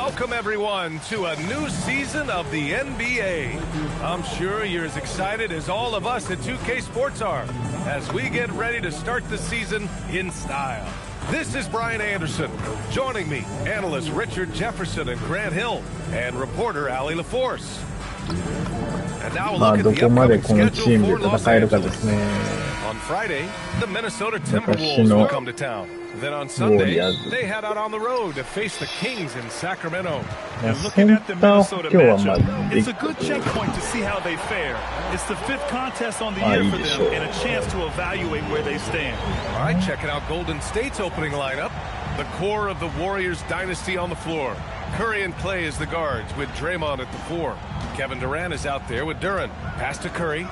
welcome everyone to a new season of the NBA. I'm sure you're as excited as all of us at 2K Sports are as we get ready to start the season in style. This is Brian Anderson. Joining me, analysts Richard Jefferson and Grant Hill, and reporter Allie LaForce. And now look at the upcoming schedule for Los Angeles. On Friday, the Minnesota Timberwolves will come to town. Then on Sunday, they head out on the road to face the Kings in Sacramento. And looking at the Minnesota matchup, it's a good checkpoint to see how they fare. It's the 5th contest on the year for them and a chance to evaluate where they stand. All right, checking out Golden State's opening lineup. The core of the Warriors dynasty on the floor. Curry and Clay as the guards with Draymond at the 4. Kevin Durant is out there with Durant. Pass to Curry.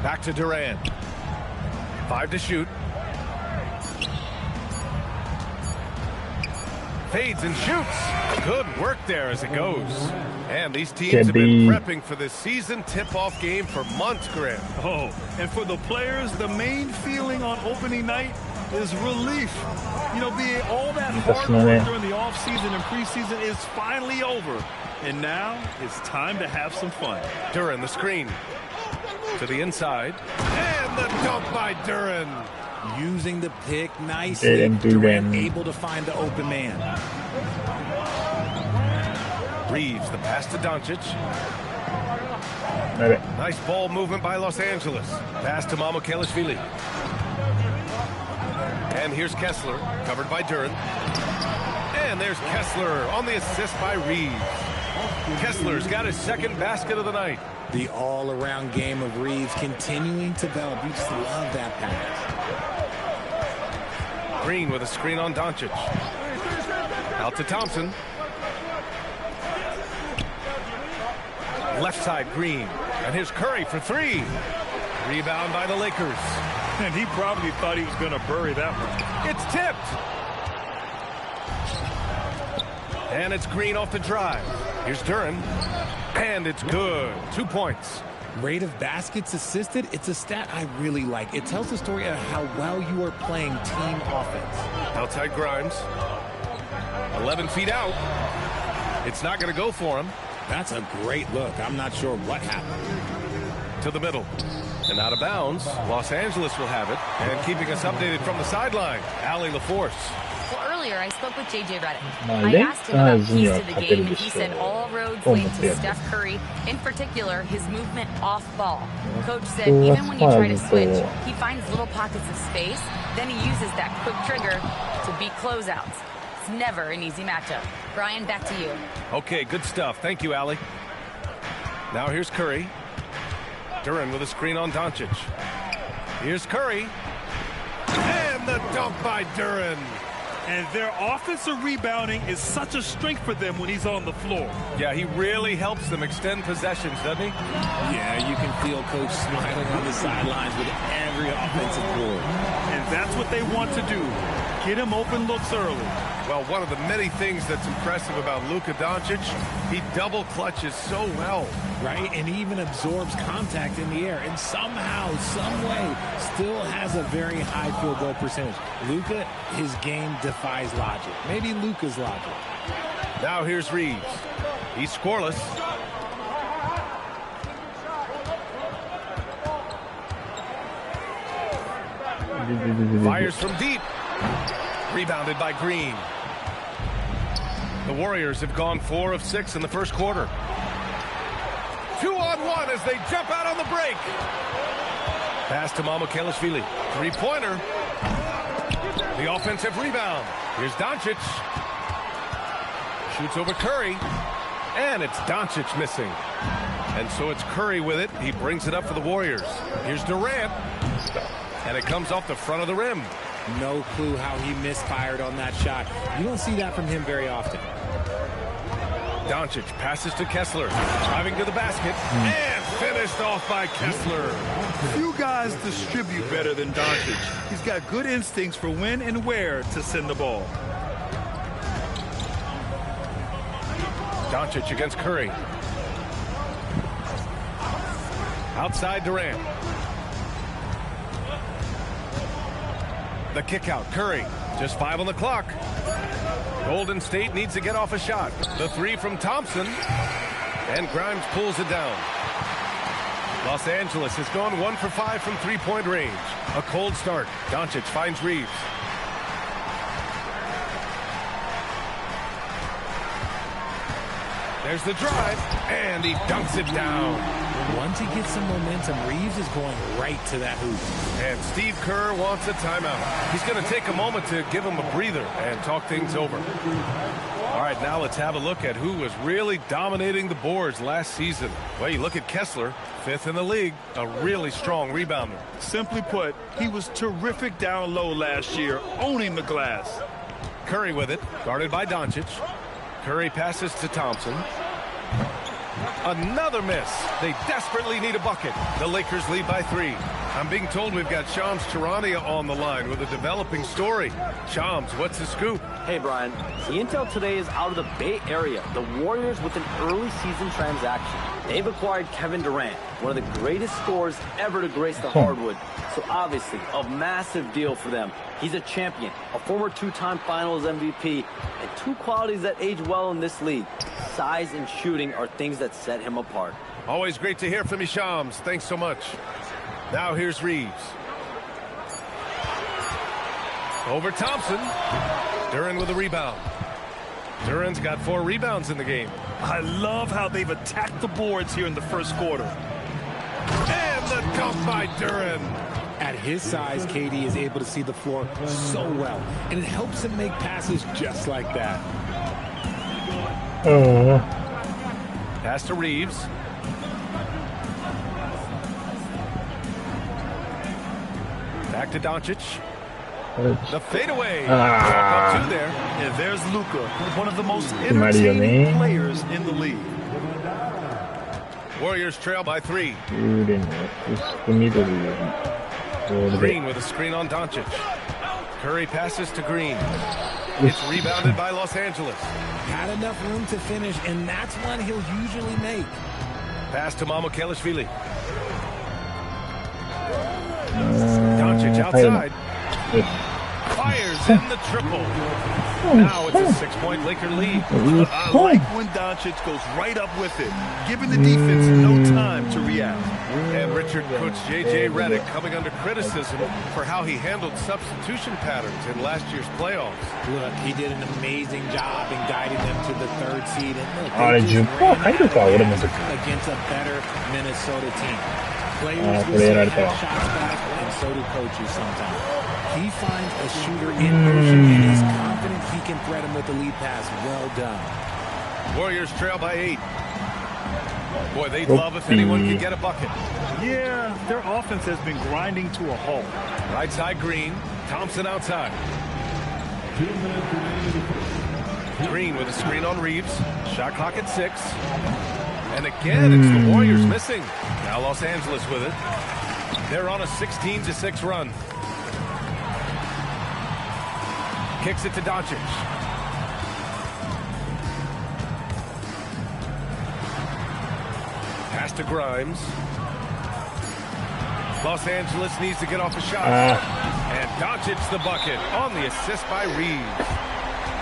Back to Durant. 5 to shoot. Fades and shoots. Good work there as it goes. And these teams have been prepping for this season tip-off game for months, Grant. Oh, and for the players, the main feeling on opening night is relief. You know, being all that hard work during the offseason and preseason is finally over. And now it's time to have some fun. Duran, the screen. To the inside. And the dunk by Duran. Using the pick nicely. Durant able to find the open man. Reeves, the pass to Doncic. Nice ball movement by Los Angeles. Pass to Mamukelashvili. And here's Kessler, covered by Duran. And there's Kessler on the assist by Reeves. Kessler's got his 2nd basket of the night. The all-around game of Reeves continuing to develop. You just love that pass. Green with a screen on Doncic. Out to Thompson. Left side, Green. And here's Curry for 3. Rebound by the Lakers. And he probably thought he was going to bury that one. It's tipped. And it's Green off the drive. Here's Duran. And it's good. 2 points. Rate of baskets assisted, it's a stat I really like. It tells the story of how well you are playing team offense. Outside Grimes. 11 feet out. It's not going to go for him. That's a great look. I'm not sure what happened. To the middle. And out of bounds. Los Angeles will have it. And keeping us updated from the sideline, Allie LaForce. Well, earlier I spoke with JJ Redick. I asked him about keys to the game, and he said all roads lead to Steph Curry, in particular his movement off ball. Coach said even when you try to switch, he finds little pockets of space, then he uses that quick trigger to beat closeouts. It's never an easy matchup. Brian, back to you. Okay, good stuff. Thank you, Allie. Now here's Curry. Duran with a screen on Doncic. Here's Curry. And the dunk by Duran. And their offensive rebounding is such a strength for them when he's on the floor. Yeah, he really helps them extend possessions, doesn't he? Yeah, you can feel Coach smiling on the sidelines with every offensive board. And that's what they want to do. Get him open looks early. Well, one of the many things that's impressive about Luka Doncic, he double clutches so well. Right, and he even absorbs contact in the air, and somehow, some way, still has a very high field goal percentage. Luka, his game defies logic. Maybe Luka's logic. Now here's Reeves. He's scoreless. Fires from deep. Rebounded by Green. The Warriors have gone 4 of 6 in the first quarter. 2-on-1 as they jump out on the break. Pass to Mamukelashvili. 3-pointer. The offensive rebound. Here's Doncic. Shoots over Curry. And it's Doncic missing. And so it's Curry with it. He brings it up for the Warriors. Here's Durant. And it comes off the front of the rim. No clue how he misfired on that shot. You don't see that from him very often. Doncic passes to Kessler, driving to the basket, and finished off by Kessler. Few guys distribute better than Doncic. He's got good instincts for when and where to send the ball. Doncic against Curry. Outside Durant. The kick out, Curry. Just 5 on the clock. Golden State needs to get off a shot. The three from Thompson. And Grimes pulls it down. Los Angeles has gone 1 for 5 from three-point range. A cold start. Doncic finds Reeves. There's the drive, and he dunks it down. Once he gets some momentum, Reeves is going right to that hoop. And Steve Kerr wants a timeout. He's going to take a moment to give him a breather and talk things over. All right, now let's have a look at who was really dominating the boards last season. Well, you look at Kessler, 5th in the league, a really strong rebounder. Simply put, he was terrific down low last year, owning the glass. Curry with it, guarded by Doncic. Curry passes to Thompson. Another miss. They desperately need a bucket. The Lakers lead by 3. I'm being told we've got Shams Charania on the line with a developing story. Shams, what's the scoop? Hey, Brian. The intel today is out of the Bay Area. The Warriors with an early season transaction. They've acquired Kevin Durant, one of the greatest scorers ever to grace the hardwood. So obviously, a massive deal for them. He's a champion, a former 2-time Finals MVP, and 2 qualities that age well in this league. Size and shooting are things that set him apart. Always great to hear from you, Shams. Thanks so much. Now here's Reeves. Over Thompson. Duran with a rebound. Duran's got 4 rebounds in the game. I love how they've attacked the boards here in the first quarter. And the dunk by Duran. At his size, KD is able to see the floor so well, and it helps him make passes just like that. Pass to Reeves. Back to Doncic. The fadeaway. Up 2 there. And there's Luka, one of the most entertaining players in the league. Warriors trail by 3. Green with a screen on Doncic. Curry passes to Green. It's rebounded by Los Angeles. Had enough room to finish, and that's one he'll usually make. Pass to Mamukelashvili. Doncic outside. Fires in the triple. Now it's a 6-point Laker lead. I like when Doncic goes right up with it, giving the defense no time to react. And Richard coach J.J. Redick coming under criticism for how he handled substitution patterns in last year's playoffs. Look, he did an amazing job in guiding them to the 3rd seed. And against a better Minnesota team. Players will say have shots back, and so do coaches sometimes. He finds a shooter in motion, and he's confident he can thread him with the lead pass. Well done. Warriors trail by 8. Boy, they'd love if anyone could get a bucket. Yeah, their offense has been grinding to a halt. Right side Green. Thompson outside. Green with a screen on Reeves. Shot clock at 6. And again, it's the Warriors missing. Now Los Angeles with it. They're on a 16-6 run. Kicks it to Doncic. Pass to Grimes. Los Angeles needs to get off a shot. And Doncic the bucket on the assist by Reeves.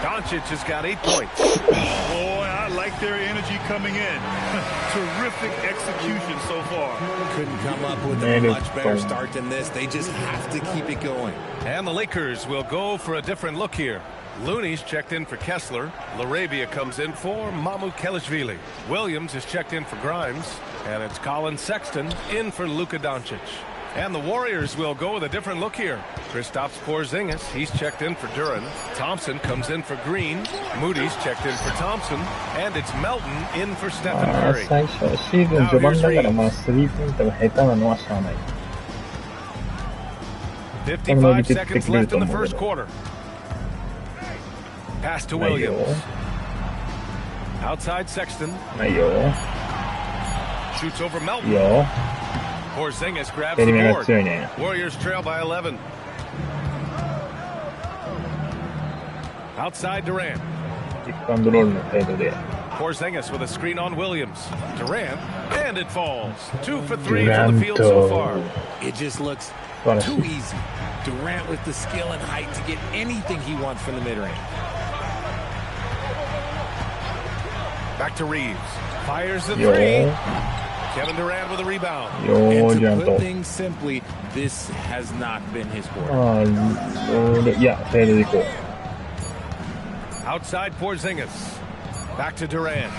Doncic has got 8 points. Boy, I like their energy coming in. Terrific execution so far. Couldn't come up with a much better start than this. They just have to keep it going. And the Lakers will go for a different look here. Looney's checked in for Kessler. Larabia comes in for Mamukelashvili. Williams is checked in for Grimes. And it's Colin Sexton in for Luka Doncic. And the Warriors will go with a different look here. Kristaps Porzingis, he's checked in for Duran. Thompson comes in for Green. Moody's checked in for Thompson. And it's Melton in for Stephen Curry. Now here's Reeves. 55 seconds left in the first quarter. Pass to Williams. Outside Sexton. Shoots over Melton. Porzingis grabs the board. Warriors trail by 11. Outside Durant. Porzingis with a screen on Williams. Durant, and it falls. 2 for 3 from the field so far. It just looks too easy. Durant with the skill and height to get anything he wants from the mid-range. Back to Reeves. Fires the three. Kevin Durant with a rebound. And to put things simply, this has not been his quarter. Outside Porzingis. Back to Durant.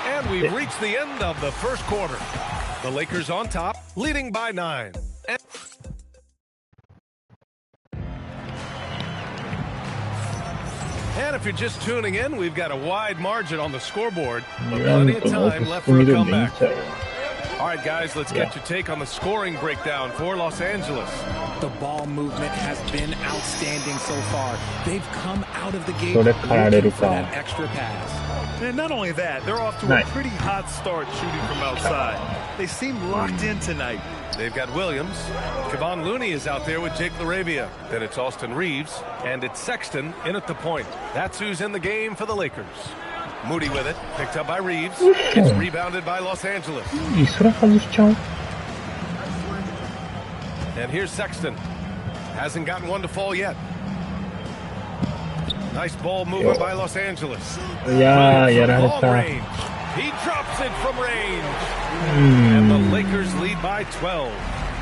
And we've reached the end of the first quarter. The Lakers on top, leading by 9. And if you're just tuning in, we've got a wide margin on the scoreboard, but plenty of time left for a comeback. All right, guys, let's get your take on the scoring breakdown for Los Angeles. The ball movement has been outstanding so far. They've come out of the gate looking for that extra pass. And not only that, they're off to a pretty hot start shooting from outside. They seem locked in tonight. They've got Williams. Kevon Looney is out there with Jake LaRavia. Then it's Austin Reeves. And it's Sexton in at the point. That's who's in the game for the Lakers. Moody with it. Picked up by Reeves. It's rebounded by Los Angeles. And here's Sexton. Hasn't gotten one to fall yet. Nice ball movement by Los Angeles. Long range. He drops it from range. And the Lakers lead by 12.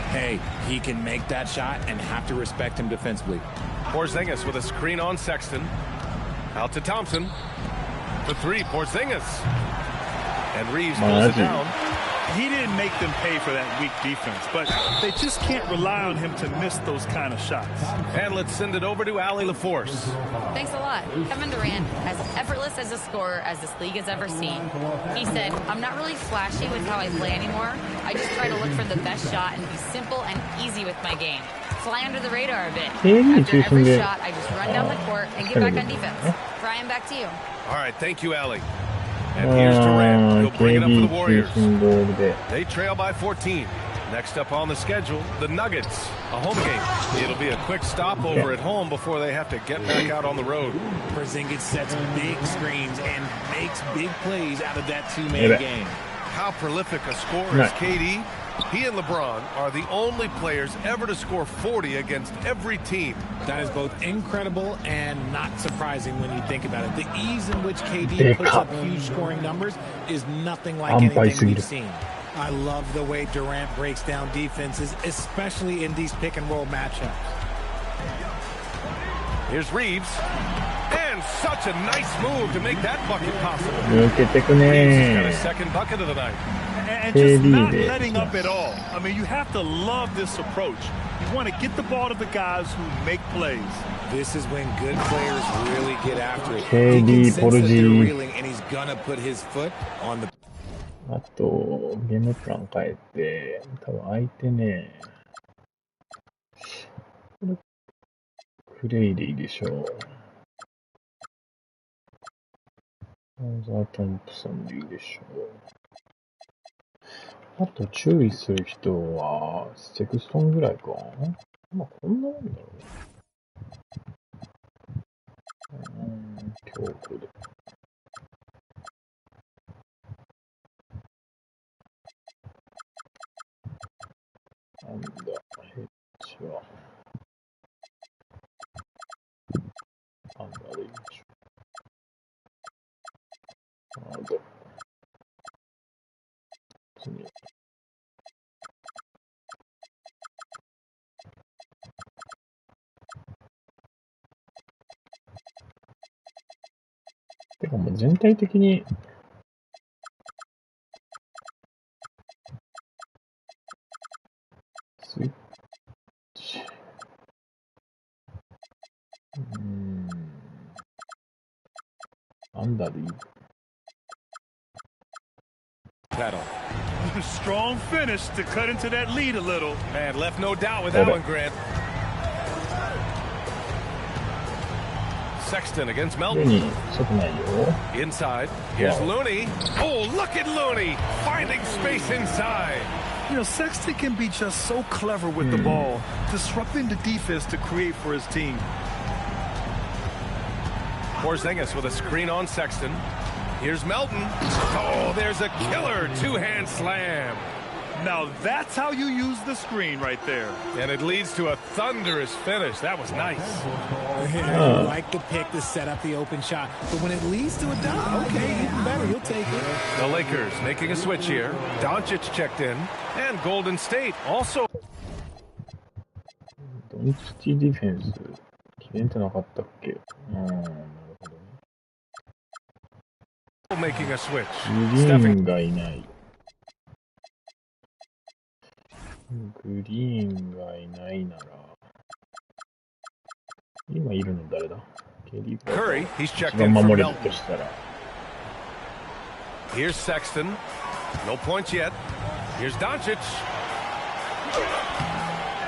Hey, he can make that shot and have to respect him defensively. Porzingis with a screen on Sexton. Out to Thompson. The three, Porzingis. And Reeves pulls it down. He didn't make them pay for that weak defense, but they just can't rely on him to miss those kind of shots. And let's send it over to Allie LaForce. Thanks a lot. Kevin Durant, as effortless as a scorer as this league has ever seen. He said, I'm not really flashy with how I play anymore. I just try to look for the best shot and be simple and easy with my game. Fly under the radar a bit. After every shot, I just run down the court and get back on defense. Brian, back to you. All right, thank you, Allie. And here's Durant. He'll bring it up for the Warriors. They trail by 14. Next up on the schedule, the Nuggets, a home game. It'll be a quick stopover at home before they have to get back out on the road. Porzingis sets big screens and makes big plays out of that two-man game. How prolific a scorer is KD? He and LeBron are the only players ever to score 40 against every team. That is both incredible and not surprising when you think about it. The ease in which KD puts up huge scoring numbers is nothing like anything we've seen. I love the way Durant breaks down defenses, especially in these pick-and-roll matchups. Here's Reeves. And such a nice move to make that bucket possible. Reeves got a second bucket of the night. And just not letting up at all. I mean, you have to love this approach. You want to get the ball to the guys who make plays. This is when good players really get after it. KD、ポルジー。And he's gonna put his foot on the... あと、ゲームプラン変えて、多分相手ね、これ、クレイでいいでしょう。ザー・トンプソンでいいでしょう。あと注意する人は、セクストンぐらいか。まあ、こんなもんだろうね。強固で。なんだ、ヘッジは。なんだでいいでしょう。なるほど。次。てかもう全体的にスイッチアンダーでいいPedal. Strong finish to cut into that lead a little. Man, left no doubt with that one, Grant. Sexton against Melton. Inside. Here's Looney. Oh, look at Looney finding space inside. You know, Sexton can be just so clever with the ball, disrupting the defense to create for his team. Porzingis with a screen on Sexton. Here's Melton. Oh, there's a killer two-hand slam. Now that's how you use the screen right there. And it leads to a thunderous finish. That was nice. Yeah, you like the pick to set up the open shot, but when it leads to a dunk, okay, even better, he'll take it. The Lakers making a switch here. Doncic checked in, and Golden State also. ドンチディフェンス決めてなかったっけ？なるほどね。Making a switch. グリーンがいない。グリーンがいないなら、今いるの誰だ？ケリー Curry, he's 一 checked 番 in for 守れる Melton. としたら。Here's Sexton. No points yet. Here's Doncic.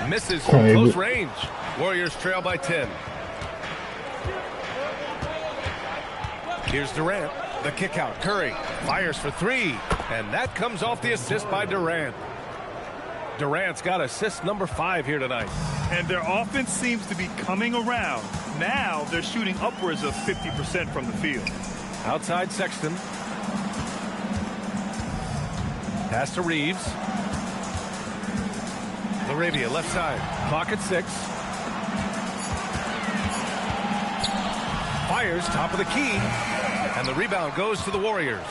Misses from close range. Warriors trail by 10. Here's Durant. The kick out. Curry fires for three. And that comes off the assist by Durant. Durant's got assist number 5 here tonight. And their offense seems to be coming around. Now they're shooting upwards of 50% from the field. Outside Sexton. Pass to Reeves. Laravia left side. Clock at 6. Fires top of the key. And the rebound goes to the Warriors.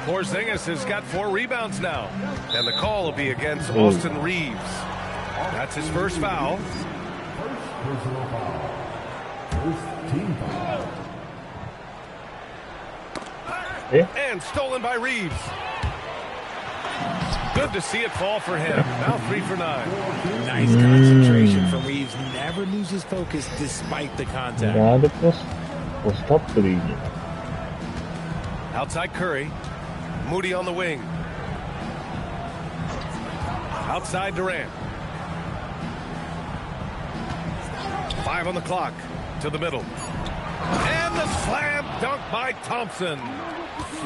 Porzingis has got 4 rebounds now. And the call will be against Austin Reeves. That's his first foul. And stolen by Reeves. Good to see it fall for him. Now 3 for 9. Nice concentration from Reeves. Never loses focus despite the contact. Outside Curry. Moody on the wing. Outside Durant. 5 on the clock. To the middle. And the slam dunk by Thompson.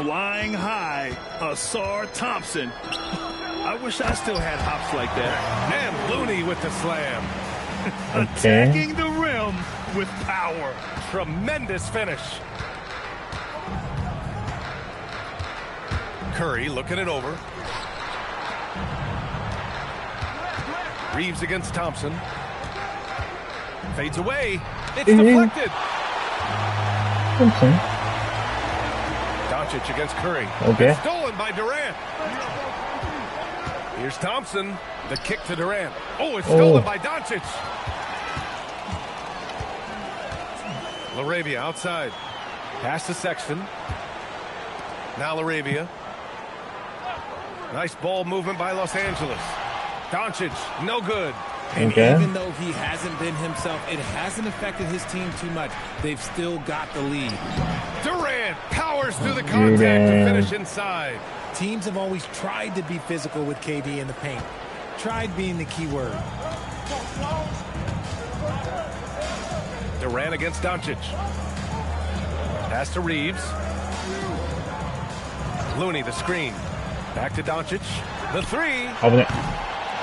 Flying high, Asar Thompson. I wish I still had hops like that. And Looney with the slam. Attacking the rim with power. Tremendous finish. Curry looking it over. Reeves against Thompson. Fades away. It's deflected. Thompson. Doncic against Curry. Okay. It's stolen by Durant. Here's Thompson. The kick to Durant. Oh, it's stolen by Doncic. Laravia outside. Pass to Sexton. Now Laravia. Nice ball movement by Los Angeles. Doncic, no good. And even though he hasn't been himself, it hasn't affected his team too much. They've still got the lead. Durant powers through the contact to finish inside. Teams have always tried to be physical with KD in the paint. Tried being the key word. Durant against Doncic. Pass to Reeves. Looney, the screen. Back to Doncic. The 3.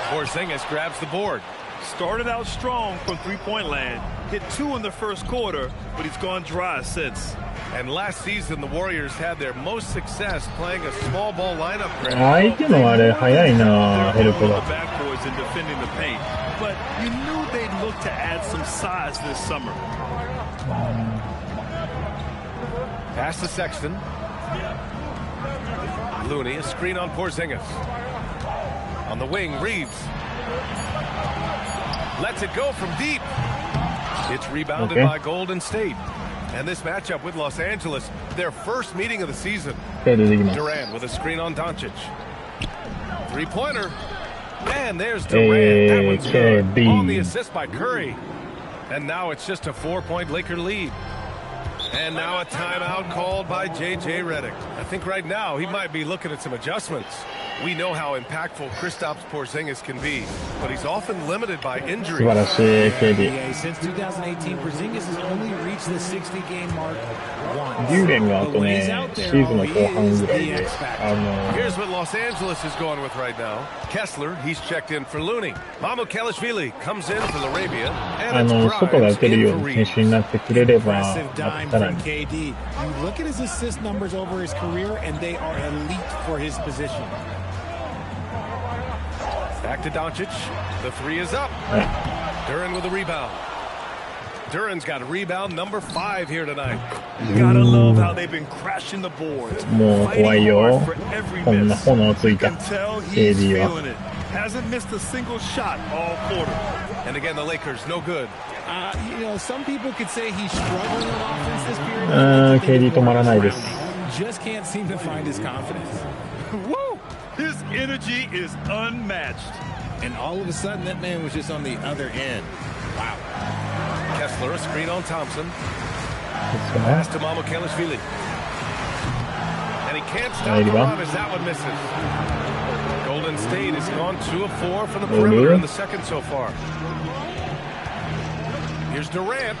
Porzingis grabs the board. Started out strong from three-point land. Hit 2 in the first quarter, but he's gone dry since. And last season, the Warriors had their most success playing a small ball lineup. They're backboards and defending the paint. But you knew they'd look to add some size this summer. Pass to Sexton. Looney, a screen on Porzingis. On the wing, Reeves. Lets it go from deep. It's rebounded by Golden State. And this matchup with Los Angeles, their first meeting of the season. Durant with a screen on Doncic. Three-pointer. And there's Durant. That one's good. On the assist by Curry. And now it's just a 4-point Laker lead. And now a timeout called by J.J. Redick. I think right now he might be looking at some adjustments. We know how impactful Kristaps Porzingis can be, but he's often limited by injury. Since 2018, Porzingis has only reached the 60-game mark once. But when he's out there, he is the X factor. Here's what Los Angeles is going with right now. Kessler, he's checked in for Looney. Mamukelashvili comes in for Laravia, and it's Grimes in for Reeves. Impressive dime from KD. You look at his assist numbers over his career, and they are elite for his position. Back to Doncic. The three is up. Duran with a rebound. Duran's got a rebound number 5 here tonight. You gotta love how they've been crashing the boards. Fighting hard for every miss. You can tell he's feeling it. Hasn't missed a single shot all quarter. And again, the Lakers, no good. You know, some people could say he's struggling on offense this period. KD 止まらないです。 Just can't seem to find his confidence. Woo! His energy is unmatched. And all of a sudden, that man was just on the other end. Wow. Kessler, a screen on Thompson. Pass to Mamukelashvili. And he can't stop the run as that one misses. Golden State has gone 2 of 4 from the perimeter in the second so far. Here's Durant.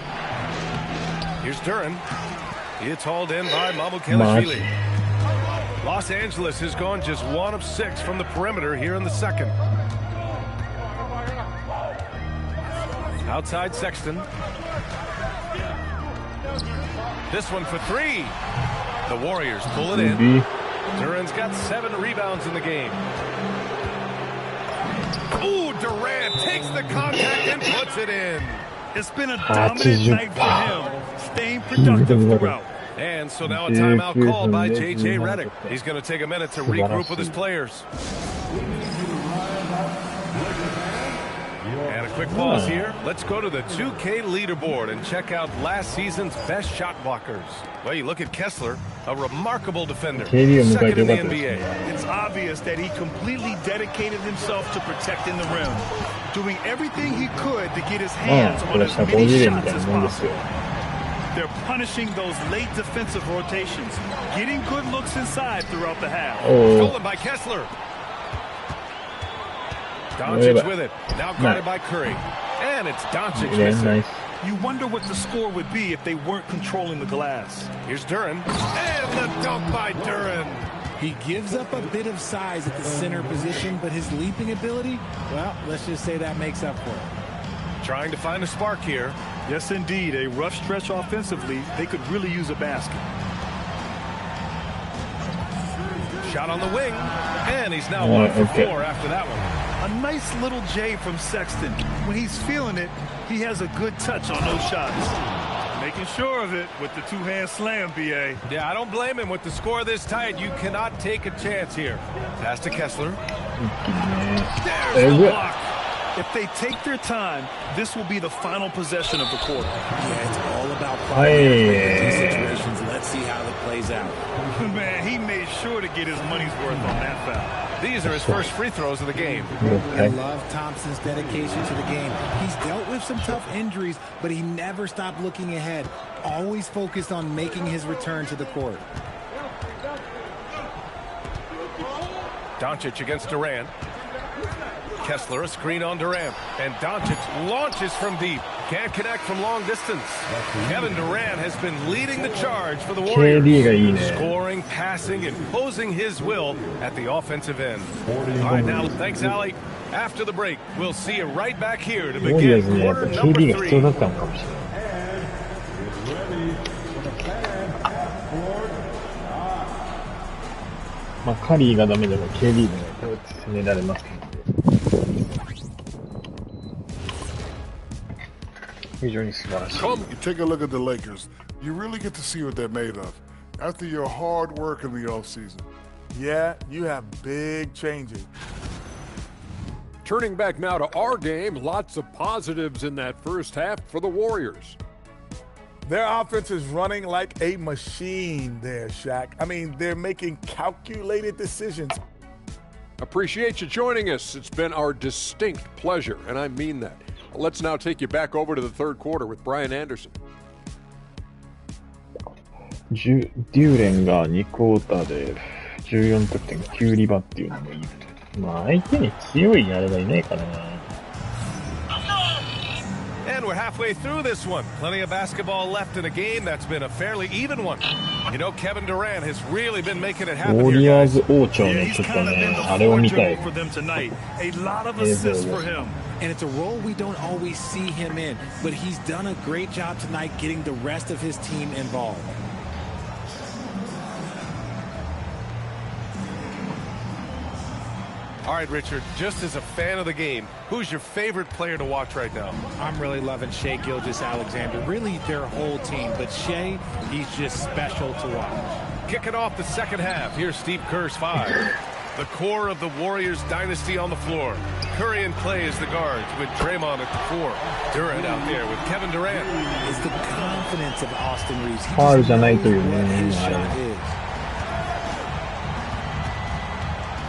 Here's Duran. It's hauled in by Mamukelashvili. Los Angeles has gone just 1 of 6 from the perimeter here in the second. Outside Sexton. This one for 3. The Warriors pull it in. Duran's got 7 rebounds in the game. Ooh, Durant takes the contact and puts it in. It's been a dominant night for him, staying productive throughout. And so now a timeout called by J.J. Redick. He's going to take a minute to regroup with his players. And a quick pause here. Let's go to the 2K leaderboard and check out last season's best shot blockers. Well, you look at Kessler, a remarkable defender, second in the NBA. It's obvious that he completely dedicated himself to protecting the rim, doing everything he could to get his hands on as many shots as possible. They're punishing those late defensive rotations, getting good looks inside throughout the half. Stolen by Kessler. Doncic with it. Now guarded by Curry. And it's Doncic missing. You wonder what the score would be if they weren't controlling the glass. Here's Duran. And the dunk by Duran. He gives up a bit of size at the center position, but his leaping ability, well, let's just say that makes up for it. Trying to find a spark here. Yes, indeed. A rough stretch offensively. They could really use a basket. Shot on the wing. And he's now 1 for 4 after that one. A nice little J from Sexton. When he's feeling it, he has a good touch on those shots. Making sure of it with the two-hand slam, B.A. Yeah, I don't blame him. With the score this tight, you cannot take a chance here. Pass to Kessler. There's the block. If they take their time, this will be the final possession of the quarter. Yeah, it's all about these situations. Let's see how it plays out. Man, he made sure to get his money's worth on that foul. These are his first free throws of the game. I love Thompson's dedication to the game. He's dealt with some tough injuries, but he never stopped looking ahead. Always focused on making his return to the court. Doncic against Durant. Kessler, a screen on Durant. And Doncic launches from deep. Can't connect from long distance. Kevin Durant has been leading the charge for the Warriors. Scoring, passing, imposing his will at the offensive end. All right, now, thanks, Allie. After the break, we'll see you right back here to begin quarter number 3. Come, you take a look at the Lakers. You really get to see what they're made of. After your hard work in the offseason. Yeah, you have big changes. Turning back now to our game, lots of positives in that first half for the Warriors. Their offense is running like a machine there, Shaq. I mean, they're making calculated decisions. Appreciate you joining us. It's been our distinct pleasure, and I mean that. Let's now take you back over to the third quarter with Brian Anderson. デューレンが2クォーターで14得点9リバっていうのもいい。まあ相手に強いあれがいないからな。And we're halfway through this one. Plenty of basketball left in a game that's been a fairly even one. You know, Kevin Durant has really been making it happen here. ウォリアーズ王朝のちょっとね、あれを見たい。For them tonight. A lot of assists for him. And it's a role we don't always see him in, but he's done a great job tonight getting the rest of his team involved. All right, Richard, just as a fan of the game, who's your favorite player to watch right now? I'm really loving Shai Gilgeous-Alexander, really their whole team, but Shai, he's just special to watch. Kicking off the second half, here's Steve Kerr's 5. The core of the Warriors dynasty on the floor. Curry and Clay as the guards with Draymond at the 4. Durant out there with Kevin Durant. It's the confidence of Austin Reeves. He Hard just knows to what his shot is.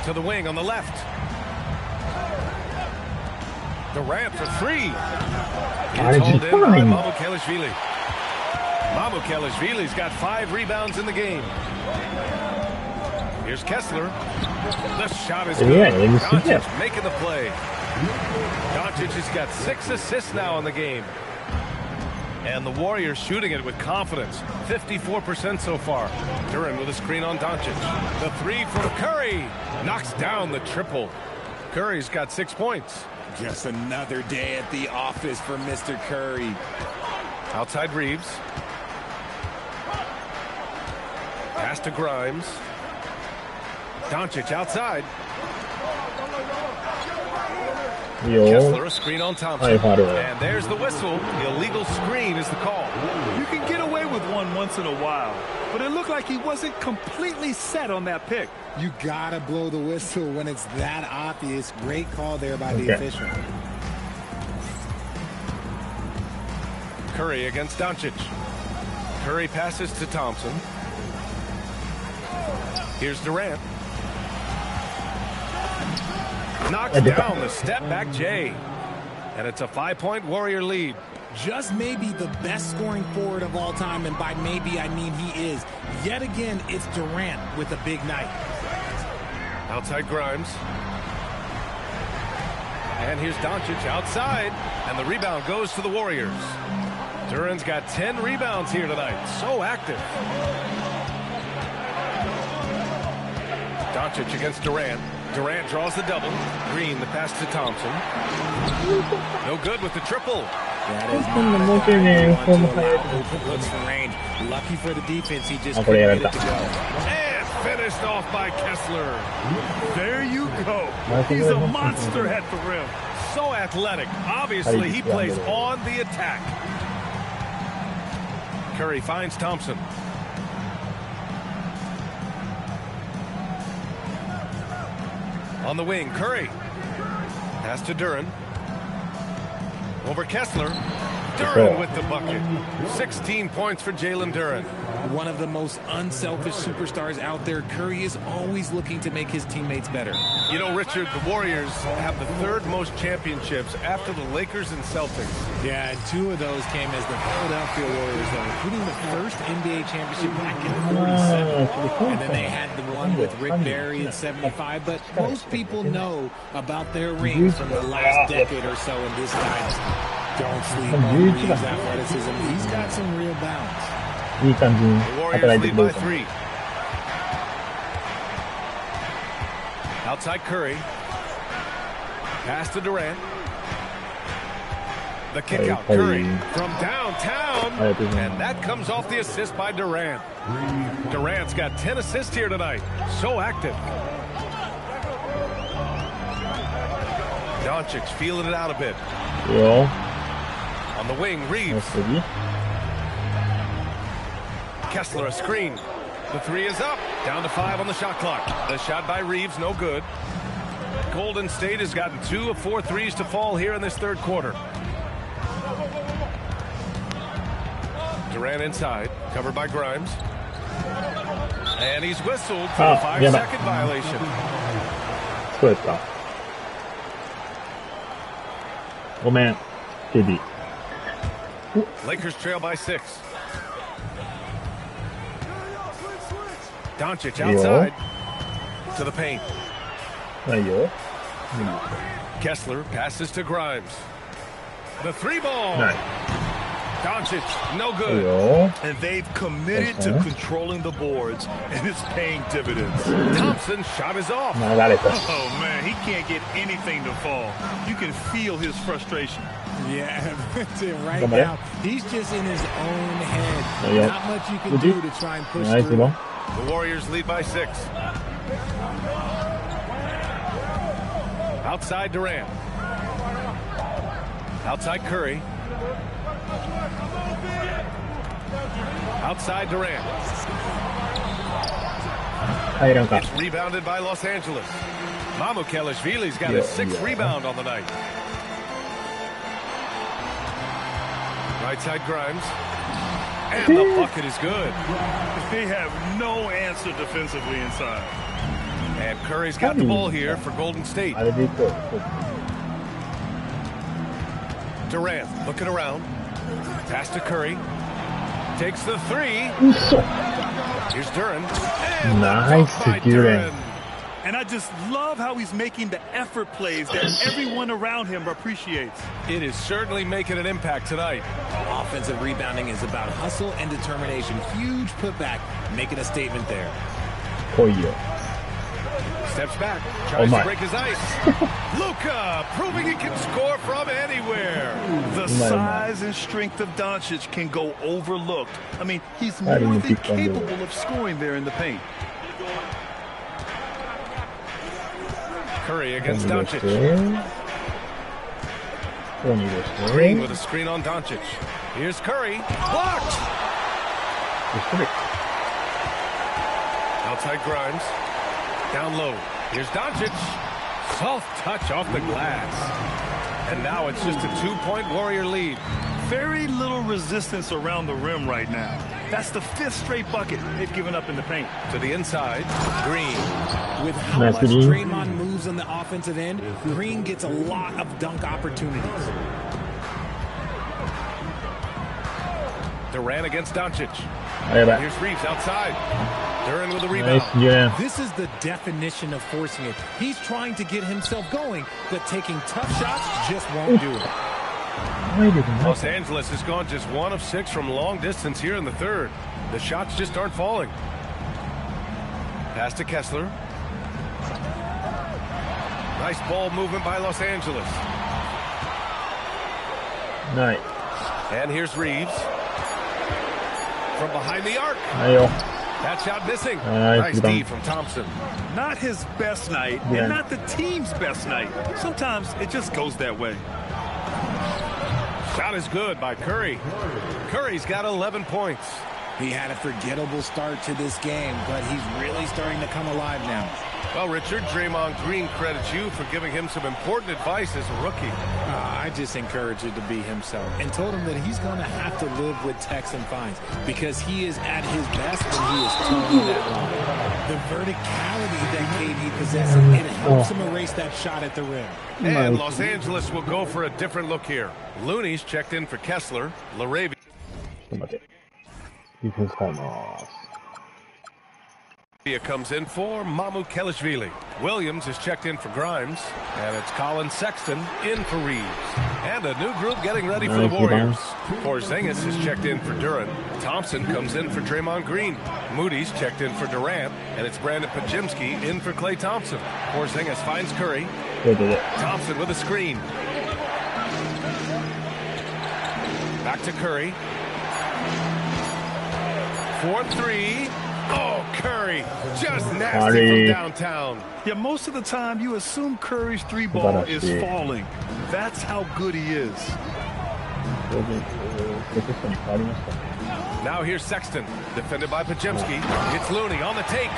To the wing on the left. Durant for 3. It's hauled in by Mamukelashvili. Mamukelashvili's got 5 rebounds in the game. Here's Kessler. The shot is good. Doncic making the play. Doncic has got 6 assists now in the game. And the Warriors shooting it with confidence. 54% so far. Durant with a screen on Doncic. The 3 from Curry. Knocks down the triple. Curry's got 6 points. Just another day at the office for Mr. Curry. Outside Reeves. Pass to Grimes. Doncic outside. Kessler, a screen on Thompson. And there's the whistle. Illegal screen is the call. You can get away with one once in a while, but it looked like he wasn't completely set on that pick. You gotta blow the whistle when it's that obvious. Great call there by the official. Curry against Doncic. Curry passes to Thompson. Here's Durant. Knocks down the step-back Jay. And it's a 5-point Warrior lead. Just maybe the best scoring forward of all time, and by maybe I mean he is. Yet again, it's Durant with a big night. Outside Grimes. And here's Doncic outside. And the rebound goes to the Warriors. Durant's got 10 rebounds here tonight. So active. Doncic against Durant. Durant draws the double. Green, the pass to Thompson. No good with the triple. That is looks for range. Lucky for the defense, he just couldn't get it to go. And finished off by Kessler. There you go. He's a monster at the rim. So athletic. Obviously, he plays on the attack. Curry finds Thompson. On the wing, Curry. Pass to Durant. Over Kessler. Durant with the bucket. 16 points for Jalen Durant. One of the most unselfish superstars out there. Curry is always looking to make his teammates better. You know, Richard, the Warriors have the 3rd most championships after the Lakers and Celtics. Yeah, and 2 of those came as the Philadelphia Warriors, including the first NBA championship back in '47. And then they had the one with Rick Barry in '75. But most people know about their rings from the last decade or so in this dynasty. Don't sleep on Reeves' athleticism. He's got some real bounce. The Warriors lead by 3. Outside Curry. Pass to Durant. The kick out, Curry from downtown. And that comes off the assist by Durant. Durant's got 10 assists here tonight. So active. Doncic feeling it out a bit. On the wing, Reeves. Kessler, a screen. The 3 is up. Down to 5 on the shot clock. The shot by Reeves, no good. Golden State has gotten 2 of 4 threes to fall here in this 3rd quarter. Durant inside, covered by Grimes. And he's whistled for a 5-second violation. Lakers trail by 6. Doncic outside to the paint. Kessler passes to Grimes. The 3-ball. Doncic, no good. And they've committed to controlling the boards, and it's paying dividends. Thompson's shot is off. Oh, man, he can't get anything to fall. You can feel his frustration. Yeah, right now, he's just in his own head. Not much you can do to try and push through. The Warriors lead by 6. Outside Durant. Outside Curry. Outside Durant. It's rebounded by Los Angeles. Mamukelashvili's got his 6th rebound on the night. Right side Grimes. And the bucket is good. They have no answer defensively inside. And Curry's got the ball here for Golden State. Durant looking around. Pass to Curry. Takes the 3. Here's Duran. Nice Duran. And I just love how he's making the effort plays that everyone around him appreciates. It is certainly making an impact tonight. Offensive rebounding is about hustle and determination. Huge putback, making a statement there. Steps back, tries to break his ice. Luka proving he can score from anywhere. The size and strength of Doncic can go overlooked. I mean, he's more than capable of scoring there in the paint. Curry against Doncic. Green with a screen on Doncic. Here's Curry. Blocked. Outside Grimes. Down low. Here's Doncic. Soft touch off the glass. And now it's just a 2-point Warrior lead. Very little resistance around the rim right now. That's the 5th straight bucket they've given up in the paint. To the inside, Green. With how much Draymond moves on the offensive end, Green gets a lot of dunk opportunities. Durant against Doncic. Here's Reeves outside. Duran with the rebound. This is the definition of forcing it. He's trying to get himself going, but taking tough shots just won't do it. Los Angeles has gone just 1 of 6 from long distance here in the 3rd. The shots just aren't falling. Pass to Kessler. Nice ball movement by Los Angeles. Nice. And here's Reeves. From behind the arc. That shot missing. Nice D from Thompson. Not his best night, and not the team's best night. Sometimes it just goes that way. Shot is good by Curry. Curry's got 11 points. He had a forgettable start to this game, but he's really starting to come alive now. Well, Richard, Draymond Green credits you for giving him some important advice as a rookie. I just encouraged him to be himself and told him that he's going to have to live with techs and fines because he is at his best when he is towing that line. The verticality that KD possesses, it helps him erase that shot at the rim. And Los Angeles will go for a different look here. Looney's checked in for Kessler. LaRavia comes in for Mamukelashvili. Williams is checked in for Grimes. And it's Colin Sexton in for Reeves. And a new group getting ready for the Warriors. Porzingis is checked in for Duran. Thompson comes in for Draymond Green. Moody's checked in for Durant. And it's Brandon Pajimski in for Klay Thompson. Porzingis finds Curry. Thompson with a screen. Back to Curry. 4-3. Oh, Curry, just nasty from downtown. Yeah, most of the time you assume Curry's 3-ball is falling. That's how good he is. Now here's Sexton, defended by Pajimski. It's Looney on the take.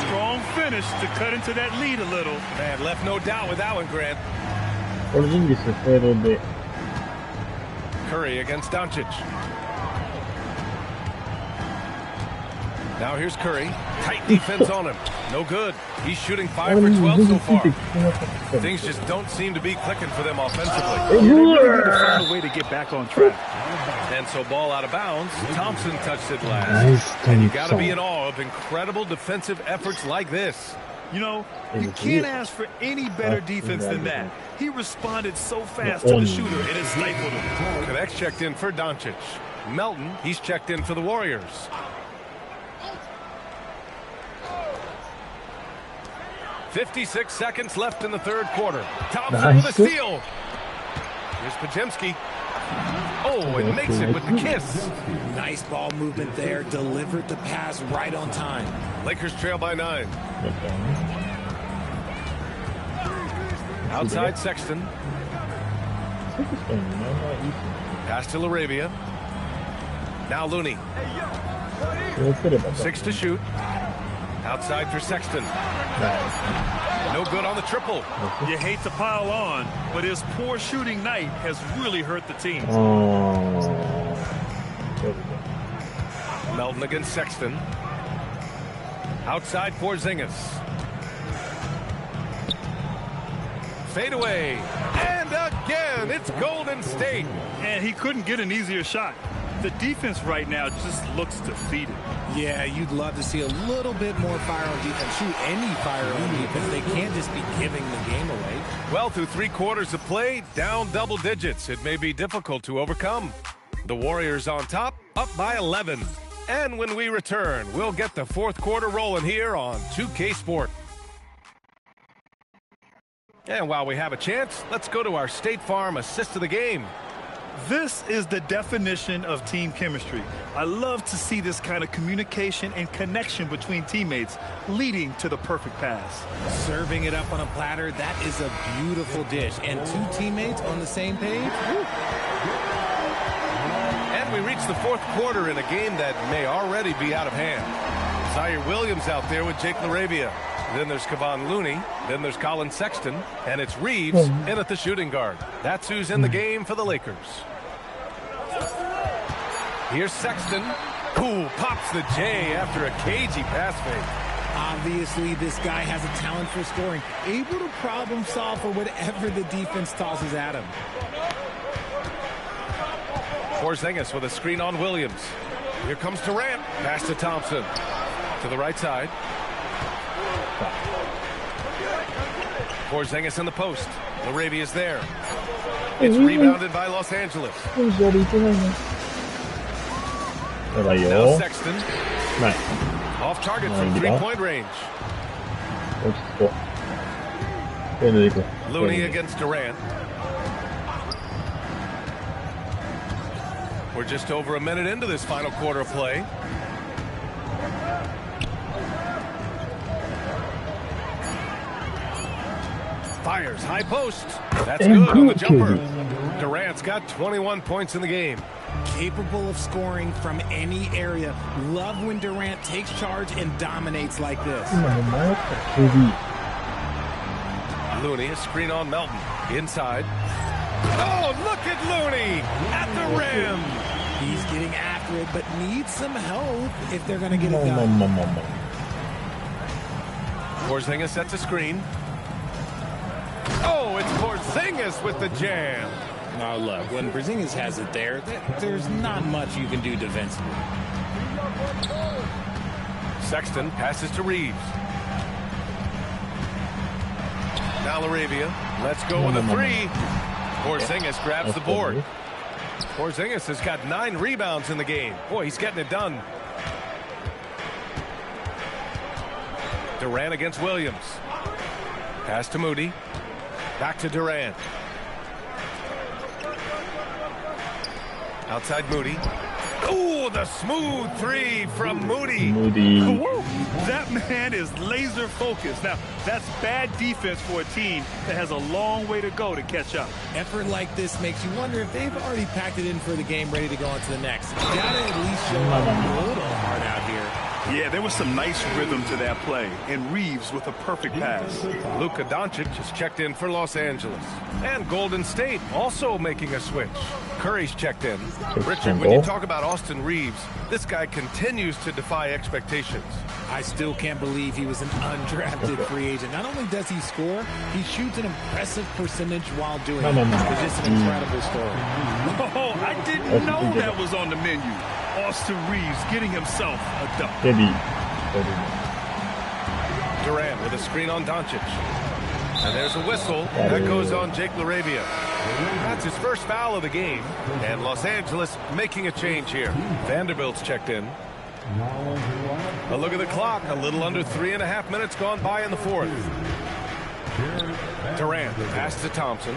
Strong finish to cut into that lead a little. Man, left no doubt with that one, Grant. Curry against Doncic. Now here's Curry. Tight defense on him. No good. He's shooting 5 for 12 so far. Things just don't seem to be clicking for them offensively. They really need to find a way to get back on track. And so ball out of bounds. Thompson touched it last. And you got to be in awe of incredible defensive efforts like this. You know, you can't ask for any better defense than that. He responded so fast to the shooter, it has stifled him. Connect's checked in for Doncic. Melton, he's checked in for the Warriors. 56 seconds left in the 3rd quarter. Thompson with a steal. Here's Pajimski. Oh, and makes it with the kiss. Nice ball movement there. Delivered the pass right on time. Lakers trail by 9. Outside Sexton. Pass to Laravia. Now Looney. 6 to shoot. Outside for Sexton. No good on the triple. You hate to pile on, but his poor shooting night has really hurt the team. Melton against Sexton. Outside for Porzingis. Fade away. And again, it's Golden State. And he couldn't get an easier shot. The defense right now just looks defeated. Yeah, you'd love to see a little bit more fire on defense. Shoot, any fire on defense. They can't just be giving the game away. Well, through 3 quarters of play, down double digits. It may be difficult to overcome. The Warriors on top, up by 11. And when we return, we'll get the 4th quarter rolling here on 2K Sport. And while we have a chance, let's go to our State Farm assist of the game. This is the definition of team chemistry. I love to see this kind of communication and connection between teammates leading to the perfect pass. Serving it up on a platter, that is a beautiful dish. And 2 teammates on the same page. Woo. And we reach the 4th quarter in a game that may already be out of hand. Zaire Williams out there with Jake Laravia. Then there's Kevon Looney. Then there's Colin Sexton. And it's Reeves in at the shooting guard. That's who's in the game for the Lakers. Here's Sexton. Cool, pops the J after a cagey pass fake. Obviously, this guy has a talent for scoring. Able to problem solve for whatever the defense tosses at him. Porzingis with a screen on Williams. Here comes Durant. Pass to Thompson. To the right side. Porzingis in the post. Laravia's there. It's rebounded by Los Angeles. Now Sexton. Off target from 3-point range. Looney against Durant. We're just over a minute into this final quarter of play. Fires, high post. That's good on the jumper. Durant's got 21 points in the game. Capable of scoring from any area. Love when Durant takes charge and dominates like this. Looney, a screen on Melton. Inside. Oh, look at Looney at the rim. He's getting after it, but needs some help if they're going to get it done. Porzingis sets a screen. Oh, it's Porzingis with the jam. Now look, when Porzingis has it there, there's not much you can do defensively. Sexton passes to Reeves. Now Laravia. Let's go with a 3. Porzingis grabs the board. Porzingis has got 9 rebounds in the game. Boy, he's getting it done. Durant against Williams. Pass to Moody. Back to Durant. Outside Moody. Ooh, the smooth 3 from Moody. Whoa, that man is laser focused. Now, that's bad defense for a team that has a long way to go to catch up. Effort like this makes you wonder if they've already packed it in for the game, ready to go on to the next. Gotta at least show up a little hard out here. Yeah, there was some nice rhythm to that play, and Reeves with a perfect pass. Luka Doncic has checked in for Los Angeles. And Golden State also making a switch. Curry's checked in. Richard, when you talk about Austin Reeves, this guy continues to defy expectations. I still can't believe he was an undrafted free agent. Not only does he score, he shoots an impressive percentage while doing it. It's just an incredible story. Oh, I didn't know that was on the menu. Austin Reeves getting himself a dunk. Durant with a screen on Doncic. And there's a whistle. That goes on Jake Laravia. That's his first foul of the game. And Los Angeles making a change here. Vanderbilt's checked in. A look at the clock. A little under 3.5 minutes gone by in the 4th. Durant pass to Thompson.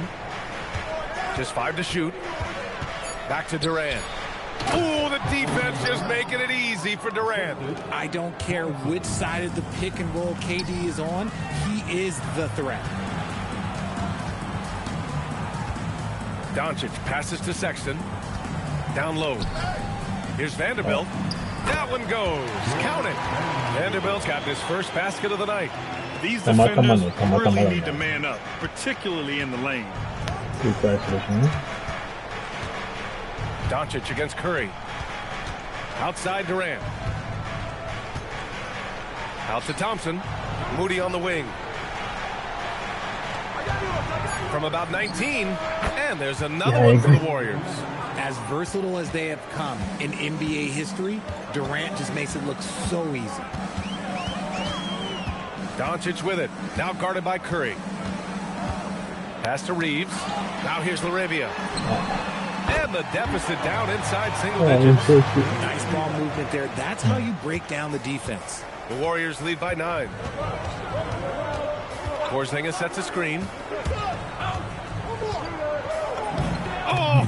Just 5 to shoot. Back to Durant. Ooh, the defense just making it easy for Durant. I don't care which side of the pick and roll KD is on. He is the threat. Doncic passes to Sexton. Down low. Here's Vanderbilt. That one goes. Count it. Vanderbilt's got his first basket of the night. These defenders really need to man up, particularly in the lane. Doncic against Curry. Outside Durant. Out to Thompson. Moody on the wing. From about 19, and there's another one for the Warriors. As versatile as they have come in NBA history, Durant just makes it look so easy. Doncic with it. Now guarded by Curry. Pass to Reeves. Now here's LaRavia. And the deficit down inside single digits. Nice ball movement there. That's how you break down the defense. The Warriors lead by 9. Porzingis sets a screen.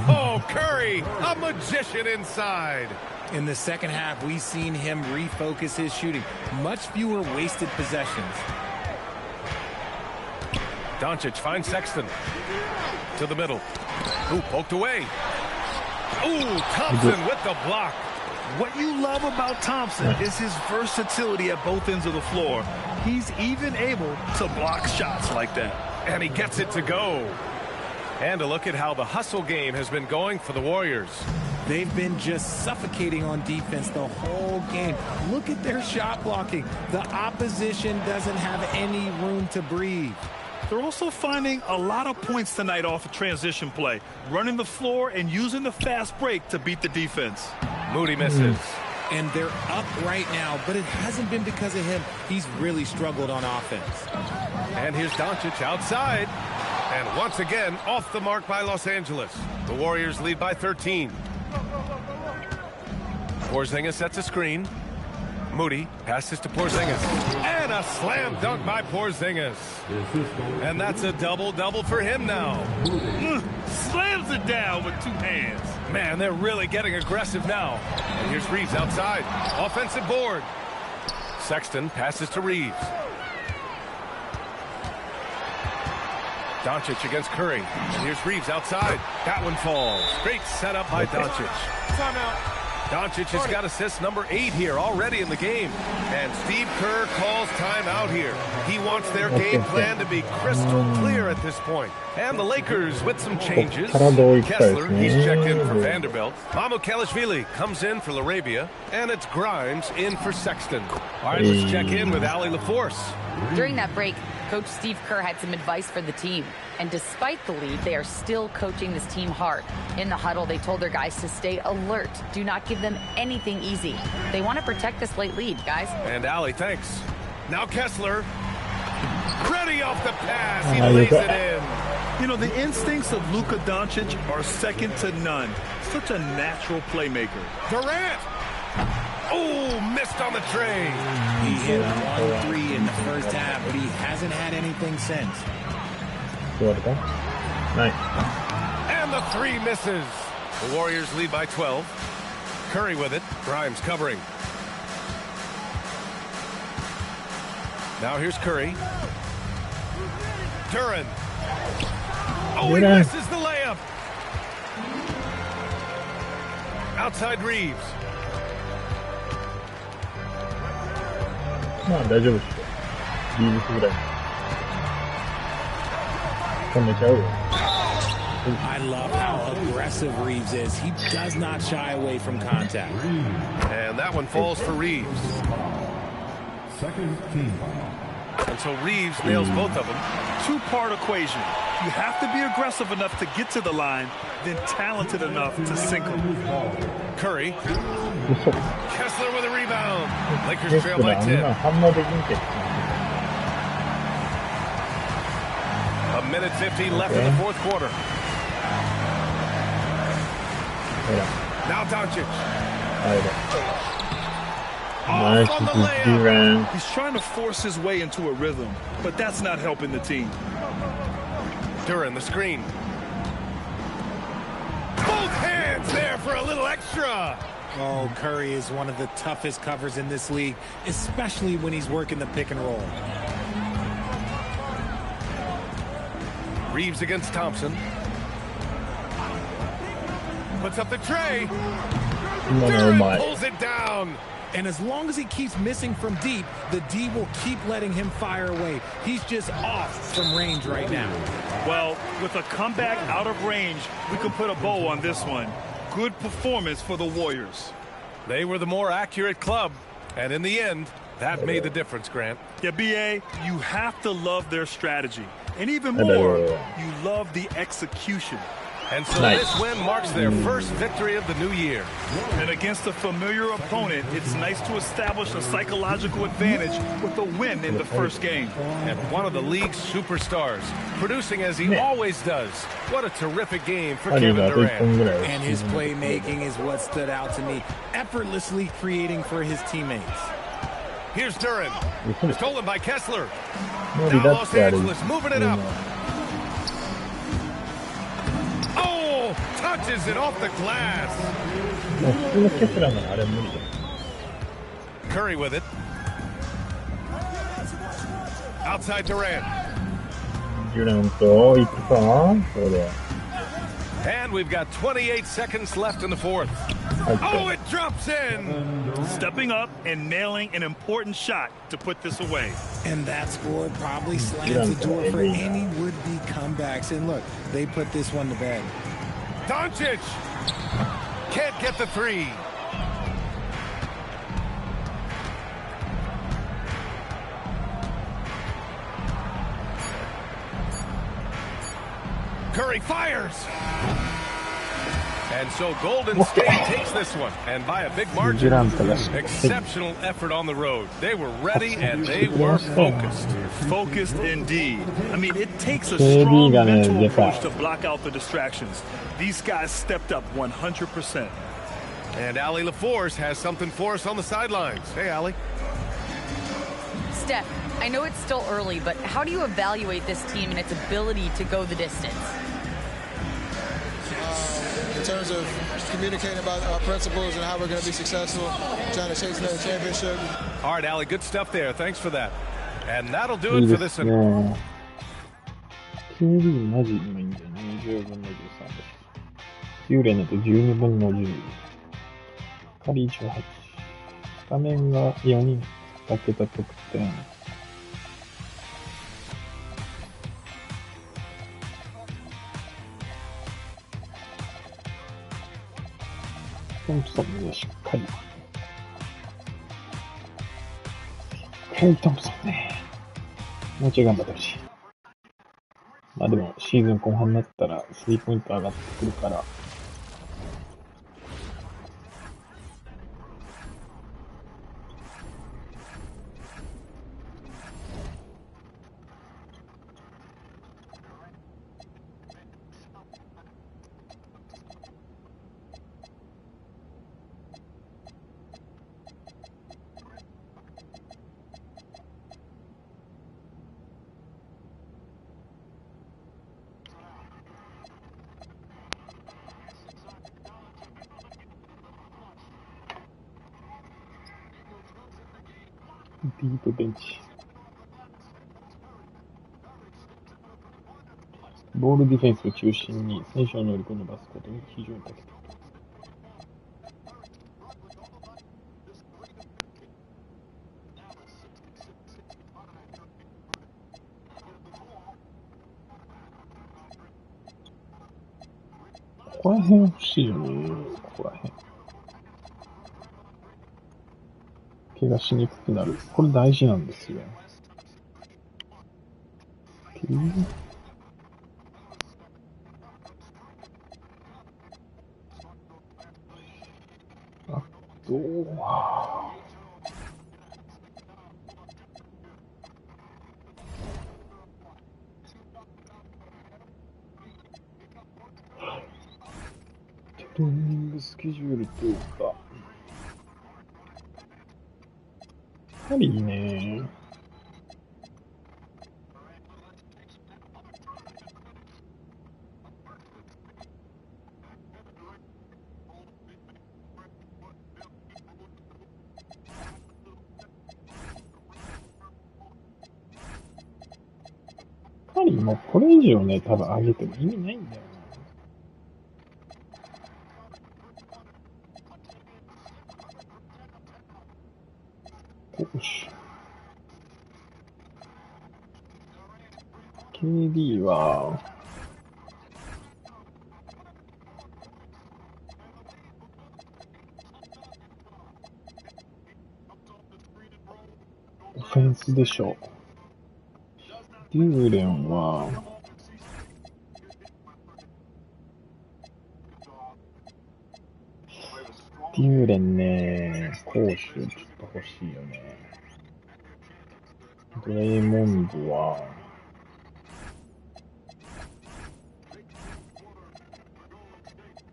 Oh, Curry, a magician inside. In the second half, we've seen him refocus his shooting. Much fewer wasted possessions. Doncic finds Sexton. To the middle. Ooh, poked away. Ooh, Thompson with the block. What you love about Thompson is his versatility at both ends of the floor. He's even able to block shots like that. And he gets it to go. And a look at how the hustle game has been going for the Warriors. They've been just suffocating on defense the whole game. Look at their shot blocking. The opposition doesn't have any room to breathe. They're also finding a lot of points tonight off of transition play, running the floor and using the fast break to beat the defense. Moody misses. And they're up right now, but it hasn't been because of him. He's really struggled on offense. And here's Doncic outside. And once again, off the mark by Los Angeles. The Warriors lead by 13. Porzingis sets a screen. Moody passes to Porzingis. And a slam dunk by Porzingis. And that's a double-double for him now. Slams it down with 2 hands. Man, they're really getting aggressive now. And here's Reeves outside. Offensive board. Sexton passes to Reeves. Doncic against Curry. And here's Reeves outside. That one falls. Great setup by Doncic. Timeout. Doncic has got assist number 8 here already in the game. And Steve Kerr calls timeout here. He wants their game plan to be crystal clear at this point. And the Lakers with some changes. Kessler, he's checked in for Vanderbilt. Mamukelashvili comes in for LaRavia. And it's Grimes in for Sexton. All right, let's check in with Allie LaForce. During that break, Coach Steve Kerr had some advice for the team. And despite the lead, they are still coaching this team hard. In the huddle, they told their guys to stay alert. Do not give them anything easy. They want to protect this late lead, guys. And Allie, thanks. Now Kessler. Ready off the pass. He lays it in. You know, the instincts of Luka Doncic are second to none. Such a natural playmaker. Durant. Oh, missed on the tray. He hit 1 3 in the first half, but he hasn't had anything since. Nice. And the 3 misses. The Warriors lead by 12. Curry with it. Grimes covering. Now here's Curry. Duran. Oh, he misses the layup. Outside Reeves. まあ大丈夫です。リーブスぐらい。止めちゃうよ。I love how aggressive Reeves is. He does not shy away from contact. And that one falls for Reeves. Second team. And so Reeves nails both of them. 2-part equation. You have to be aggressive enough to get to the line, then talented enough to sink them. Curry. Kessler with a rebound. Lakers trail by 10. A minute 50 left in the fourth quarter. Now Doncic. Nice on the layup. He's trying to force his way into a rhythm, but that's not helping the team. Duran the screen. Both hands there for a little extra. Oh, Curry is one of the toughest covers in this league, especially when he's working the pick and roll. Reeves against Thompson. puts up the tray. No, Duren my. pulls it down. And as long as he keeps missing from deep, the D will keep letting him fire away. He's just off from range right now. Well, with a comeback out of range, we can put a bow on this one. Good performance for the Warriors. They were the more accurate club, and in the end, that made the difference, Grant. Yeah, B.A., you have to love their strategy. And even more, you love the execution. And so this win marks their first victory of the new year. And against a familiar opponent, it's nice to establish a psychological advantage with a win in the first game. And one of the league's superstars, producing as he always does. What a terrific game for Kevin Durant. And his playmaking is what stood out to me, effortlessly creating for his teammates. Here's Duren, stolen by Kessler. Now Los Angeles moving it up. Oh, touches it off the glass. Curry with it. Outside Durant. And we've got 28 seconds left in the fourth. Oh, it drops in. Stepping up and nailing an important shot to put this away. And that score probably slams the door for any would-be comebacks. And look, they put this one to bed. Doncic can't get the three. Curry fires. And so Golden State takes this one, and by a big margin. Exceptional effort on the road. They were ready and they were focused. Focused indeed. I mean, it takes a strong mental approach to block out the distractions. These guys stepped up 100%. And Allie LaForce has something for us on the sidelines. Hey, Allie. Steph, I know it's still early, but how do you evaluate this team and its ability to go the distance? In terms of communicating about our principles and how we're going to be successful, trying to chase another championship. All right, Allie, good stuff there. Thanks for that. And that'll do it for this one. QB マジ今いいんだよね。20分の13です。ユーレネと12分の10。カリー18。スタメンが4人。2桁得点。トンプソンね、しっかり。トンプソンね。もうちょい頑張ってほしい。まあでも、シーズン後半になったら、スリーポイント上がってくるから、ディープベンチ。ボールディフェンスを中心に選手の能力を伸ばすことに非常に長けている。ここら辺欲しいよね。ここら辺。怪我しにくくなる。これ大事なんですよ。あとは、トレーニングスケジュールというか、やはりね、カリーもこれ以上ね、多分上げても意味ないんだよ KD は、オフェンスでしょう。デューレンは、デューレンね、攻守ちょっと欲しいよね。ドレイモンドは、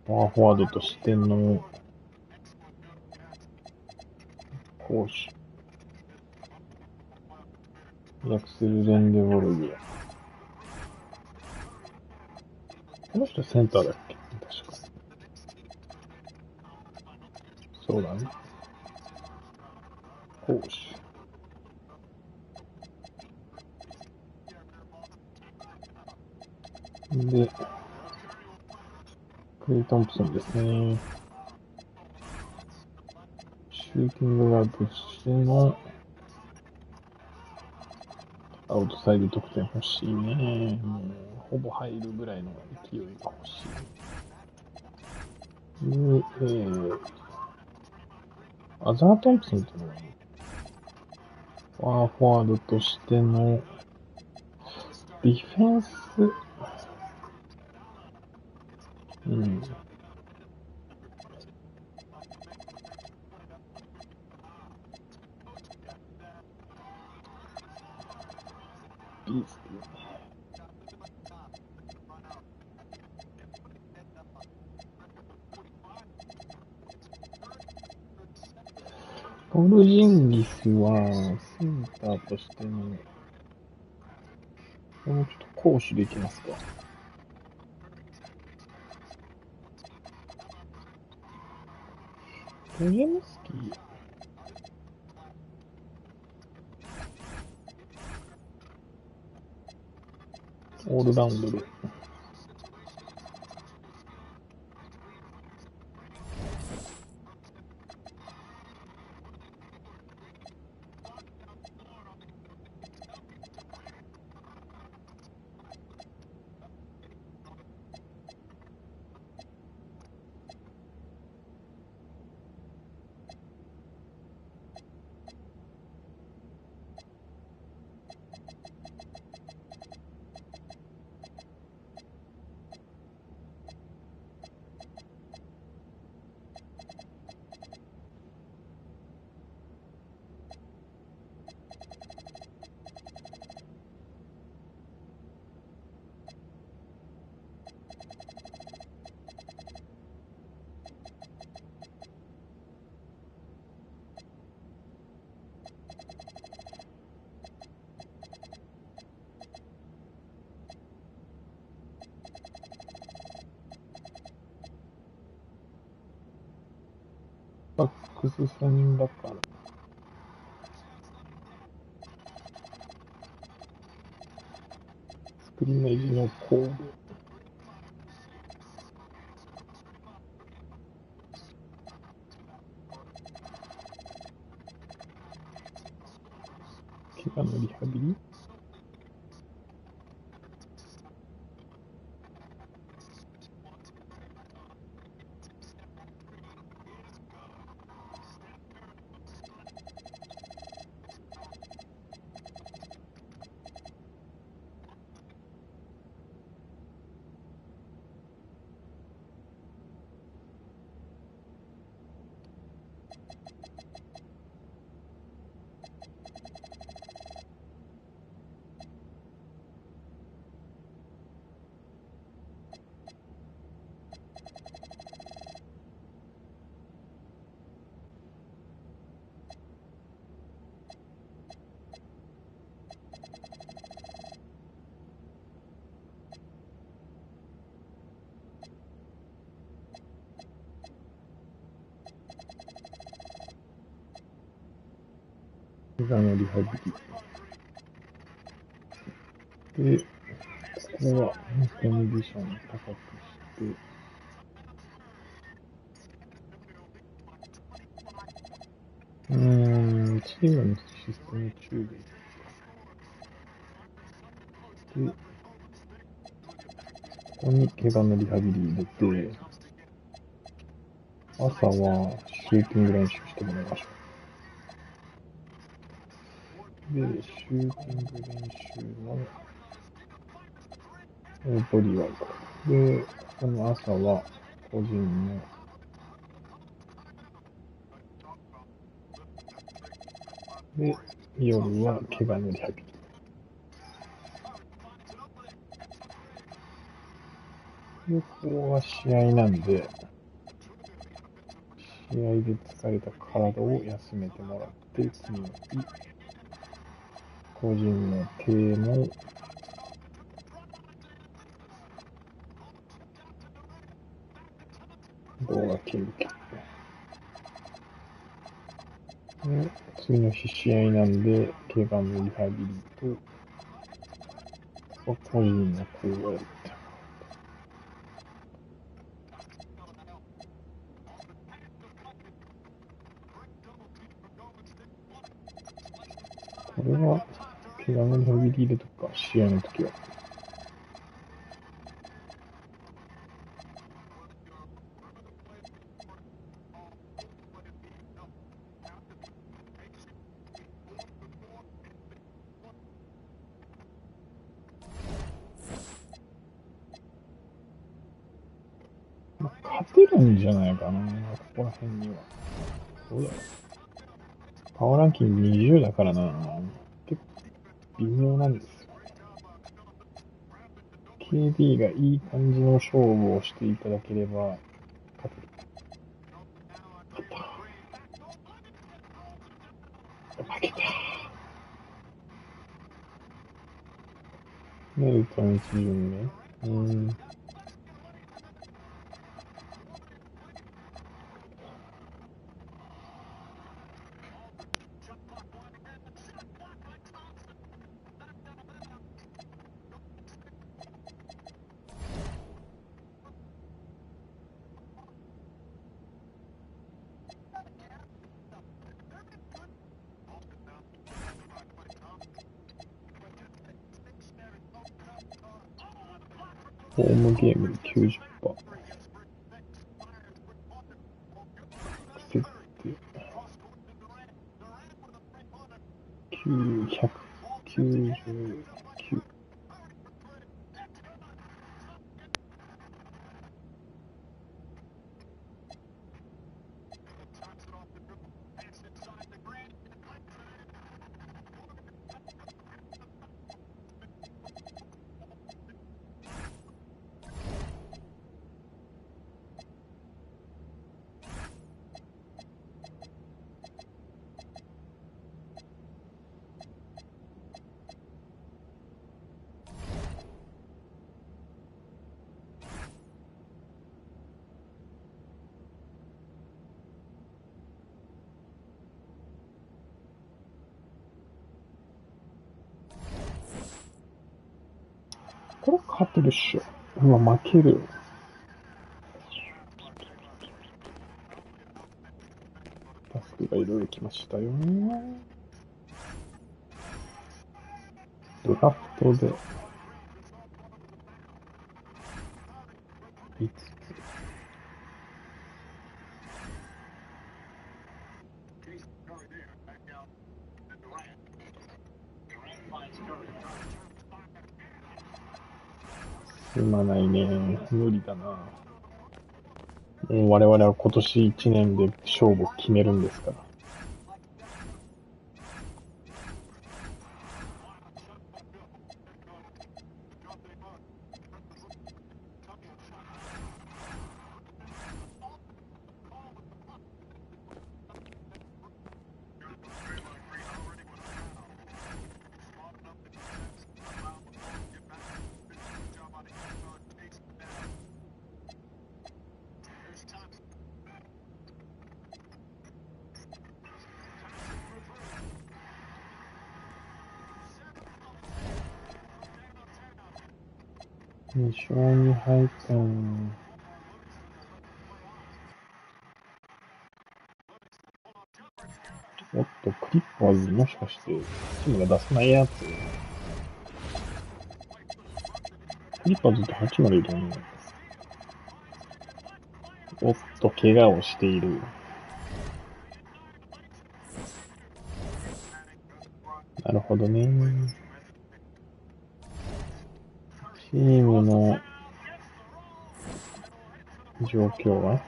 パワーフォワードとしての攻守。約するレンデボルグ。この人センターだっけ？確かに。そうだね。攻守。で、クレイ・トンプソンですね。シューティングガードとしてのアウトサイド得点欲しいね。もうほぼ入るぐらいの勢いが欲しい。で、アザー・トンプソンってのがね、フォワードとしてのディフェンス、うん。ビースポルジンギスは、センターとしての、もうちょっと攻守できますか。ポジェムスキーオールラウンドで。バックス戦だから。スクリメージのコード。怪我のリハビリ。怪我のリハビリ。で、ここはコンディション高くして、チームのシステム中で。で、ここに怪我のリハビリ入れて、朝はシューティング練習してもらいましょう。で、シューティング練習のボディワーク。で、この朝は個人ので、夜は怪我のリハビリ。で、ここは試合なんで、試合で疲れた体を休めてもらって、次の日、個人の手の動画研究。で、次の日試合なんで、怪我のリハビリと、個人のこうやって。これは、怪我のリハビリでとか、試合の時は。勝てるんじゃないかな、ここら辺には。どうだろう。パワーランキング20だからな。結構微妙なんですよ。KD がいい感じの勝負をしていただければ、勝てる。勝った。負けた。メルトン1巡目。ホームゲームで 90%。設定。199。これ勝てるっしょ。うわ、負ける。タスクがいろいろ来ましたよ。ドラフトで5つ。すまないね。無理だな。もう我々は今年1年で勝負を決めるんですから。2勝2敗か。おっと、クリッパーズもしかして、チームが出さないやつ。クリッパーズって8までいるよね。おっと、怪我をしている。なるほどね。チームの状況は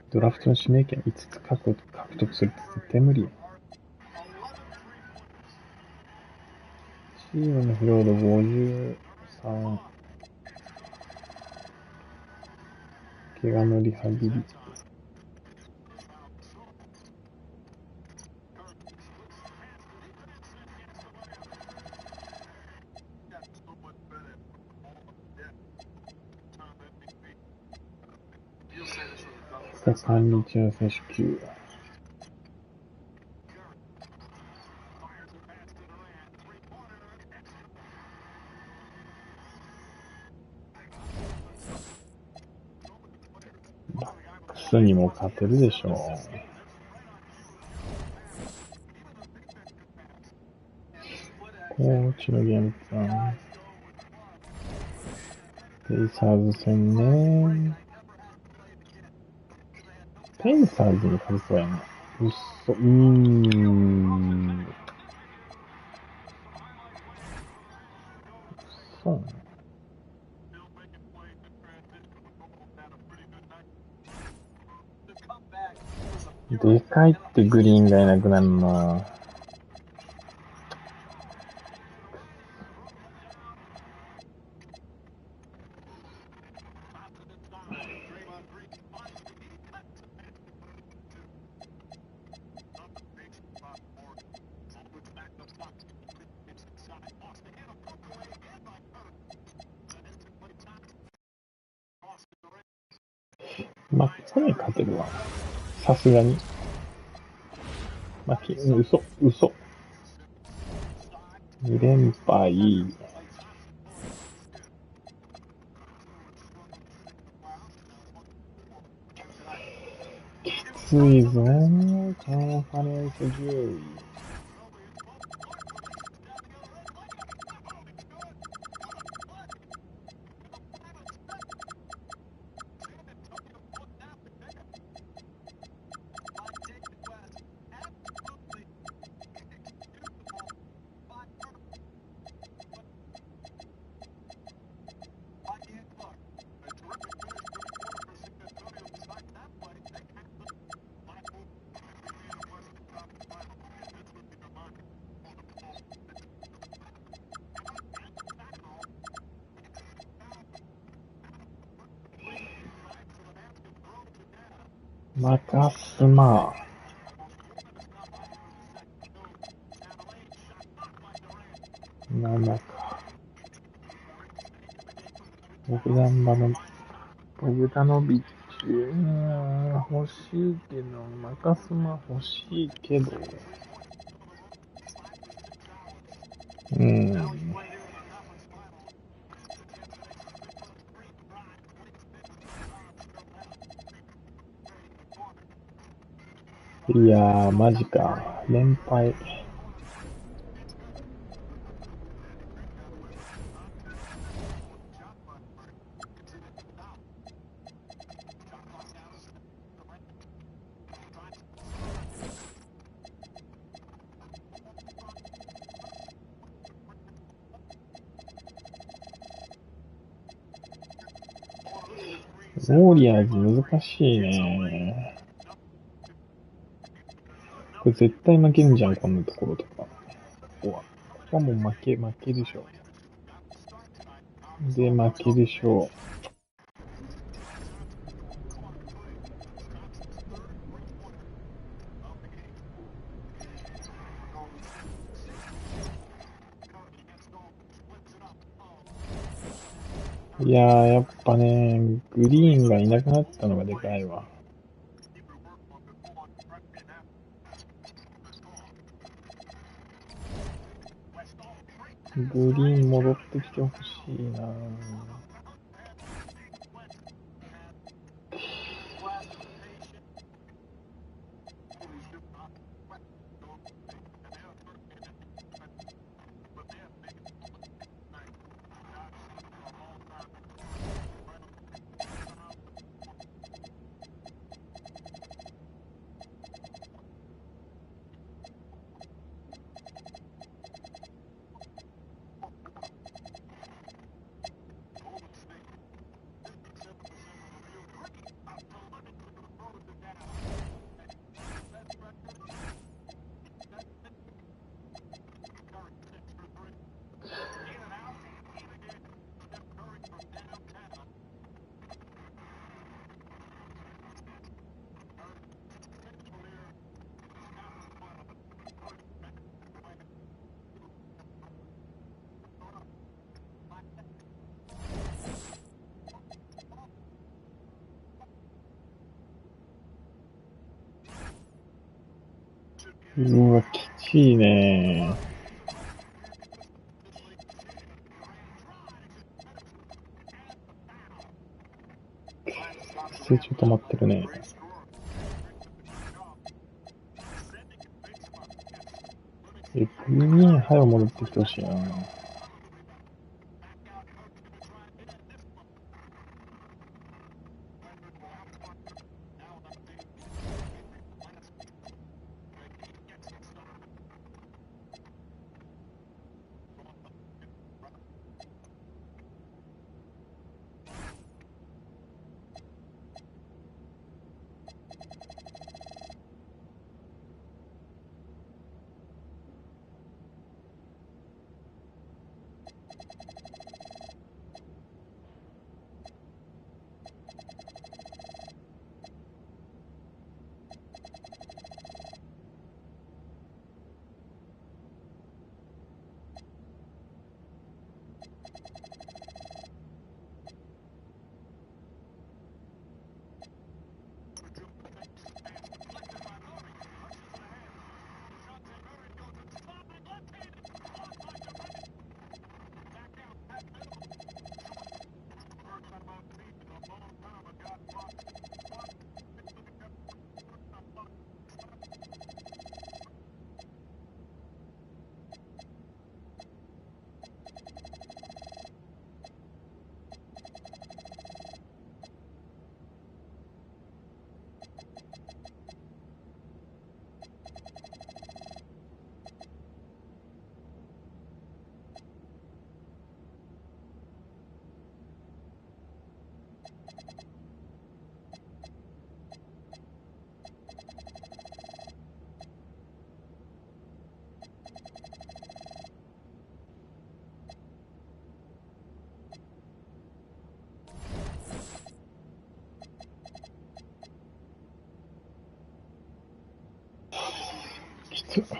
ドラフトの指名権5つ獲得するって絶対無理や。チームの疲労度53。怪我のリハビリ。管理中の選手9。バックスにも勝てるでしょう。コーチのゲームプラン。ペイサーズ戦ね。ペイサーズに勝てそうやな。うっそ、そうなの。でかいってグリーンがいなくなるな。まあ、これ勝てるわ。さすがに。嘘。2連敗。きついぞ。カンファレンス10位。任すま。7か。ボグダノビッチ、欲しいけど、任すま欲しいけど、いやー、マジか。連敗。ウォーリアーズ難しいね。これ絶対負けるんじゃん、こんなところとか。ここはもう負けでしょ。で、負けでしょう。いやー、やっぱね、グリーンがいなくなったのがでかいわ。グリーン戻ってきてほしいな。うわ、きちいね。成長止まってるね。グリーン、早く戻ってきてほしいな。きつ。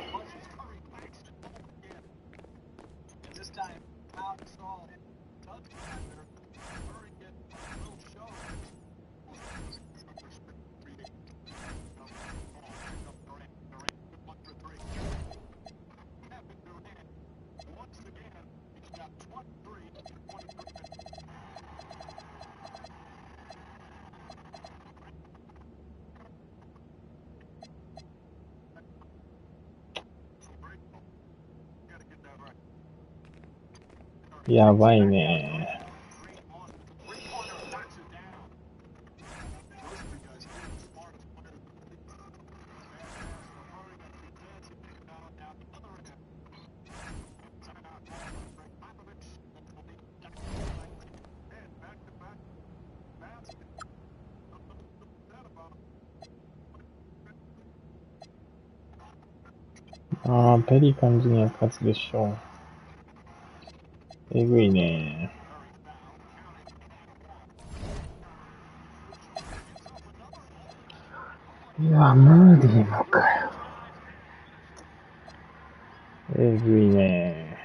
やばいね。ああ、ペリカンズには勝つでしょう。えぐいね。いや、ムーディーもかよ。えぐいね。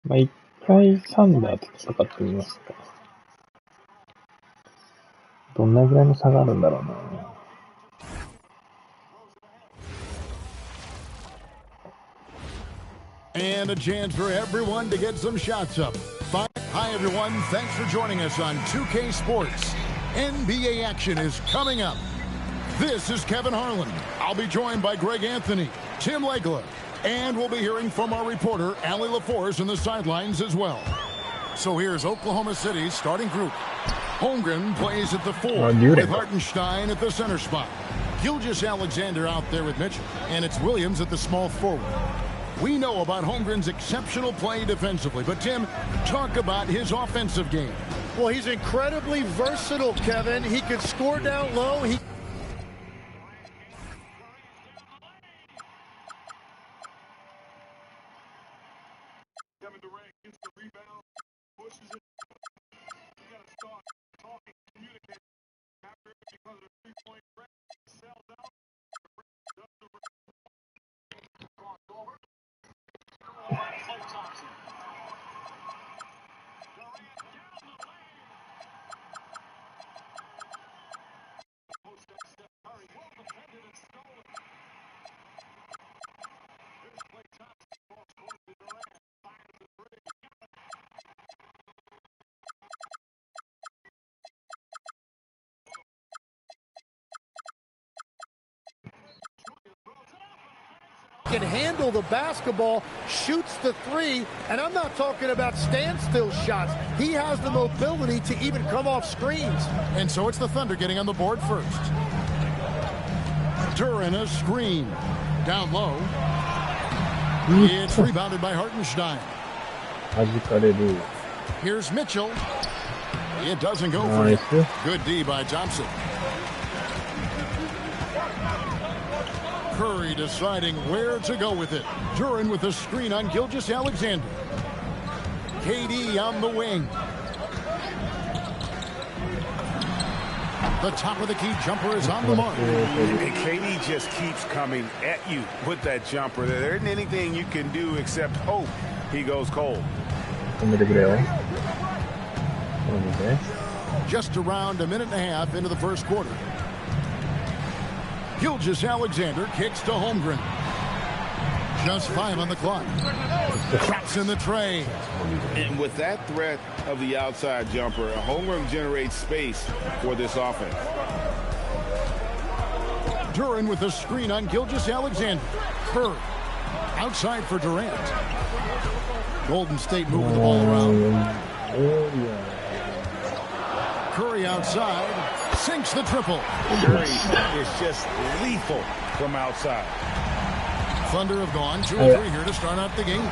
まあ、一回サンダーと戦ってみますか。どんなぐらいの差があるんだろうな。And a chance for everyone to get some shots up. Hi, everyone. Thanks for joining us on 2K Sports. NBA action is coming up. This is Kevin Harlan. I'll be joined by Greg Anthony, Tim Legler, and we'll be hearing from our reporter, Allie LaForce, in the sidelines as well. So here's Oklahoma City's starting group. Holmgren plays at the 4 with Hartenstein at the center spot. Gilgeous Alexander out there with Mitchell, and it's Williams at the small forward. We know about Holmgren's exceptional play defensively, but Tim, talk about his offensive game. Well, he's incredibly versatile, Kevin. He can score down low. Kevin Durant gets the rebound, pushes it. You got to start talking, communicating. After because of the three-point break, sells out. can handle the basketball, shoots the three, and I'm not talking about standstill shots. He has the mobility to even come off screens. And so it's the Thunder getting on the board first. Duran a screen. Down low. It's rebounded by Hartenstein. Here's Mitchell. It doesn't go for it. Good D by Thompson. Curry deciding where to go with it. Duran with a screen on Gilgeous-Alexander. KD on the wing. The top of the key jumper is on the mark. And KD just keeps coming at you with that jumper. There isn't anything you can do except hope he goes cold. Just around a minute and a half into the first quarter. Gilgeous-Alexander kicks to Holmgren. Just 5 on the clock. Traps in the tray. And with that threat of the outside jumper, Holmgren generates space for this offense. Duran with a screen on Gilgeous-Alexander. Curry outside for Durant. Golden State moving the ball around. Curry outside. Sinks the triple. Curry is just lethal from outside. Thunder have gone 2 or 3 here to start out the game.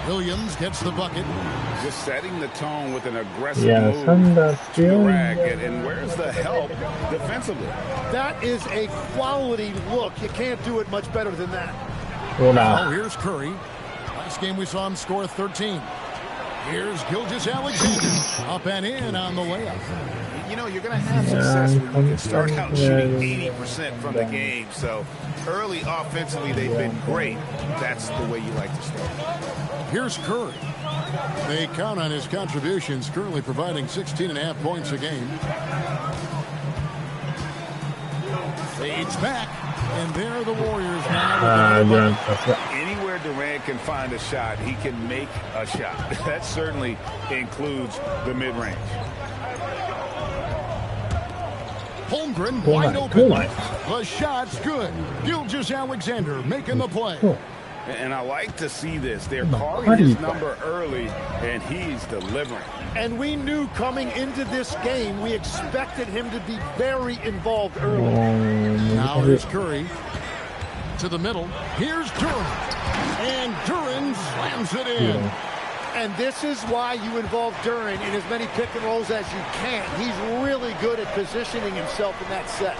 Williams gets the bucket. Just setting the tone with an aggressive move to the rack. And where's the help defensively? That is a quality look. You can't do it much better than that. Oh, here's Curry. Last game we saw him score 13. Here's Gilgeous-Alexander. Up and in on the layup. You know, you're going to have success when you can start out shooting 80% from the game. So early offensively, they've been great. That's the way you like to start. Here's Curry. They count on his contributions, currently providing 16.5 points a game. Fades back, and there are the Warriors now. Anywhere Durant can find a shot, he can make a shot. That certainly includes the mid-range. Holmgren wide open. The shot's good. Gilgeous-Alexander making the play. And I like to see this. They're calling his number early, and he's delivering. And we knew coming into this game, we expected him to be very involved early. Now here's Curry. To the middle. Here's Duran. And Duran slams it in. And this is why you involve Duran in as many pick and rolls as you can. He's really good at positioning himself in that set.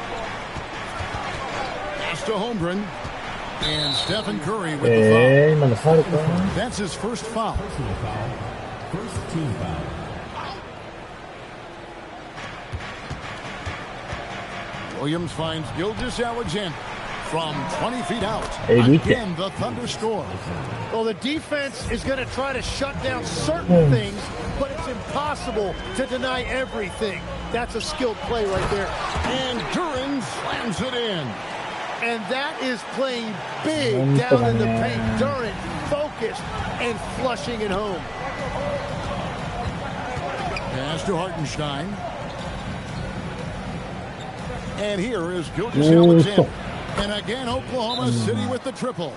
Pass to Holmgren. And Stephen Curry with the foul. That's his first foul. First team foul. Williams finds Gilgeous-Alexander from 20 feet out. Again, the Thunder score. Well, the defense is going to try to shut down certain things, but it's impossible to deny everything. That's a skilled play right there. And Duran slams it in. And that is playing big down in the paint. Duran focused and flushing it home. Pass to Hartenstein. And here is Gilgeous-Alexander. And again, Oklahoma City with the triple.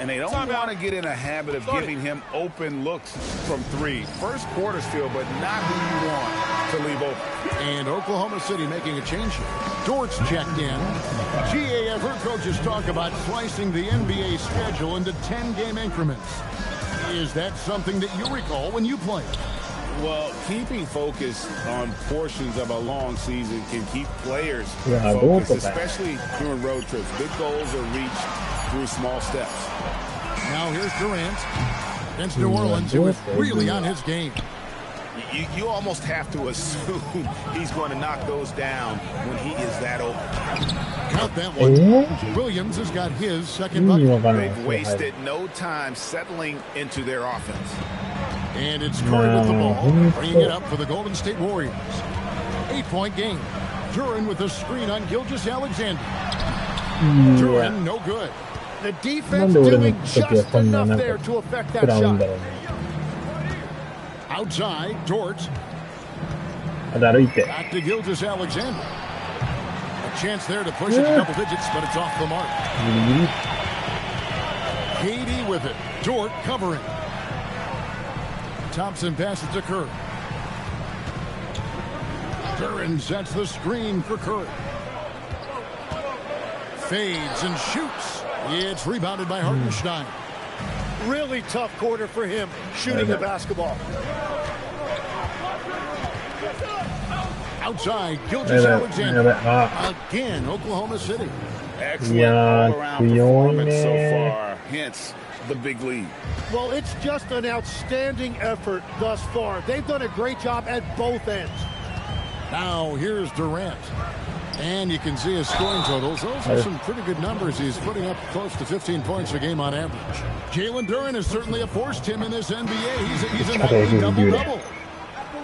And they don't want to get in a habit of giving him open looks from 3. First quarter still, but not who you want to leave open. And Oklahoma City making a change here. Dortz checked in. GA, I've heard coaches talk about slicing the NBA schedule into 10-game increments. Is that something that you recall when you played? Well, keeping focus on portions of a long season can keep players focused, especially during road trips. Big goals are reached through small steps. Now here's Durant against New Orleans, who is really on his game. You almost have to assume he's going to knock those down when he is that open. Count that one. Williams has got his second bucket. They've wasted no time settling into their offense. And it's Curry with the ball, bringing it up for the Golden State Warriors. 8-point game. Duran with a screen on Gilgeous-Alexander. Duran, no good. The defense doing just enough there to affect that shot. Outside, Dortz. Back to Gilgeous-Alexander. A chance there to push it to double digits, but it's off the mark. KD with it. Dort covering. Thompson passes to Curry. Duran sets the screen for Curry. Fades and shoots. It's rebounded by Hartenstein. Really tough quarter for him shooting the basketball. Outside, Gilgeous-Alexander. Again, Oklahoma City. Excellent all-around performance so far, hence the big lead. Well, it's just an outstanding effort thus far. They've done a great job at both ends. Now, here's Durant. And you can see his scoring totals. Those are some pretty good numbers. He's putting up close to 15 points a game on average. Jalen Duren has certainly forced him in this NBA. He's a nightly double-double.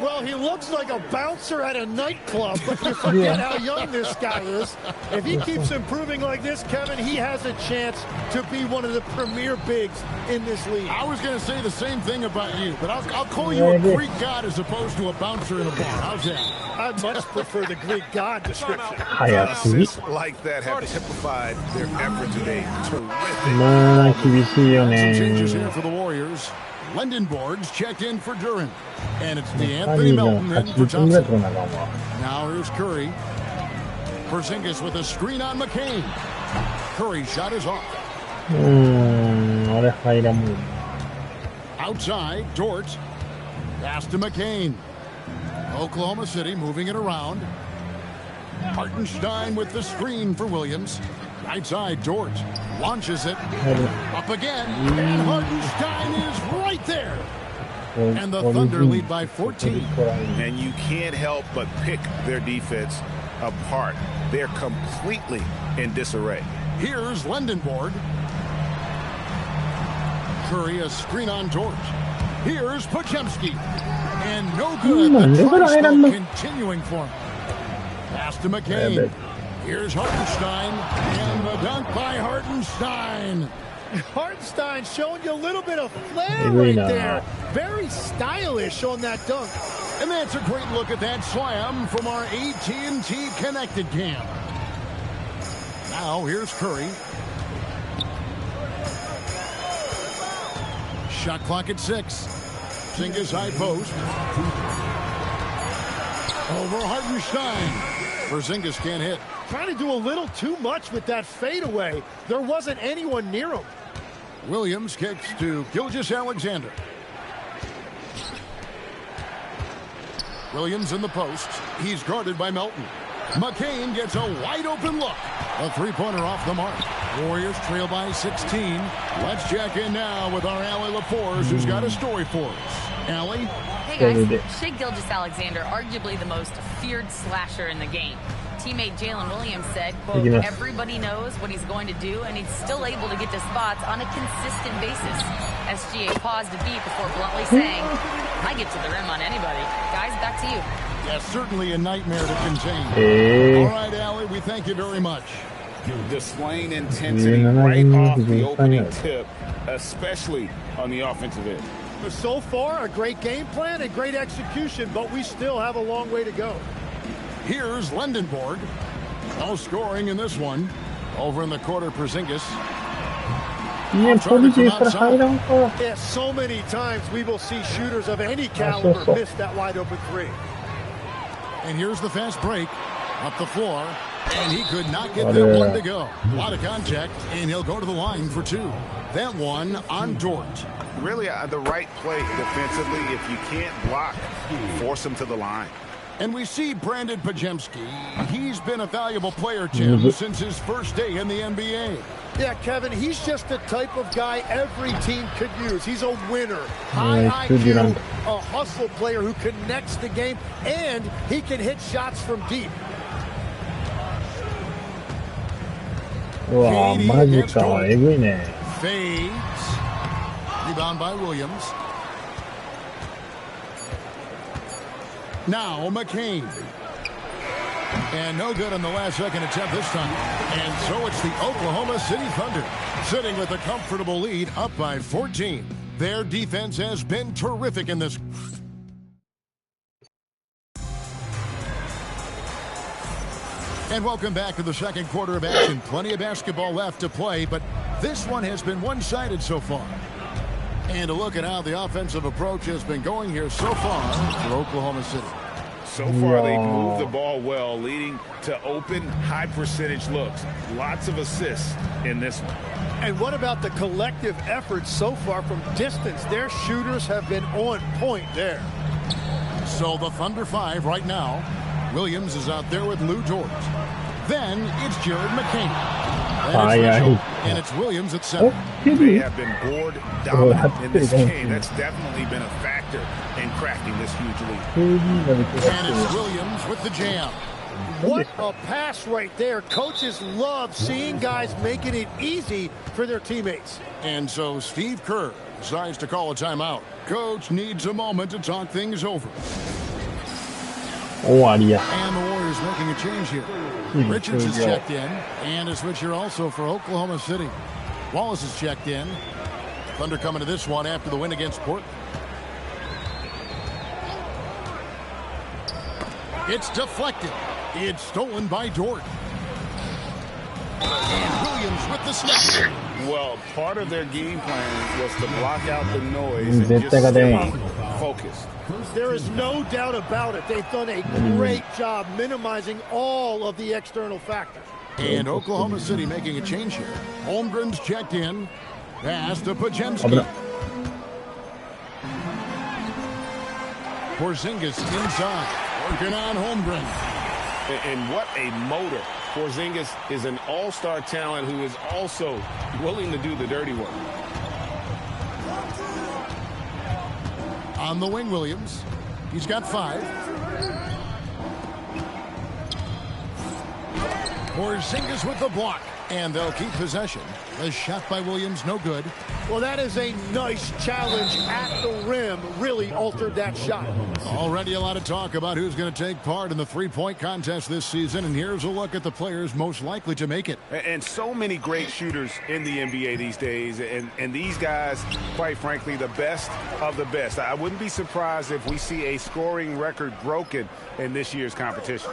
Well, he looks like a bouncer at a nightclub, but you forget how young this guy is. If he keeps improving like this, Kevin, he has a chance to be one of the premier bigs in this league. I was going to say the same thing about you, but I'll call you a Greek god as opposed to a bouncer in a bar. How's that? I much prefer the Greek god description. Assists like that have typified their effort today. Terrific. Some changes here for the Warriors. London boards checked in for Duren. And it's D'Anthony Melton in for Thompson. Now here's Curry. Porzingis with a screen on McCain. Curry's shot is off. Outside, Dort. Pass to McCain. Oklahoma City moving it around. Hartenstein with the screen for Williams. Right side, Dort launches it. Up again. And Hartenstein is right there. And the Thunder lead by 14. And you can't help but pick their defense apart. They're completely in disarray. Here's Lendenborg. Curry a screen on Dort. Here's Podziemski. And no good. The try still continuing for him. Pass to McCain. Here's Hartenstein. And the dunk by Hartenstein. Hartenstein showing you a little bit of flair right there. Very stylish on that dunk. And that's a great look at that slam from our AT&T connected cam. Now here's Curry. Shot clock at 6. Porzingis high post. Over Hartenstein. Porzingis can't hit. Trying to do a little too much with that fadeaway. There wasn't anyone near him. Williams kicks to Gilgeous-Alexander. Williams in the post. He's guarded by Melton. McCain gets a wide open look. A three-pointer off the mark. Warriors trail by 16. Let's check in now with our Allie LaForce, who's got a story for us. Allie? Hey guys, Shai Gilgeous-Alexander, arguably the most feared slasher in the game. Teammate Jalen Williams said, quote, everybody knows what he's going to do, and he's still able to get to spots on a consistent basis. SGA paused a beat before bluntly saying, I get to the rim on anybody. Guys, back to you. Yes, certainly a nightmare to contain. All right, Allie, we thank you very much. Displaying intensity right off the opening tip, especially on the offensive end. So far, a great game plan and great execution, but we still have a long way to go. Here's Lendenborg. No scoring in this one. Over in the quarter, Porzingis. Yeah, so many times we will see shooters of any caliber miss that wide open three. And here's the fast break. Up the floor. And he could not get that one to go. A lot of contact, and he'll go to the line for two. That one on Dort. Really the right play defensively. If you can't block, force him to the line. And we see Brandon Podziemski. He's been a valuable player, Tim, since his first day in the NBA. Yeah, Kevin, he's just the type of guy every team could use. He's a winner, high IQ, a hustle player who connects the game, and he can hit shots from deep. Wow, 마지막 에그이네. Fades. Rebound by Williams. Now McCain. And no good on the last second attempt this time. And so it's the Oklahoma City Thunder sitting with a comfortable lead up by 14. Their defense has been terrific in this. And welcome back to the second quarter of action. Plenty of basketball left to play, but This one has been one-sided so far. And a look at how the offensive approach has been going here so far for Oklahoma City. So far, they've moved the ball well, leading to open, high-percentage looks. Lots of assists in this one. And what about the collective effort so far from distance? Their shooters have been on point there. So the Thunder 5 right now. Williams is out there with Lou Dort. Then it's Jared McCain. And it's Williams at 7. They have been board dominant in this game. That's definitely been a factor in cracking this huge lead. And it's Williams with the jam. What a pass right there. Coaches love seeing guys making it easy for their teammates. And so Steve Kerr decides to call a timeout. Coach needs a moment to talk things over. And the Warriors making a change here. Richards is checked in, and a switch here also for Oklahoma City. Wallace is checked in. Thunder coming to this one after the win against Portland. It's deflected. It's stolen by Dort. And Williams with the snap. Well, part of their game plan was to block out the noise and just stay focused. There is no doubt about it. They've done a great job minimizing all of the external factors. And Oklahoma City making a change here. Holmgren's checked in. Pass to Podziemski. Porzingis inside. Working on Holmgren. And what a motor. Porzingis is an all-star talent who is also willing to do the dirty work. On the wing, Williams. He's got 5. Porzingis with the block. And they'll keep possession. The shot by Williams, no good. Well, that is a nice challenge at the rim. Really altered that shot. Already a lot of talk about who's going to take part in the three-point contest this season. And here's a look at the players most likely to make it. And so many great shooters in the NBA these days. And these guys, quite frankly, the best of the best. I wouldn't be surprised if we see a scoring record broken in this year's competition.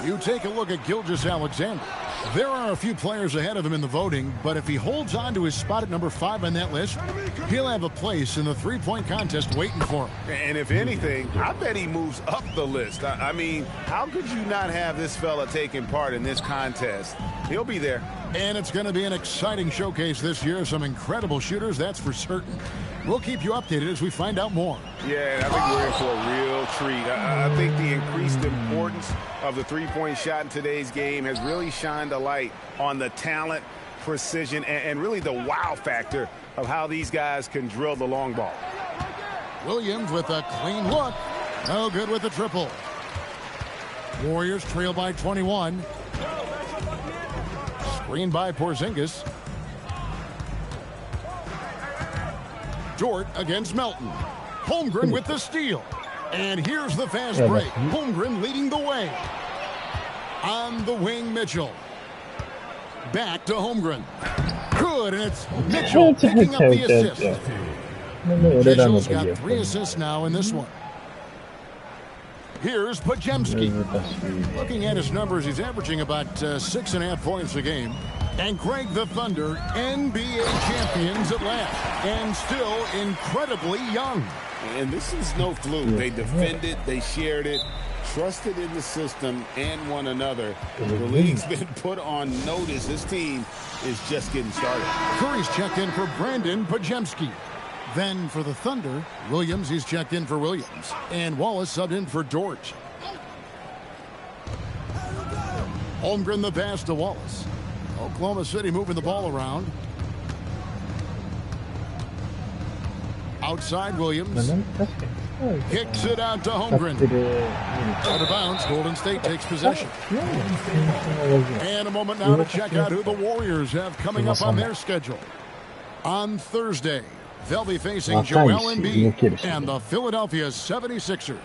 You take a look at Gilgeous-Alexander. There are a few players ahead of him in the voting, but if he holds on to his spot at number 5 on that list, he'll have a place in the three-point contest waiting for him. And if anything, I bet he moves up the list. I mean, how could you not have this fella taking part in this contest? He'll be there. And it's going to be an exciting showcase this year. Some incredible shooters, that's for certain. We'll keep you updated as we find out more. Yeah, I think we're in for a real treat. I think the increased importance of the three-point shot in today's game has really shined a light on the talent, precision, and really the wow factor of how these guys can drill the long ball. Williams with a clean look. No good with the triple. Warriors trail by 21. Screen by Porzingis. Dort against Melton. Holmgren with the steal. And here's the fast break. Holmgren leading the way. On the wing, Mitchell. Back to Holmgren. Good, and it's Mitchell picking up the assist. Mitchell's got 3 assists now in this one. Here's Podziemski. Looking at his numbers, he's averaging about 6.5 points a game. And Greg, the Thunder, NBA champions at last, and still incredibly young. And this is no fluke. They defended, they shared it, trusted in the system and one another. The league's been put on notice. This team is just getting started. Curry's checked in for Brandon Podziemski. Then for the Thunder, Williams, he's checked in for Williams. And Wallace subbed in for Dort. Holmgren the pass to Wallace. Oklahoma City moving the ball around. Outside Williams. Kicks it out to Holmgren. Out of bounds, Golden State takes possession. And a moment now to check out who the Warriors have coming up on their schedule. On Thursday, they'll be facing Joel Embiid and the Philadelphia 76ers.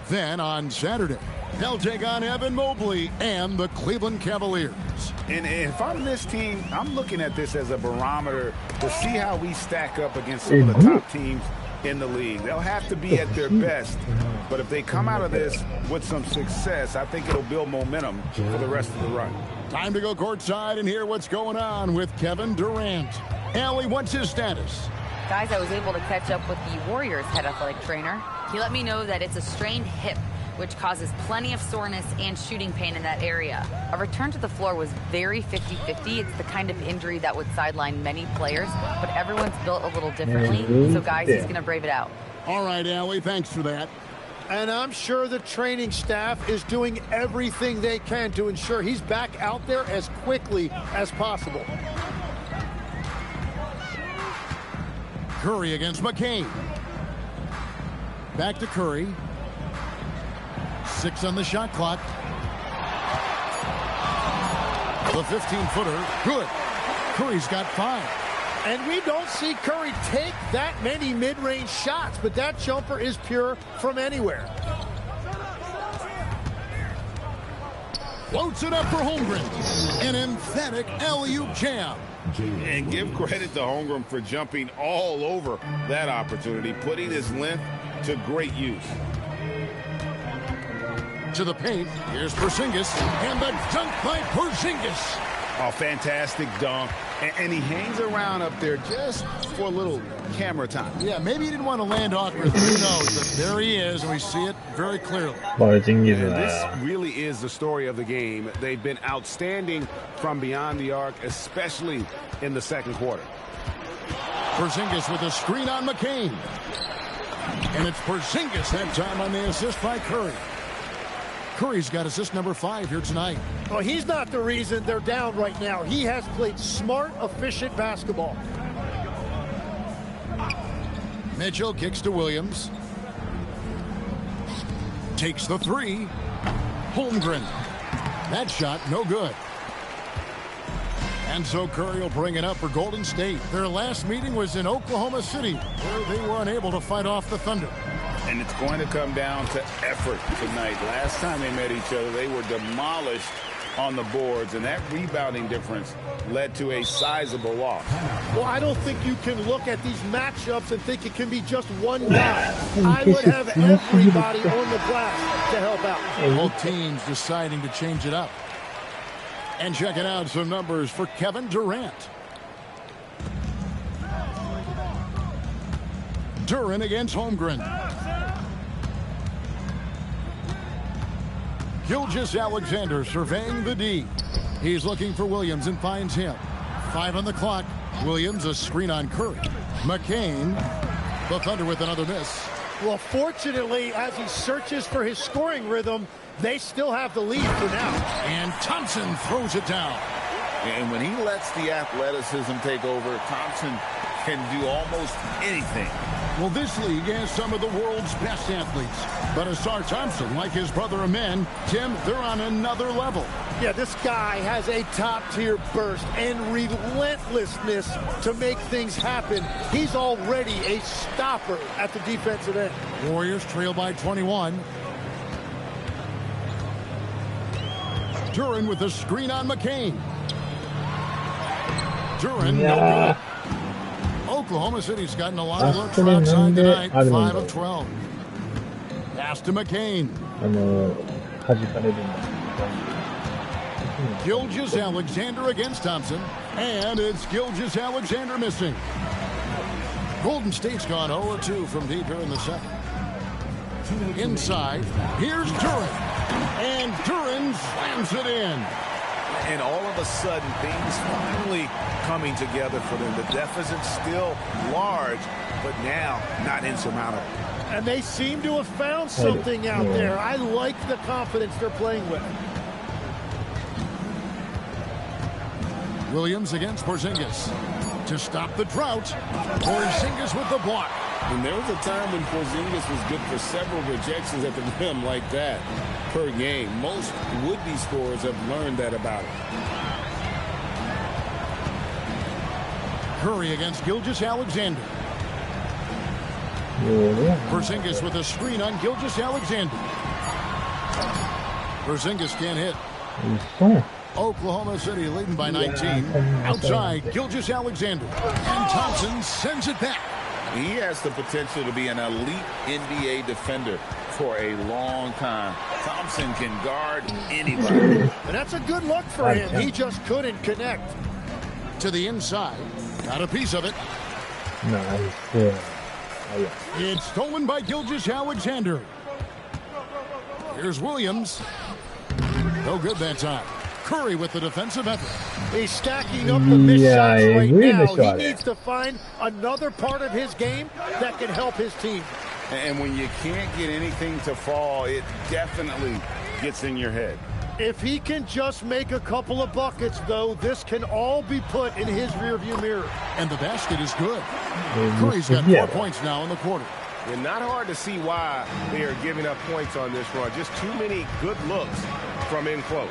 Then on Saturday, they'll take on Evan Mobley and the Cleveland Cavaliers. And if I'm this team, I'm looking at this as a barometer to see how we stack up against some of the top teams in the league. They'll have to be at their best. But if they come out of this with some success, I think it'll build momentum for the rest of the run. Time to go courtside and hear what's going on with Kevin Durant. Allie, what's his status? Guys, I was able to catch up with the Warriors head athletic trainer. He let me know that it's a strained hip, which causes plenty of soreness and shooting pain in that area. A return to the floor was very 50-50. It's the kind of injury that would sideline many players, but everyone's built a little differently. So, guys, he's going to brave it out. All right, Allie, thanks for that. And I'm sure the training staff is doing everything they can to ensure he's back out there as quickly as possible. Curry against McCain. Back to Curry. 6 on the shot clock. The 15-footer, good. Curry's got 5. And we don't see Curry take that many mid-range shots, but that jumper is pure from anywhere. Floats it up for Holmgren. An emphatic alley-oop jam. And give credit to Holmgren for jumping all over that opportunity, putting his length to great use. To the paint, here's Porzingis, and the dunk by Porzingis. Oh, fantastic dunk. And he hangs around up there just for a little camera time. Yeah, maybe he didn't want to land awkwardly. Who knows? But there he is, and we see it very clearly. And this really is the story of the game. They've been outstanding from beyond the arc, especially in the second quarter. Porzingis with a screen on McCain. And it's Porzingis that time on the assist by Curry. Curry's got assist number 5 here tonight. Well, he's not the reason they're down right now. He has played smart, efficient basketball. Mitchell kicks to Williams. Takes the 3. Holmgren. That shot, no good. And so Curry will bring it up for Golden State. Their last meeting was in Oklahoma City, where they were unable to fight off the Thunder. And it's going to come down to effort tonight. Last time they met each other, they were demolished on the boards, and that rebounding difference led to a sizable loss. Well, I don't think you can look at these matchups and think it can be just one guy. I would have everybody on the glass to help out. Both teams deciding to change it up. And checking out some numbers for Kevin Durant. Durant against Holmgren. Gilgeous-Alexander surveying the D. He's looking for Williams and finds him. 5 on the clock. Williams a screen on Curry. McCain. The Thunder with another miss. Well, fortunately, as he searches for his scoring rhythm, they still have the lead for now. And Thompson throws it down. And when he lets the athleticism take over, Thompson can do almost anything. Well, this league has some of the world's best athletes. But Asar Thompson, like his brother Amen, Tim, they're on another level. Yeah, this guy has a top-tier burst and relentlessness to make things happen. He's already a stopper at the defensive end. Warriors trail by 21. Duran with a screen on McCain. Duran, no good. Oklahoma City's gotten a lot of looks from outside tonight. 5 of 12. Pass to McCain. Gilgeous-Alexander against Thompson. And it's Gilgeous-Alexander missing. Golden State's gone 0-2 from deep here in the second. Inside, here's Duran. And Duran slams it in. And all of a sudden, things finally coming together for them. The deficit's still large, but now not insurmountable. And they seem to have found something out there. I like the confidence they're playing with. Williams against Porzingis. To stop the drought, Porzingis with the block. And there was a time when Porzingis was good for several rejections at the rim like that per game. Most would-be scorers have learned that about him. Curry against Gilgeous-Alexander. Porzingis with a screen on Gilgeous-Alexander. Porzingis can't hit. Oklahoma City leading by 19. Outside, Gilgeous-Alexander. And Thompson sends it back. He has the potential to be an elite NBA defender for a long time. Thompson can guard anybody. And that's a good look for him. He just couldn't connect. To the inside. Got a piece of it. Nice. It's stolen by Gilgeous-Alexander. Here's Williams. No good that time. Curry with the defensive effort. He's stacking up the missed shots right now. He needs to find another part of his game that can help his team. And when you can't get anything to fall, it definitely gets in your head. If he can just make a couple of buckets, though, this can all be put in his rearview mirror. And the basket is good. Curry's got 4 points now in the quarter. And not hard to see why they are giving up points on this run. Just too many good looks from in close.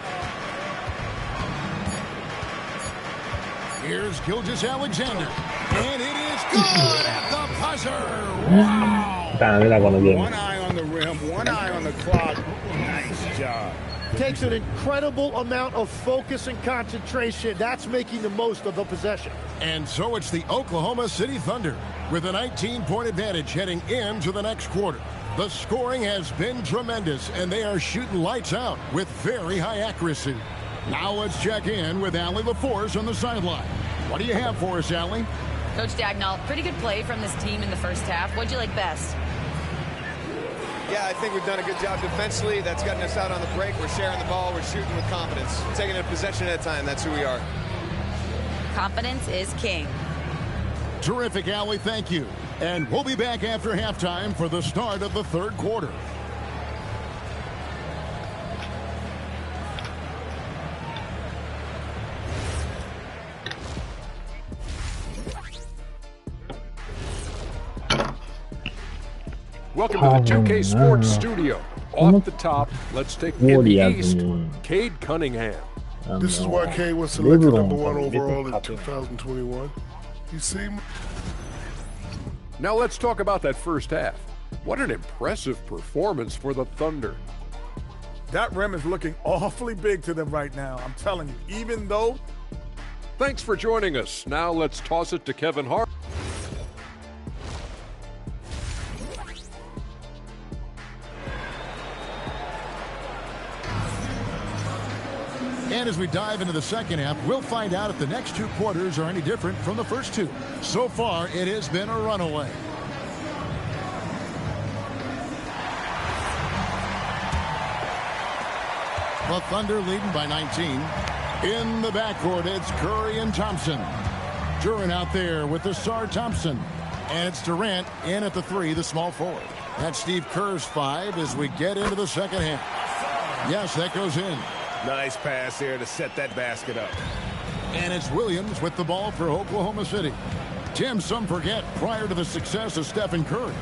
Here's Gilgeous-Alexander. And it is good at the buzzer. Wow. One eye on the rim, one eye on the clock. Nice job. Takes an incredible amount of focus and concentration. That's making the most of the possession. And so it's the Oklahoma City Thunder with a 19-point advantage heading into the next quarter. The scoring has been tremendous, and they are shooting lights out with very high accuracy. Now let's check in with Allie LaForce on the sideline. What do you have for us, Allie? Coach Dagnall, pretty good play from this team in the first half. What'd you like best? Yeah, I think we've done a good job defensively. That's gotten us out on the break. We're sharing the ball. We're shooting with confidence. Taking a possession at a time. That's who we are. Confidence is king. Terrific, Allie. Thank you. And we'll be back after halftime for the start of the third quarter. Welcome to the 2K Sports Studio. Off the top, let's take in the East, Cade Cunningham. This is why Cade was selected number 1 overall in 2021. You see? Now let's talk about that first half. What an impressive performance for the Thunder. That rim is looking awfully big to them right now. I'm telling you, even though. Thanks for joining us. Now let's toss it to Kevin Hart. And as we dive into the second half, we'll find out if the next 2 quarters are any different from the first 2. So far, it has been a runaway. The Thunder leading by 19. In the backcourt, it's Curry and Thompson. Duran out there with the Sar Thompson. And it's Durant in at the 3, the small forward. That's Steve Kerr's 5 as we get into the second half. Yes, that goes in. Nice pass there to set that basket up. And it's Williams with the ball for Oklahoma City. Tim, some forget, prior to the success of Stephen Curry,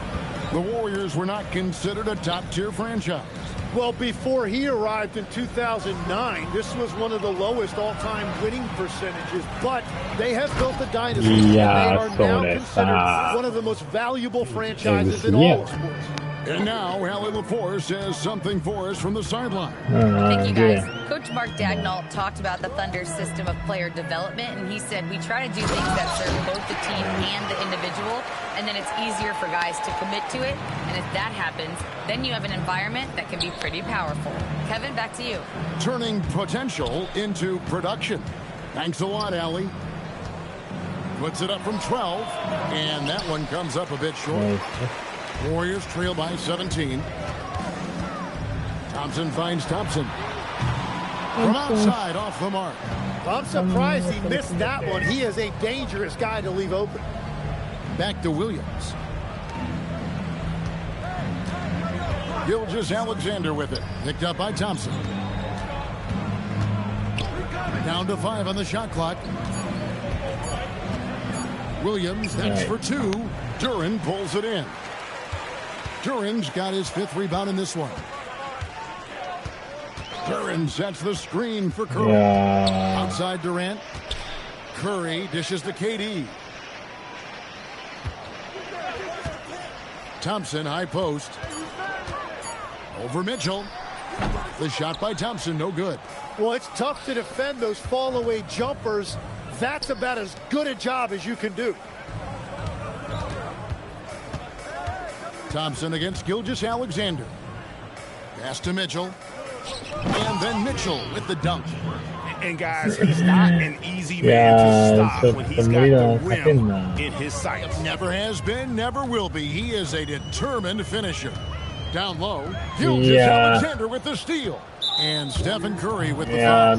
the Warriors were not considered a top-tier franchise. Well, before he arrived in 2009, this was one of the lowest all-time winning percentages, but they have built a dynasty, and they are now considered one of the most valuable franchises in all of sports. And now, Allie LaForce has something for us from the sideline. Thank you, guys. Coach Mark Dagnall talked about the Thunder's system of player development, and he said, we try to do things that serve both the team and the individual, and then it's easier for guys to commit to it. And if that happens, then you have an environment that can be pretty powerful. Kevin, back to you. Turning potential into production. Thanks a lot, Allie. Puts it up from 12, and that one comes up a bit short. Warriors trail by 17. Thompson finds Thompson. From outside, off the mark. I'm surprised he missed that one. He is a dangerous guy to leave open. Back to Williams. Gilgeous-Alexander with it. Picked up by Thompson. Down to 5 on the shot clock. Williams, that's for 2. Duran pulls it in. Duran's got his 5th rebound in this one. Duran sets the screen for Curry. Outside Durant. Curry dishes to KD. Thompson, high post. Over Mitchell. The shot by Thompson, no good. Well, it's tough to defend those fall-away jumpers. That's about as good a job as you can do. Thompson against Gilgeous-Alexander. Pass to Mitchell. And then Mitchell with the dunk. And guys, he's not an easy man to stop when he's got the rim in his sights. Never has been, never will be. He is a determined finisher. Down low, Alexander with the steal. And Stephen Curry with the foul.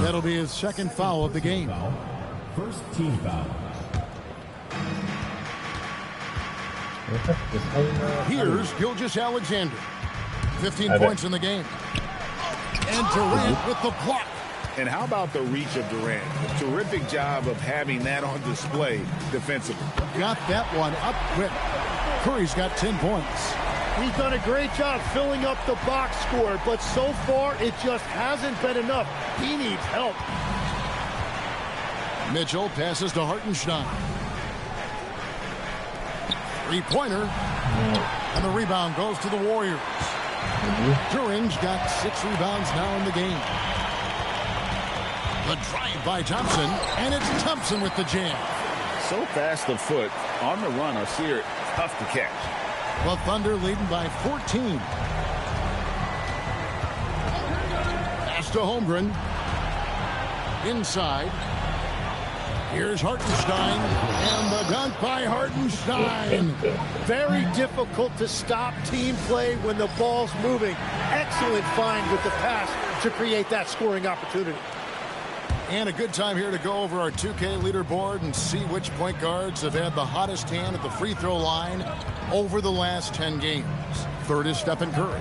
That'll be his second foul of the game. First team foul. Here's Gilgeous Alexander. 15 points in the game. And Durant with the block. And how about the reach of Durant? Terrific job of having that on display defensively. Got that one up quick. Curry's got 10 points. He's done a great job filling up the box score, but so far it just hasn't been enough. He needs help. Mitchell passes to Hartenstein. Three-pointer. And the rebound goes to the Warriors. Duran's got 6 rebounds now in the game. The drive by Thompson, and it's Thompson with the jam. So fast of foot, on the run, or see it, tough to catch. The Thunder leading by 14. Pass to Holmgren. Inside. Here's Hartenstein, and the dunk by Hartenstein. Very difficult to stop team play when the ball's moving. Excellent find with the pass to create that scoring opportunity. And a good time here to go over our 2K leaderboard and see which point guards have had the hottest hand at the free throw line over the last 10 games. Third is Stephen Curry.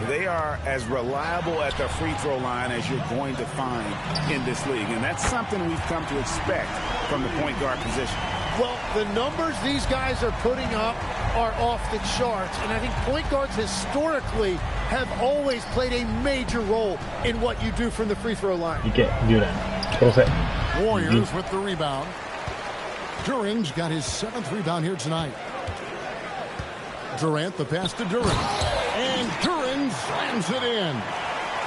They are as reliable at the free throw line as you're going to find in this league. And that's something we've come to expect from the point guard position. Well, the numbers these guys are putting up are off the charts. And I think point guards historically have always played a major role in what you do from the free throw line. Warriors with the rebound. Duran's got his 7th rebound here tonight. Durant, the pass to Durant. And Duran slams it in.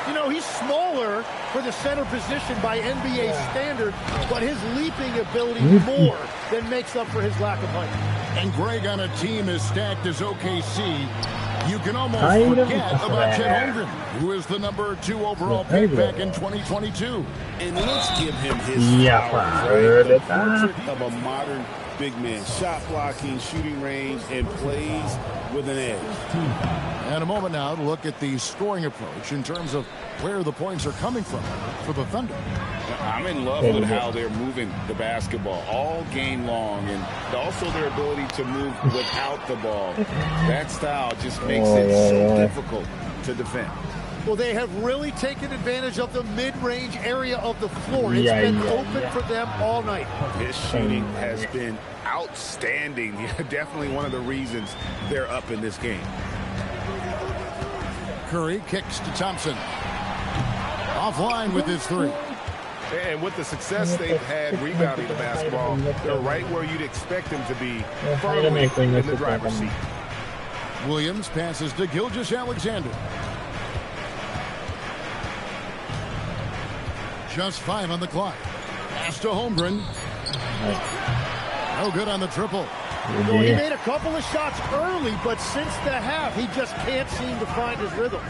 You know, he's smaller for the center position by NBA standard, but his leaping ability more than makes up for his lack of height. And Greg, on a team as stacked as OKC, you can almost forget about Chet Holmgren, who is the number 2 overall pick back in 2022. And let's give him his flowers, right? The portrait of a modern big man. Shot blocking, shooting range, and plays with an edge. And a moment now to look at the scoring approach in terms of where the points are coming from for the Thunder. I'm in love with how they're moving the basketball all game long, and also their ability to move without the ball. That style just makes it so difficult to defend. Well, they have really taken advantage of the mid-range area of the floor. It's been open for them all night. His shooting has been outstanding. Definitely one of the reasons they're up in this game. Curry kicks to Thompson. Offline with his 3. And with the success they've had rebounding the basketball, they're right where you'd expect them to be, firmly in the driver's seat. Williams passes to Gilgeous Alexander. Just 5 on the clock. Pass to Holmgren. No good on the triple. Well, he made a couple of shots early, but since the half, he just can't seem to find his rhythm.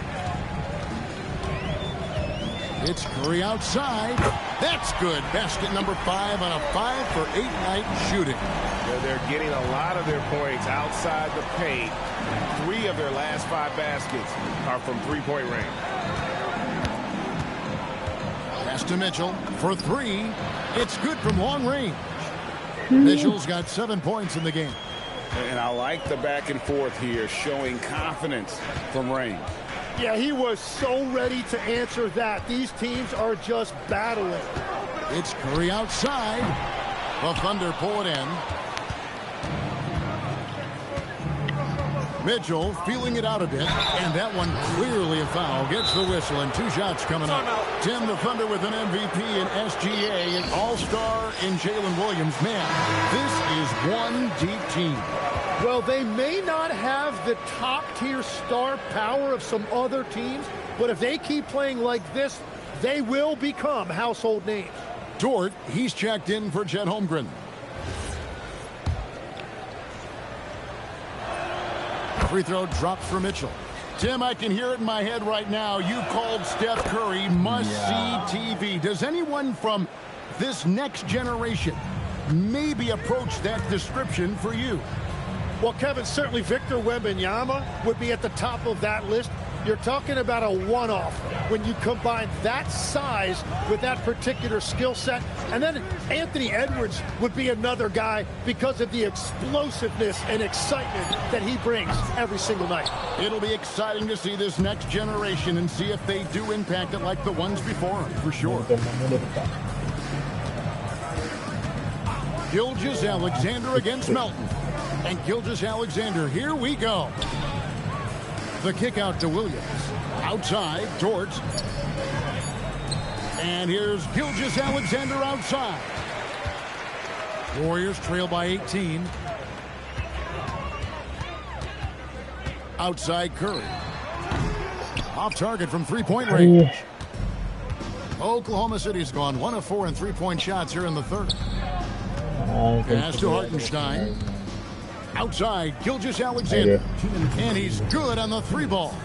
It's Curry outside. That's good. Basket number 5 on a 5-for-8 night shooting. They're getting a lot of their points outside the paint. 3 of their last 5 baskets are from three-point range. Pass to Mitchell for 3. It's good from long range. Mitchell's got 7 points in the game. And I like the back and forth here, showing confidence from range. Yeah, he was so ready to answer that. These teams are just battling. It's Curry outside. The Thunder pull it in. Mitchell feeling it out a bit, and that one clearly a foul. Gets the whistle, and 2 shots coming up. Tim, the Thunder with an MVP in SGA, an all-star in Jalen Williams. Man, this is one deep team. Well, they may not have the top-tier star power of some other teams, but if they keep playing like this, they will become household names. Dort, he's checked in for Chet Holmgren. Free throw drops for Mitchell. Tim, I can hear it in my head right now. You called Steph Curry must-see TV. Does anyone from this next generation maybe approach that description for you? Well, Kevin, certainly Victor Wembanyama would be at the top of that list. You're talking about a one-off when you combine that size with that particular skill set. And then Anthony Edwards would be another guy because of the explosiveness and excitement that he brings every single night. It'll be exciting to see this next generation and see if they do impact it like the ones before them, for sure. Gilgeous-Alexander against Melton. And Gilgeous-Alexander, here we go. The kick out to Williams. Outside, Dort. And here's Gilgeous-Alexander outside. Warriors trail by 18. Outside Curry. Off target from three-point range. Oklahoma City's gone 1 of 4 in three-point shots here in the third. Pass to Hartenstein. Outside, Gilgeous-Alexander. And he's good on the three ball.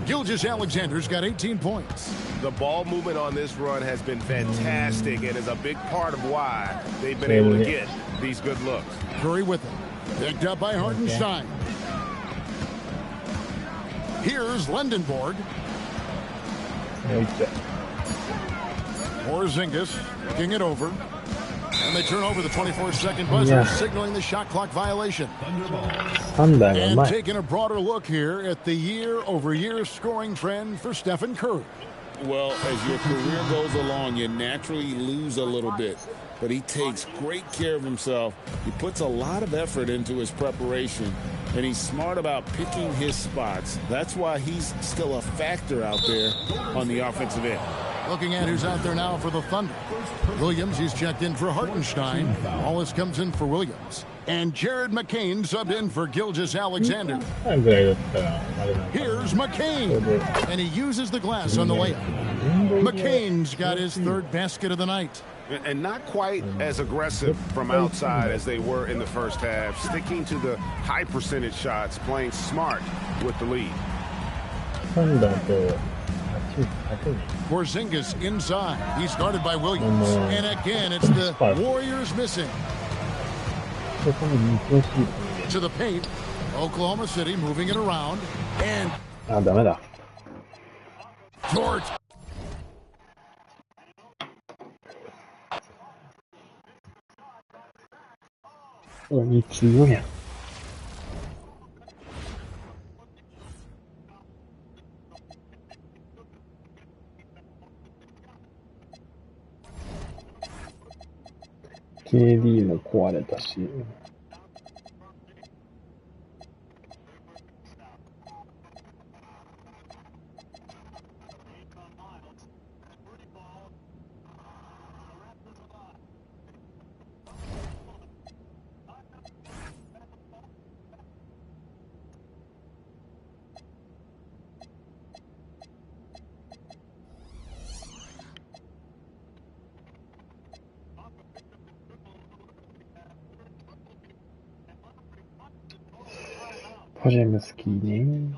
Gilgeous-Alexander's got 18 points. The ball movement on this run has been fantastic and is a big part of why they've been able to get these good looks. Curry with him. Picked up by Hartenstein. Here's Lendenborg. Porzingis kicking it over. And they turn over the 24-second buzzer, signaling the shot clock violation. And taking a broader look here at the year-over-year scoring trend for Stephen Curry. Well, as your career goes along, you naturally lose a little bit. But he takes great care of himself. He puts a lot of effort into his preparation. And he's smart about picking his spots. That's why he's still a factor out there on the offensive end. Looking at who's out there now for the Thunder. Williams, he's checked in for Hartenstein. Wallace comes in for Williams. And Jared McCain subbed in for Gilgeous-Alexander. Here's McCain. And he uses the glass on the layup. McCain's got his third basket of the night. And not quite as aggressive from outside as they were in the first half. Sticking to the high percentage shots, playing smart with the lead. Porzingis inside. He's guarded by Williams. And again, it's the Warriors missing. To the paint. Oklahoma City moving it around. And Dort. KD も壊れたし。ポジェムスキーね。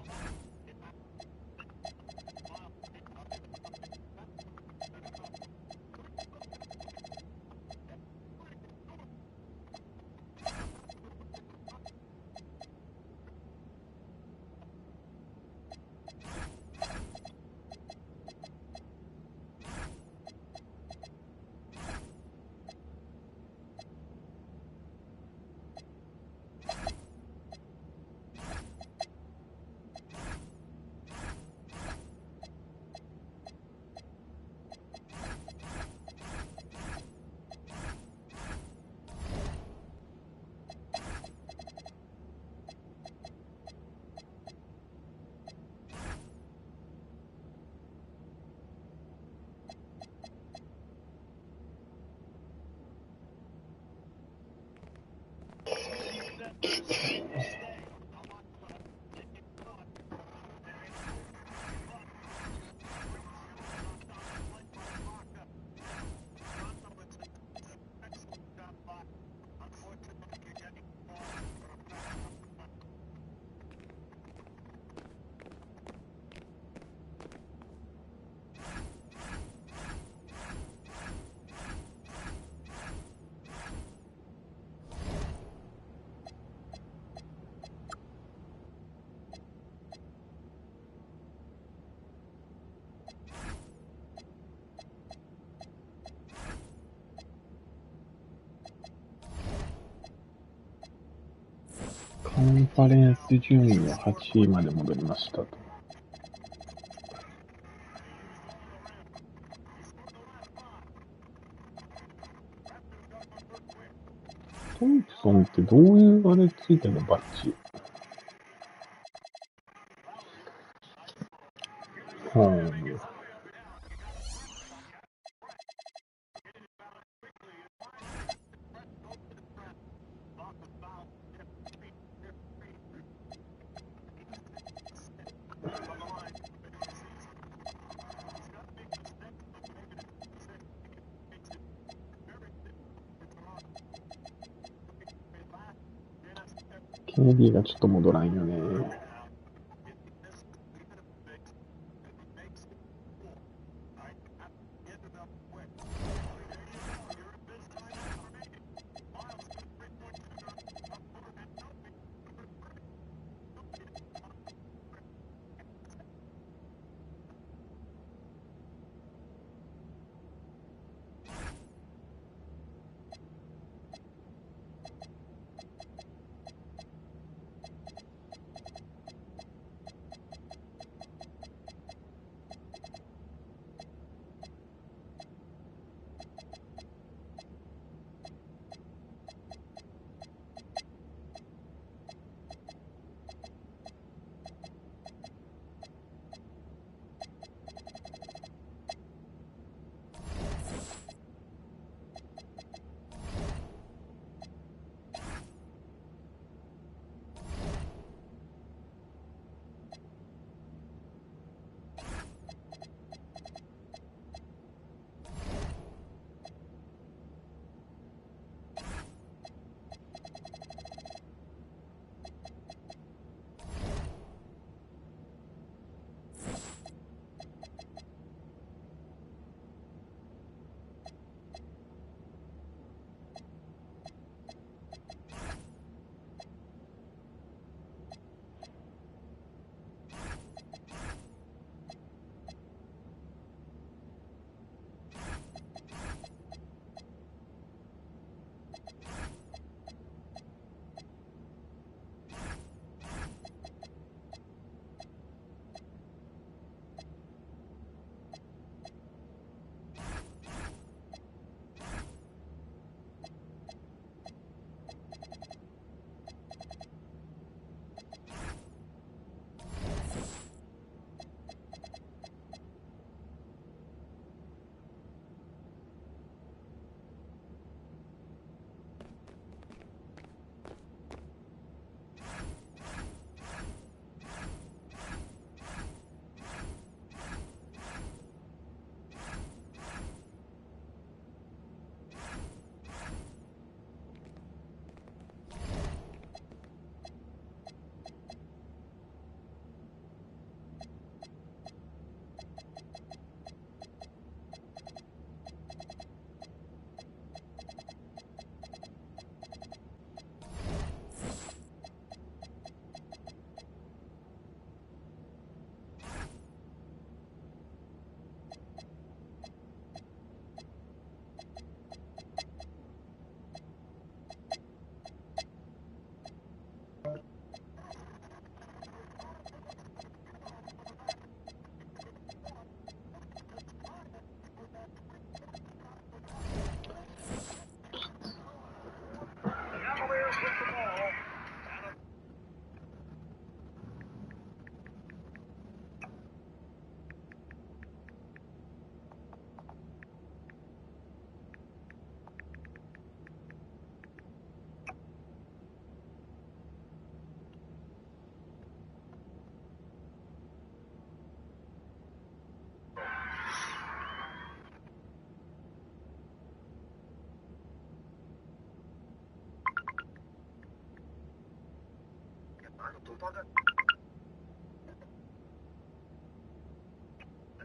コンファレンス順位は8位まで戻りましたと。トンプソンってどういうあれついてんのバッジ。KD がちょっと戻らんよね。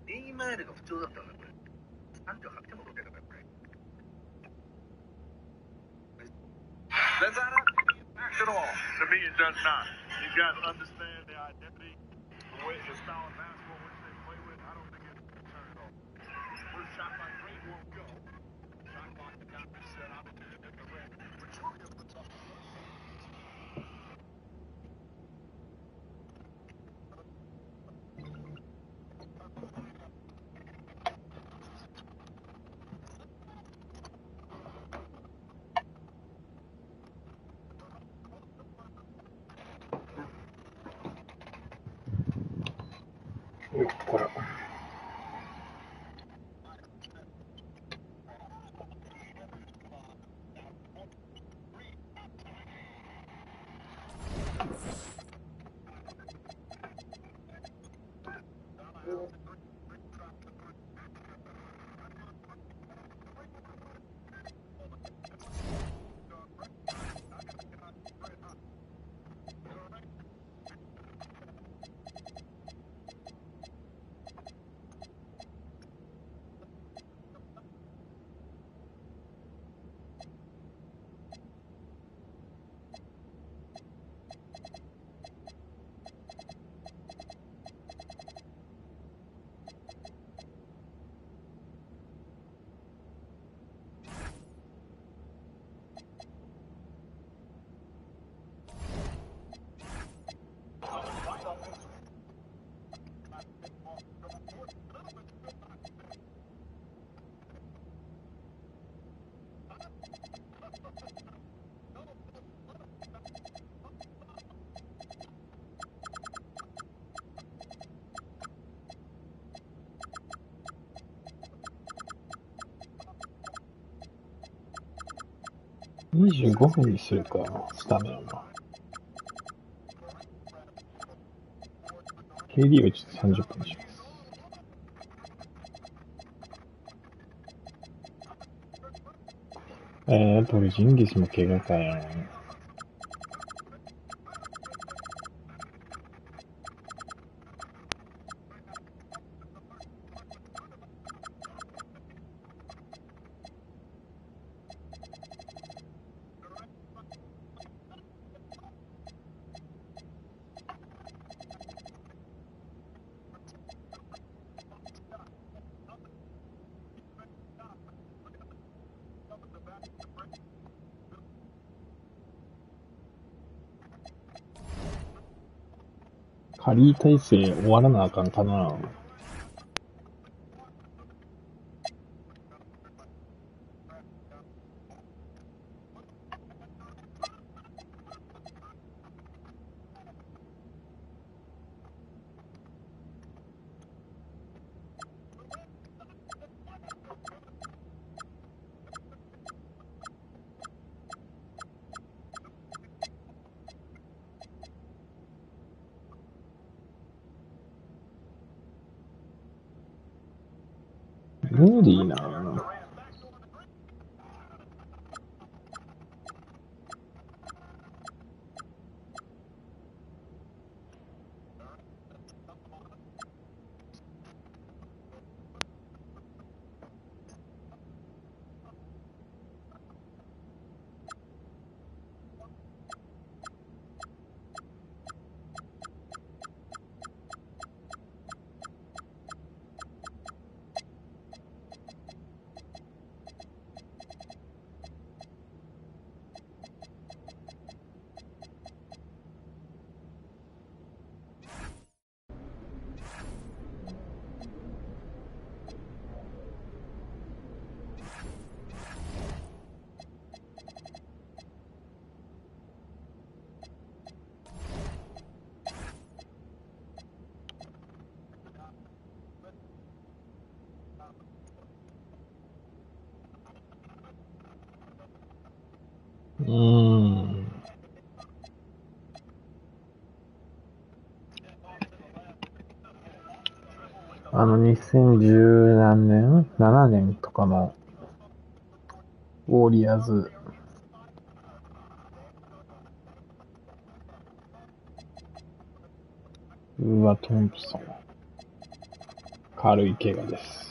D マイルが普通だったんだ、これ。38点も取ってたから、これ。That's not at all. To me, it does not. These guys understand their identity, the style of basketball which they play with. I don't think it's a concern at all. First shot by Gray won't go. Shot clock got reset. Opportunity to hit the rim. Pachulia puts up the 横から。25分にするか、スタメンは。KD はちょっと30分にします。ポルジンギスも怪我かよ。カリー体制終わらなあかんかな。無理な。2010何年 ?7 年とかのウォーリアーズトンプソン軽い怪我です。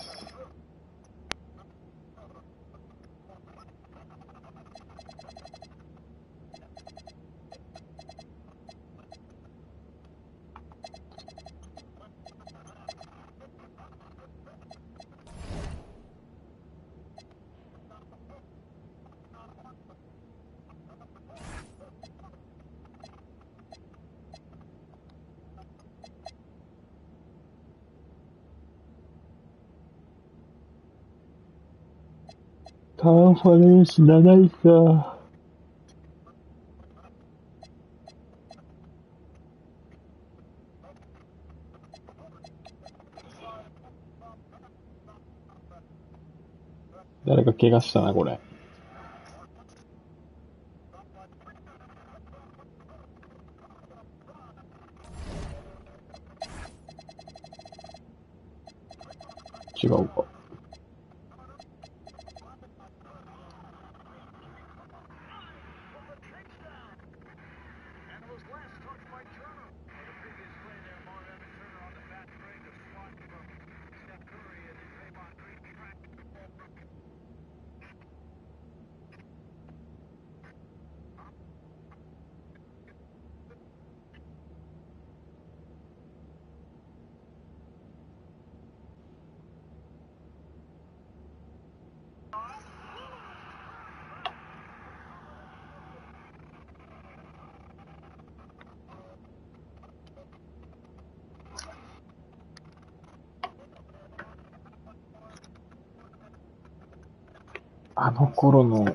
カンファレンス7位か。誰か怪我したな、これ。違うか。あの頃の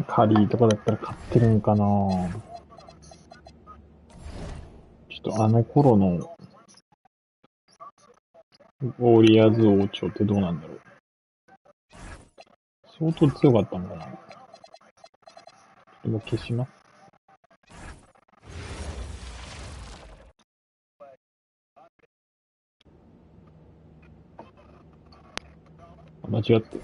カリーとかだったら買ってるんかな。ちょっとあの頃のウォーリアーズ王朝ってどうなんだろう。相当強かったんかな。でも消します。間違ってる。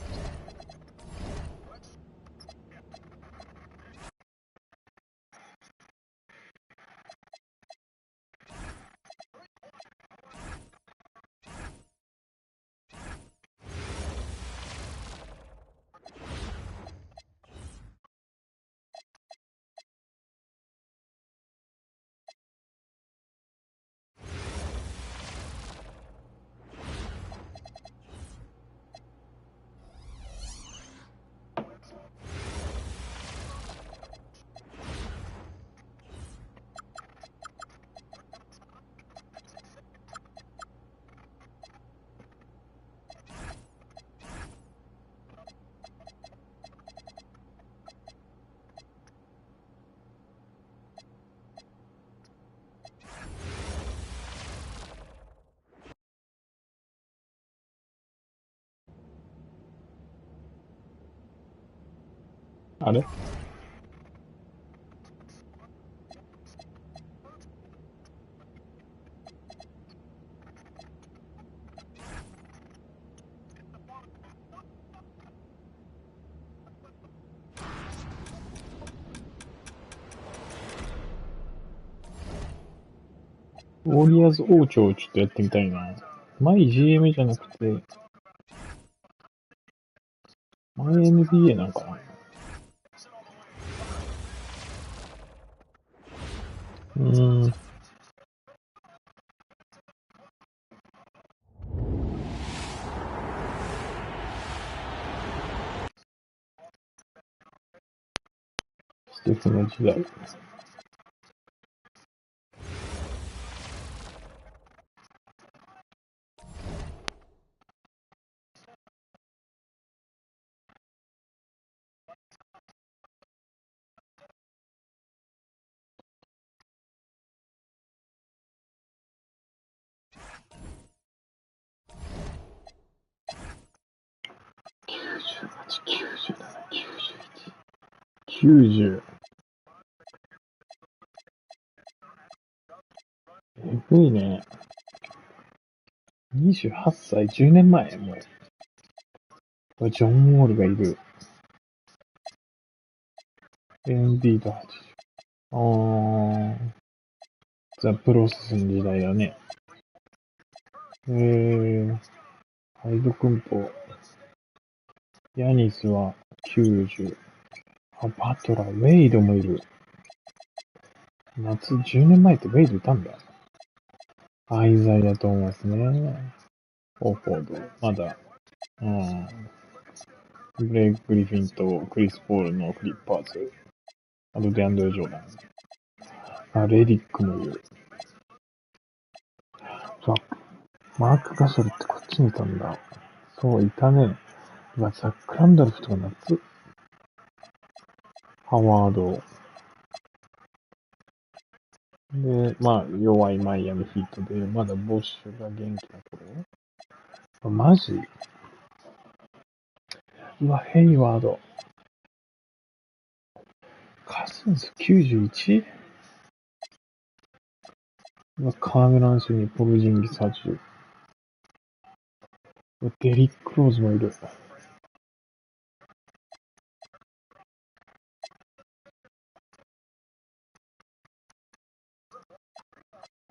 あれウォーリアーズ王朝をちょっとやってみたいな。前 GM じゃなくて、前 NBA なんかな。ステフの時代。98、97、91、90。えぐいね。28歳、10年前、もう。ジョン・ウォールがいる。NBA2K26。ザ・プロセスの時代だね。ハイド君と、ヤニスは90。バトラー、ウェイドもいる。夏、10年前ってウェイドいたんだ。アイザイだと思いますね。オフォード、まだ。ブレイク・グリフィンとクリス・ポールのクリッパーズ。あとデアンドレ・ジョーダン。レディックもいる。マーク・ガソルってこっちにいたんだ。そう、いたね。ザック・ランドルフとか夏。ハワード。で、まあ、弱いマイアミヒートで、まだボッシュが元気な頃。マジ？うわ、ヘイワード。カズンズ 91？ うわ、カーメランスにポルジンギ30。うわ、デリック・ローズもいる。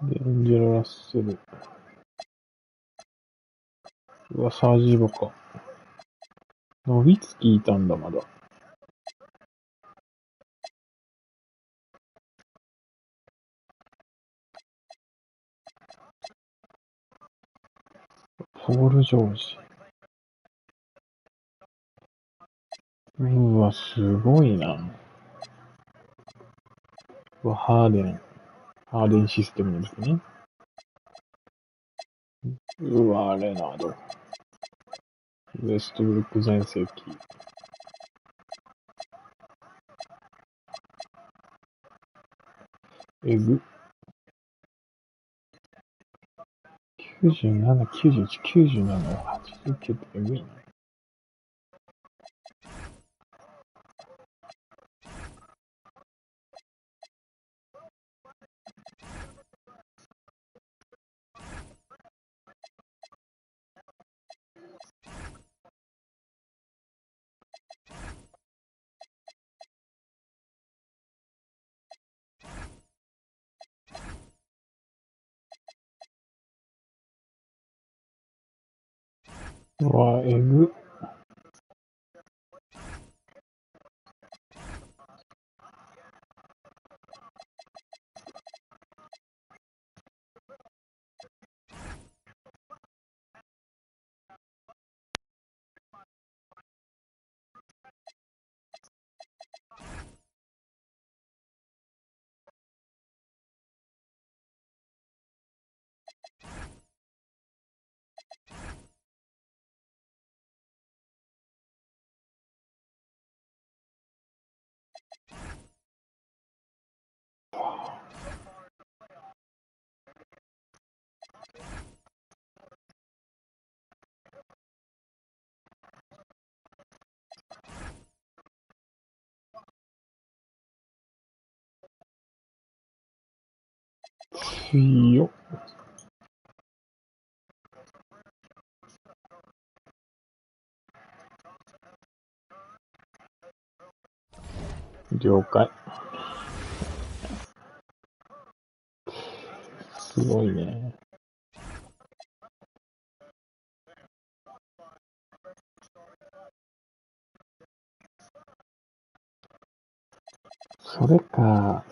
デンジェラ・ラッセル。うわ、サージーボか。ノビツキいたんだ、まだ。ポール・ジョージ。うわ、すごいな。うわ、ハーデンシステムですね。うわ、レナード。ウエストブルック全盛期。えぐ。97、91、97、89ってえぐいな。うわ、えぐ。強っ。了解。すごいね。それか、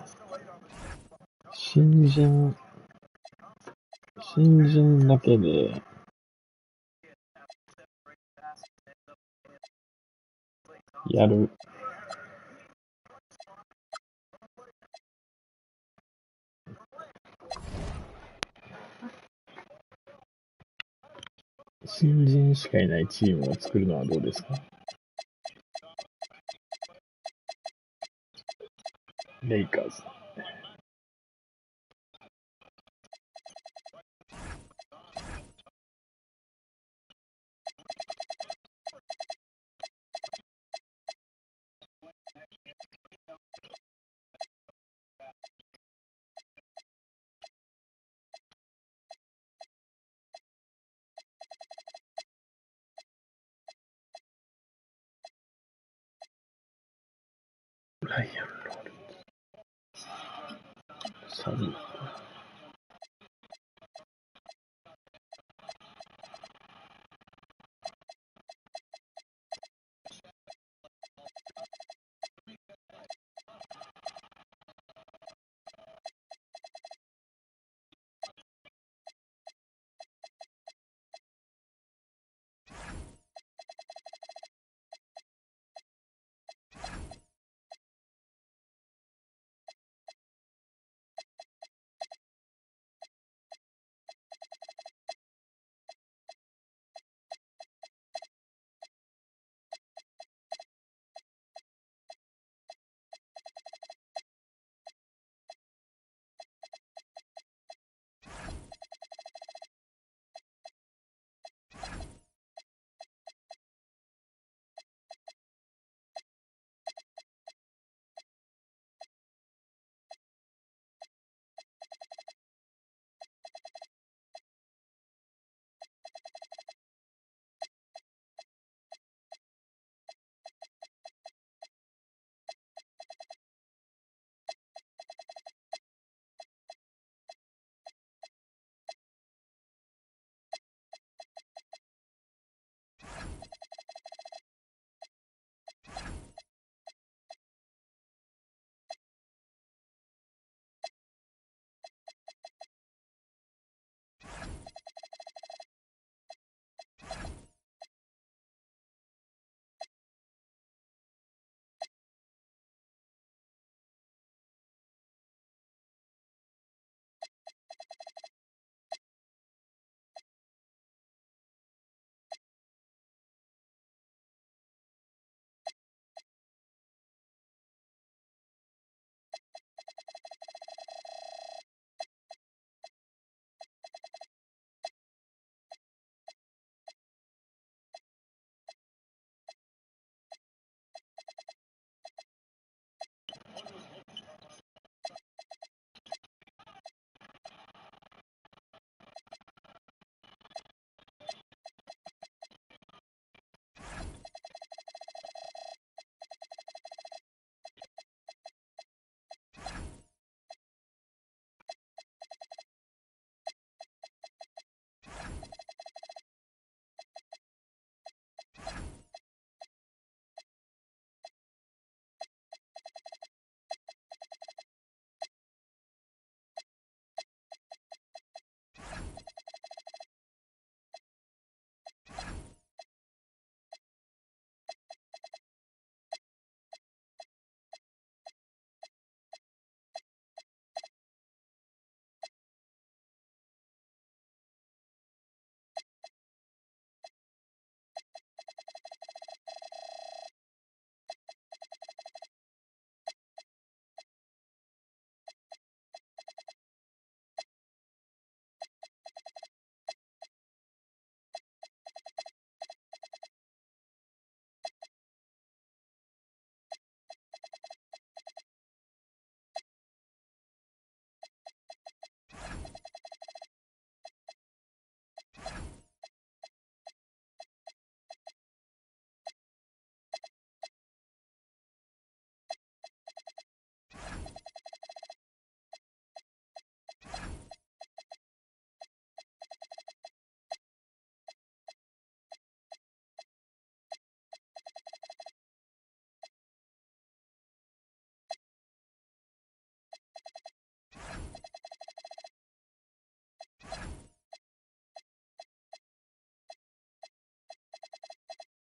新人だけで、やる。新人しかいないチームを作るのはどうですか？レイカーズ。ライアン・ロール。サブ。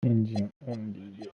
エンジンオンリーで。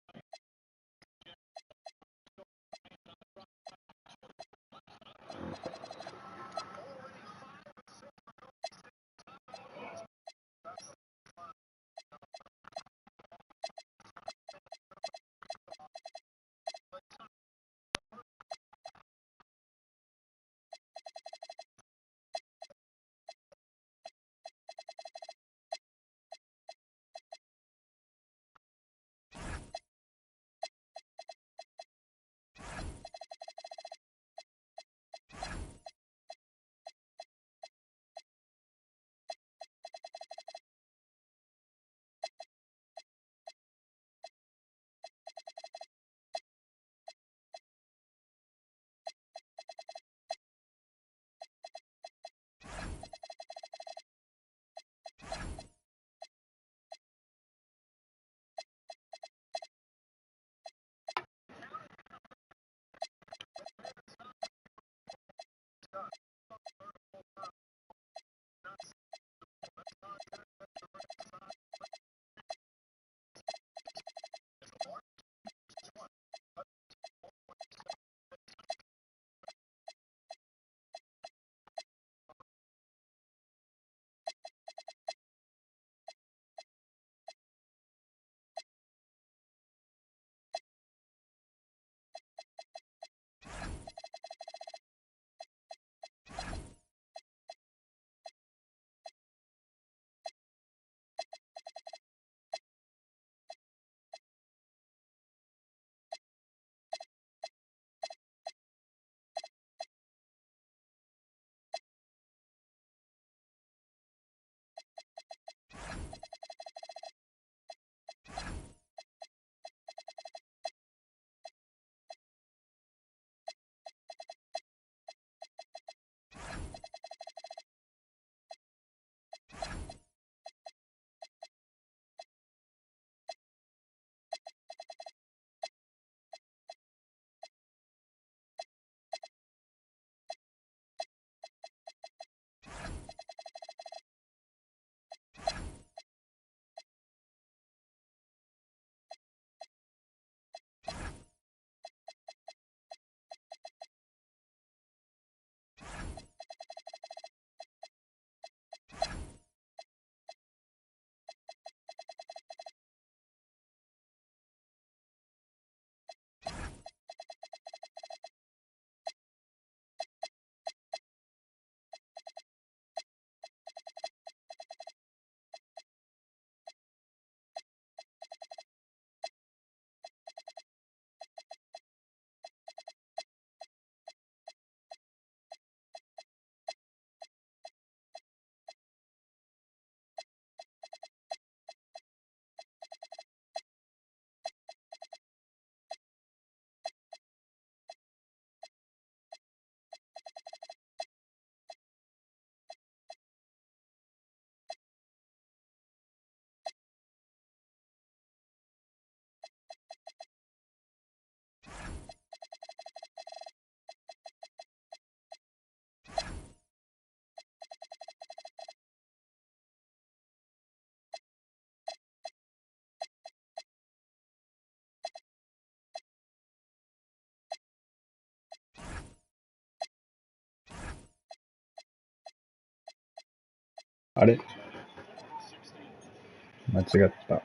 あれ間違った。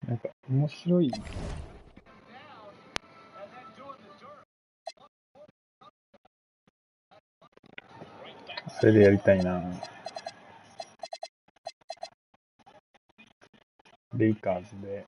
なんか、面白い。それでやりたいな。レイカーズで。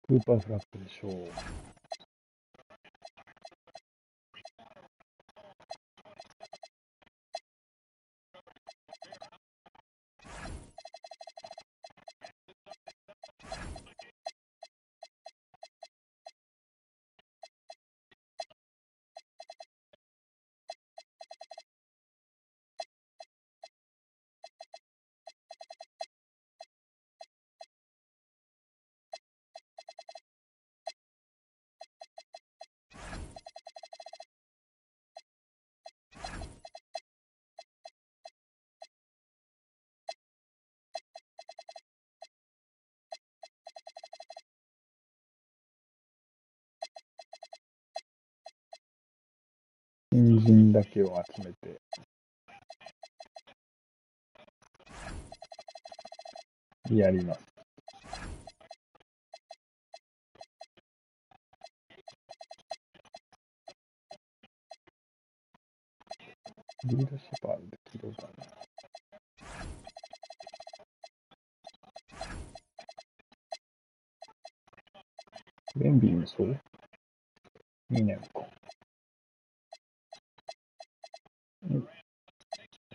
クーパーフラッグでしょう。新人だけを集めて、やります。リードシェパードで切ろうかな。ベンビーもそう ?2 年か。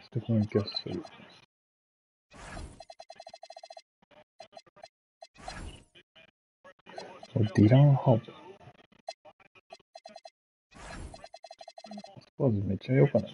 ステフォン・キャッスル。ディラン・ハーブ。スパーズめっちゃ良かったね。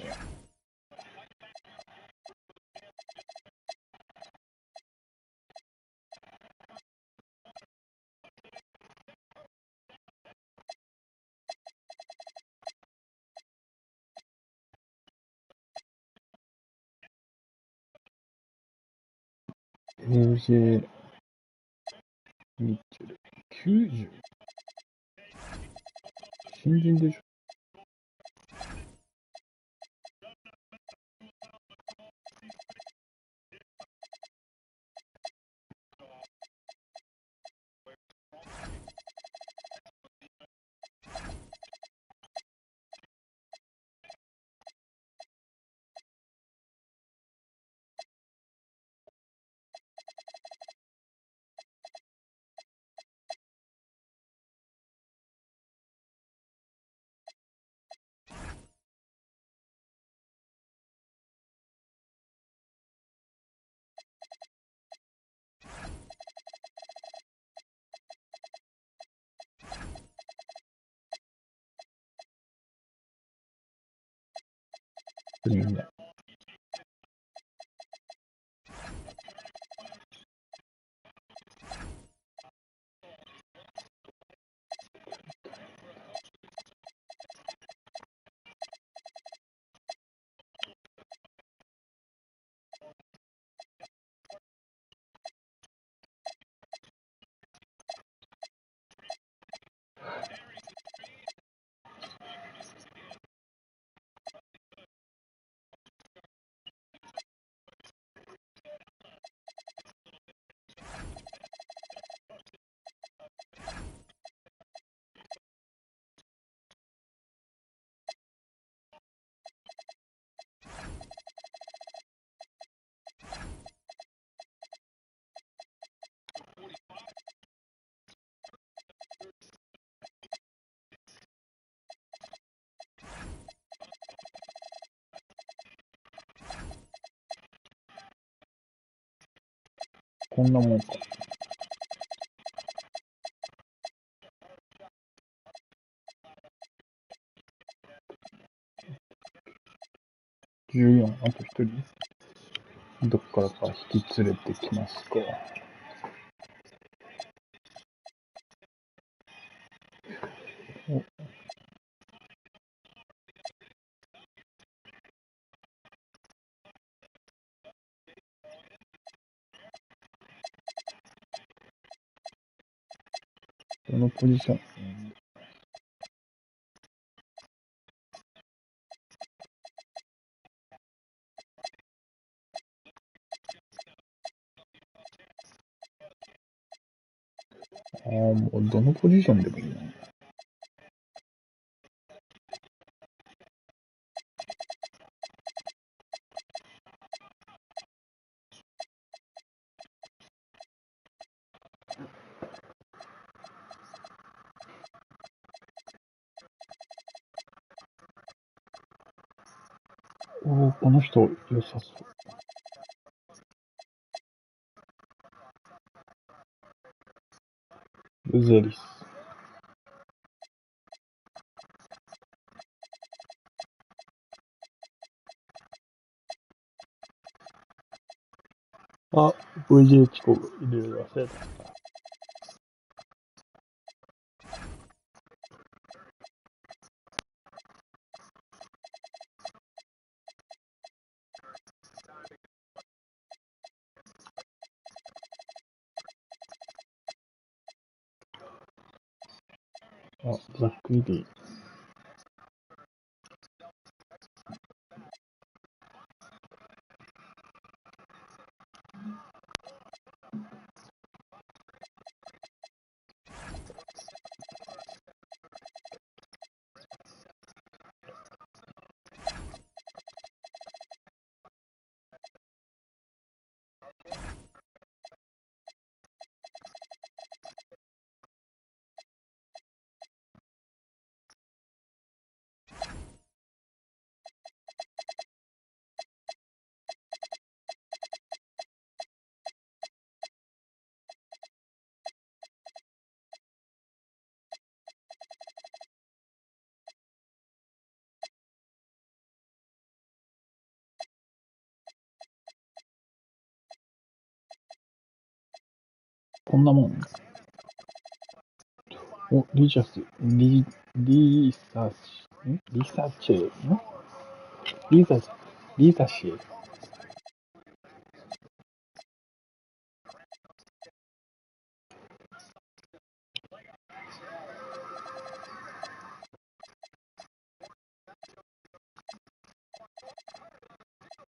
AJ ミッチェル。90? 新人でしょ。みんな。こんなもんか。14、あと1人。どっからか引き連れてきますか。どのポジション？もうどのポジションでもいいな。この人良さそう。ゼリス。VJ 遅刻入れる忘れた。ザック・イリー。こんなもん。お、リサチェ、リサシェ。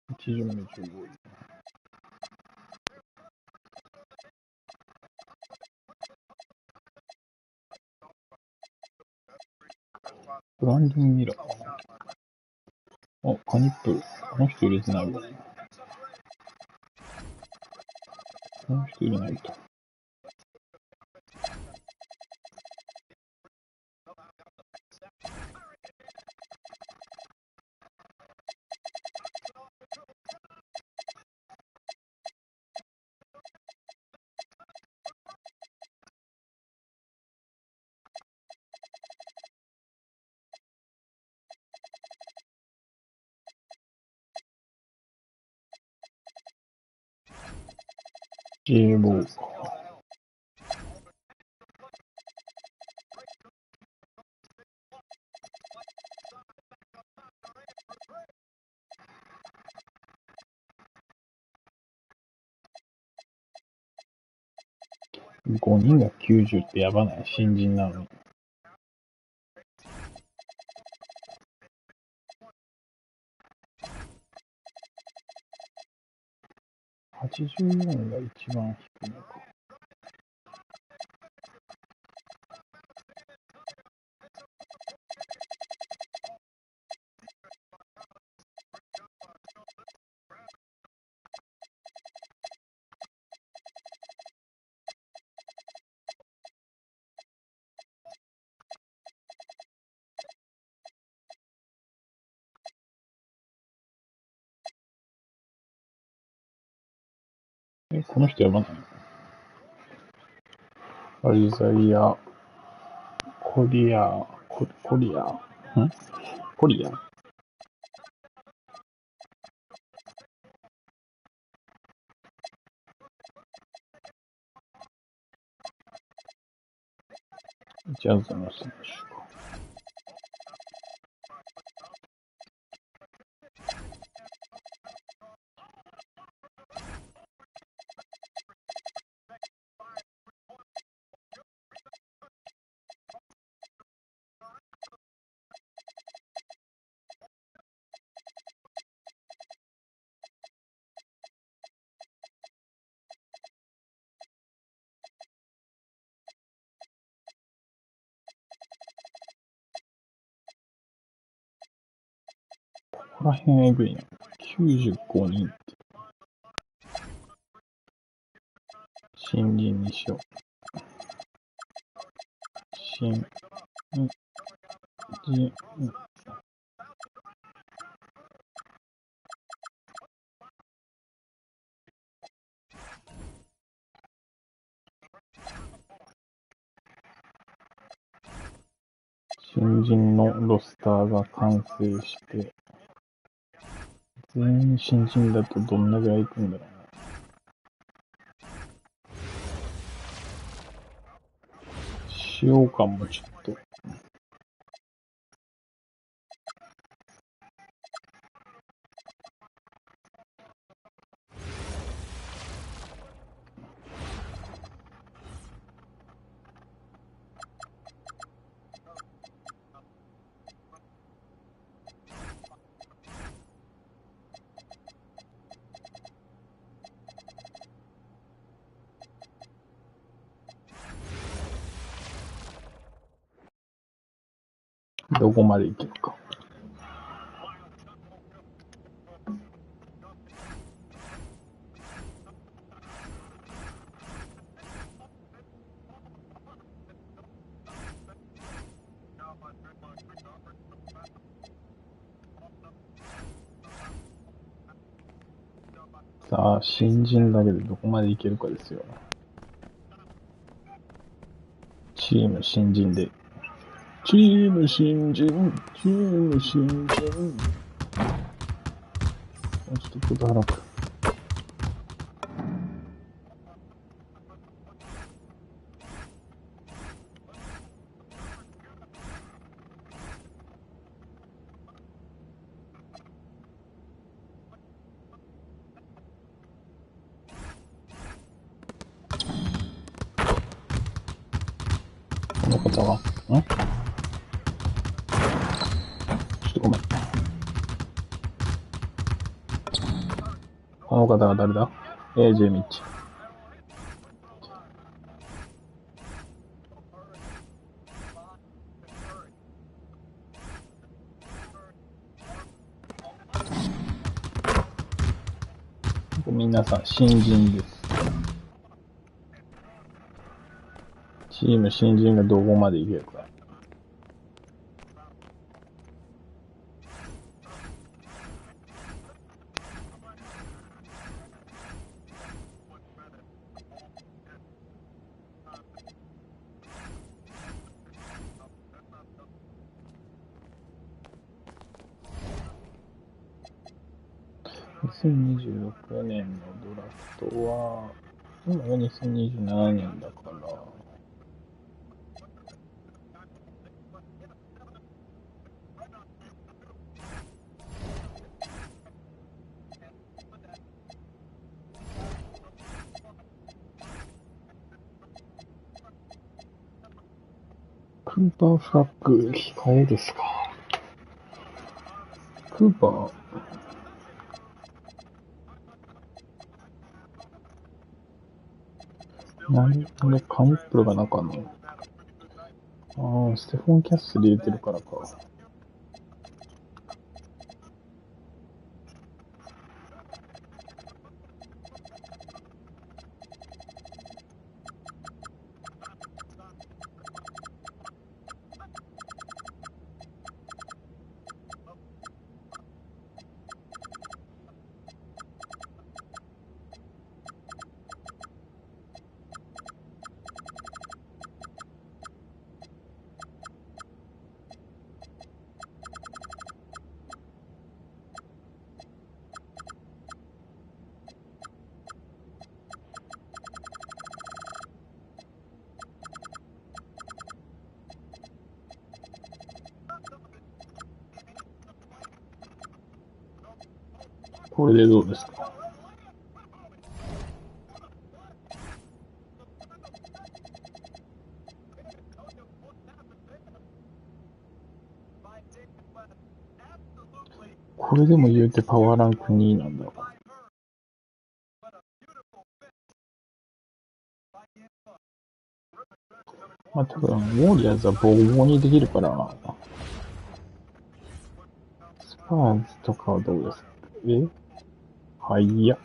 1巡目15位。ブランドン・ミラー。あ、カニップ。この人入れてないわ。この人入れないと。J ボーか。5人が90ってやばない？新人なのに。84が一番低いのか。この人やばない？アリザイア、コリア、ジャズの選手か。ここら辺えぐいな。95人って。新人にしよう。新人のロスターが完成して、全員新人だとどんなぐらいいくんだろうな。使用感もちょっと。どこまでいけるか。さあ、新人だけでどこまでいけるかですよ。チーム新人で。チーム新人。もうちょっとこと払うか。この方はちょっとごめん。この方は誰だ？ AJ ミッチ。皆さん新人です。チーム新人がどこまでいけるか。2026年のドラフトは、今が2027年だから、クーパーフラッグ控えですか。クーパー、なんでカンプルが中の、ステフォン・キャッスル入れてるからか。これでどうですか？これでも言うてパワーランク2位なんだ。まあ多分、ウォーリアーズはボコボコにできるから、スパーズとかはどうですか？はい、や。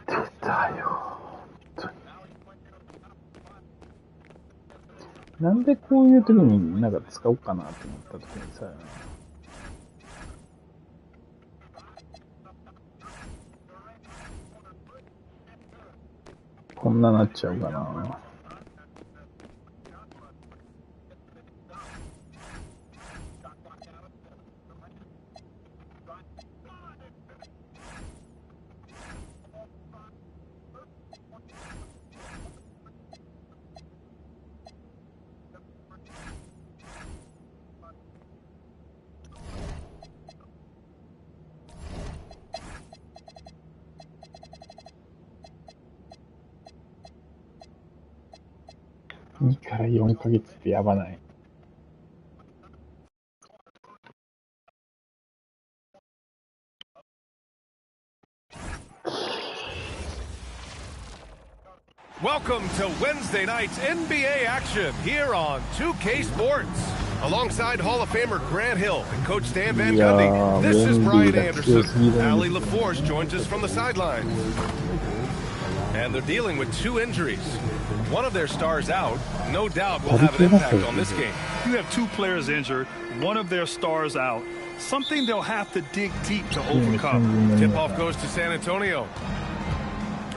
出たよ。なんでこういう時になんか使おうかなと思った時にさ、こんななっちゃうかな。2から4ヶ月ってやばない？Welcome to Wednesday night's NBA action here on 2K Sports. Alongside Hall of Famer Grant Hill and Coach Stan Van Gundy, this is Brian Anderson. Allie LaForce joins us from the sidelines. And they're dealing with 2 injuries. One of their stars out, no doubt will have an impact on this game. You have 2 players injured, one of their stars out. Something they'll have to dig deep to overcome. Tip-off goes to San Antonio.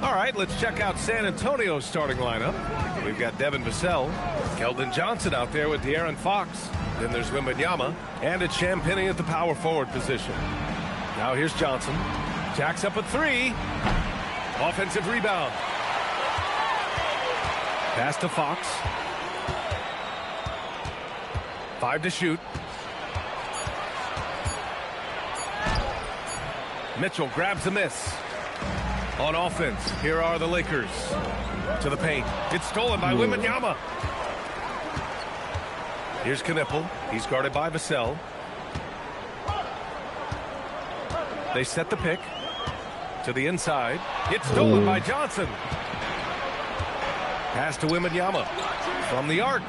All right, let's check out San Antonio's starting lineup. We've got Devin Vassell, Keldon Johnson out there with De'Aaron Fox, Then there's Wembanyama, and it's Champagnie at the power forward position. Now here's Johnson. Jacks up a three. Offensive rebound. Pass to Fox. 5 to shoot. Mitchell grabs a miss. On offense, here are the Lakers. To the paint. It's stolen by Wembanyama. Here's Knipple. He's guarded by Vassell. They set the pick. To the inside. It's stolen by Johnson. Pass to Wembanyama. From the arc.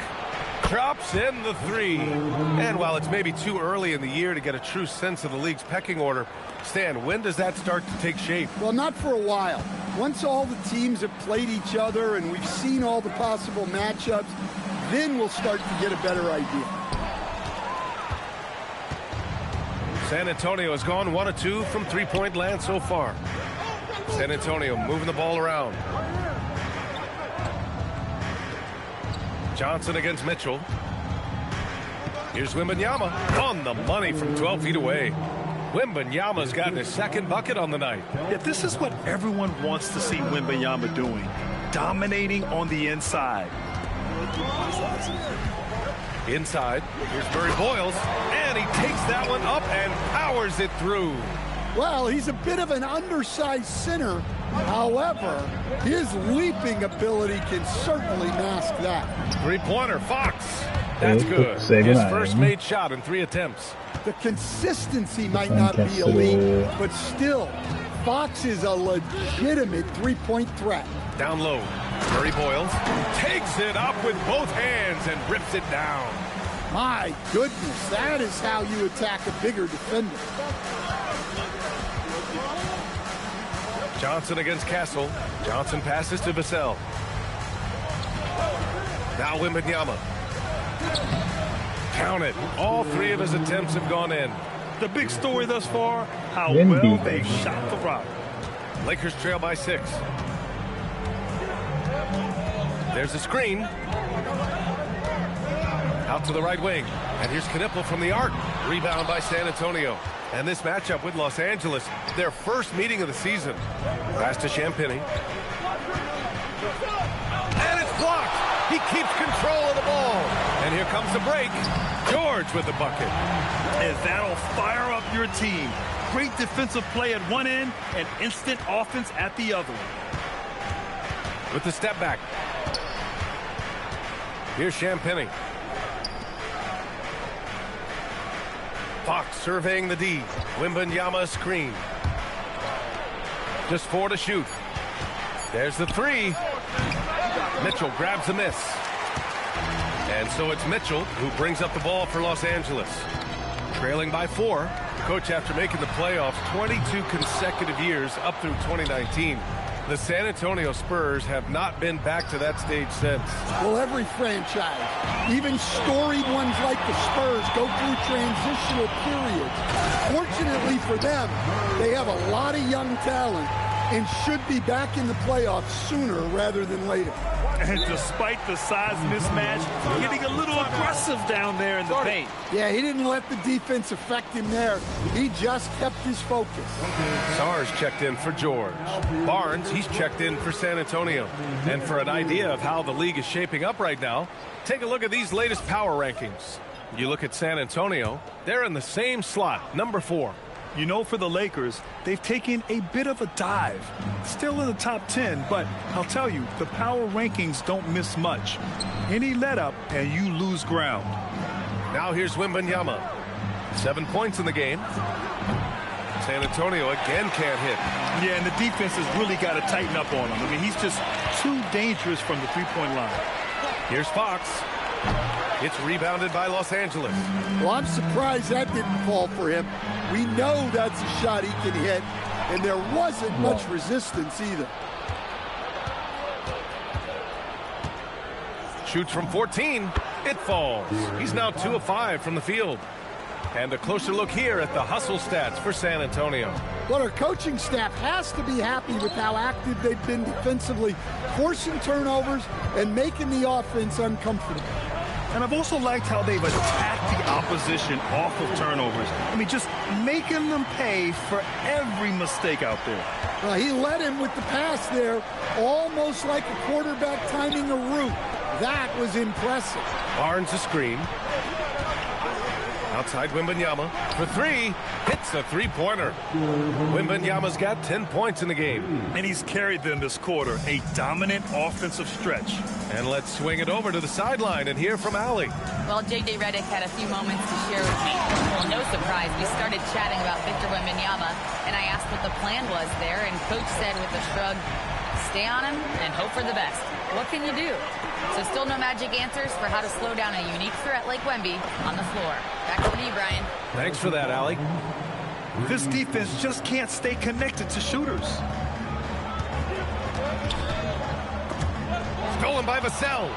Drops in the three. And while it's maybe too early in the year to get a true sense of the league's pecking order, Stan, when does that start to take shape? Well, not for a while. Once all the teams have played each other and we've seen all the possible matchups, then we'll start to get a better idea. San Antonio has gone 1 of 2 from three-point land so far. San Antonio moving the ball around. Johnson against Mitchell. Here's Wembanyama on the money from 12 feet away. Wembanyama's gotten his second bucket on the night. Yeah, this is what everyone wants to see Wembanyama doing. Dominating on the inside. Inside, here's Murray Boyles, and he takes that one up and powers it through. Well, he's a bit of an undersized center. However, his leaping ability can certainly mask that. Three-pointer, Fox. That's good. His first made shot in 3 attempts. The consistency might not be elite, but still, Fox is a legitimate three-point threat. Down low, Murray Boyles takes it up with both hands and rips it down. My goodness, that is how you attack a bigger defender. Johnson against Castle. Johnson passes to Vassell. Now Wembanyama. Count it. All 3 of his attempts have gone in. The big story thus far, how well they shot the rock. Lakers trail by 6. There's a screen. Out to the right wing. And here's Knipple from the arc. Rebound by San Antonio. And this matchup with Los Angeles, their first meeting of the season. Pass to Champagnie. And it's blocked. He keeps control of the ball. And here comes the break. George with the bucket. And that'll fire up your team. Great defensive play at one end and instant offense at the other. With the step back. Here's Champagnie. Fox surveying the D. Wembanyama screen. Just 4 to shoot. There's the 3. Mitchell grabs a miss. And so it's Mitchell who brings up the ball for Los Angeles. Trailing by 4. Coach, after making the playoffs 22 consecutive years up through 2019, the San Antonio Spurs have not been back to that stage since. Well, every franchise, even storied ones like the Spurs, go through transitional periods. Fortunately for them, they have a lot of young talent and should be back in the playoffs sooner rather than later. And despite the size mismatch, getting a little aggressive down there in the paint. Yeah, he didn't let the defense affect him there. He just kept his focus. Sars checked in for George. Barnes, he's checked in for San Antonio. And for an idea of how the league is shaping up right now, take a look at these latest power rankings. You look at San Antonio, they're in the same slot, number 4. You know, for the Lakers, they've taken a bit of a dive. Still in the top 10, but I'll tell you, the power rankings don't miss much. Any let up, and you lose ground. Now here's Wembanyama. 7 points in the game. San Antonio again can't hit. Yeah, and the defense has really got to tighten up on him. I mean, he's just too dangerous from the three-point line. Here's Fox. It's rebounded by Los Angeles. Well, I'm surprised that didn't fall for him. We know that's a shot he can hit, and there wasn't much resistance either. Shoots from 14. It falls. He's now 2 of 5 from the field. And a closer look here at the hustle stats for San Antonio. Well, our coaching staff has to be happy with how active they've been defensively, forcing turnovers and making the offense uncomfortable. And I've also liked how they've attacked the opposition off of turnovers. I mean, just making them pay for every mistake out there. He led him with the pass there, almost like a quarterback timing a route. That was impressive. Barnes a screen. Outside Wembanyama for three. Hits a three-pointer. Wembanyama's got 10 points in the game. And he's carried them this quarter. A dominant offensive stretch. And let's swing it over to the sideline and hear from Allie. Well, J.J. Redick had a few moments to share with me. Well, no surprise, we started chatting about Victor Wembanyama, and I asked what the plan was there, and Coach said with a shrug, stay on him and hope for the best. What can you do? So still no magic answers for how to slow down a unique threat like Wemby on the floor. Back over to you, Brian. Thanks for that, Allie. This defense just can't stay connected to shooters. Stolen by Vassell.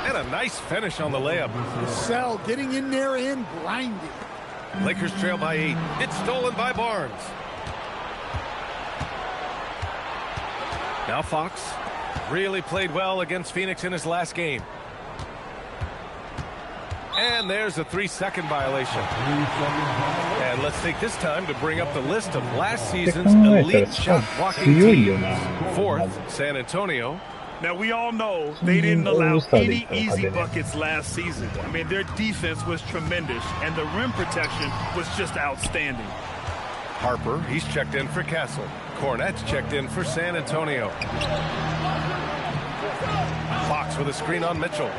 And a nice finish on the layup. Vassell getting in there and blinded. Lakers trail by 8. It's stolen by Barnes. Now Fox really played well against Phoenix in his last game. And there's a 3-second violation. And let's take this time to bring up the list of last season's elite shot blocking teams. 4th, San Antonio. Now, we all know they didn't allow any easy buckets last season. I mean, their defense was tremendous, and the rim protection was just outstanding. Harper, he's checked in for Castle. Cornette's checked in for San Antonio. Fox with a screen on Mitchell.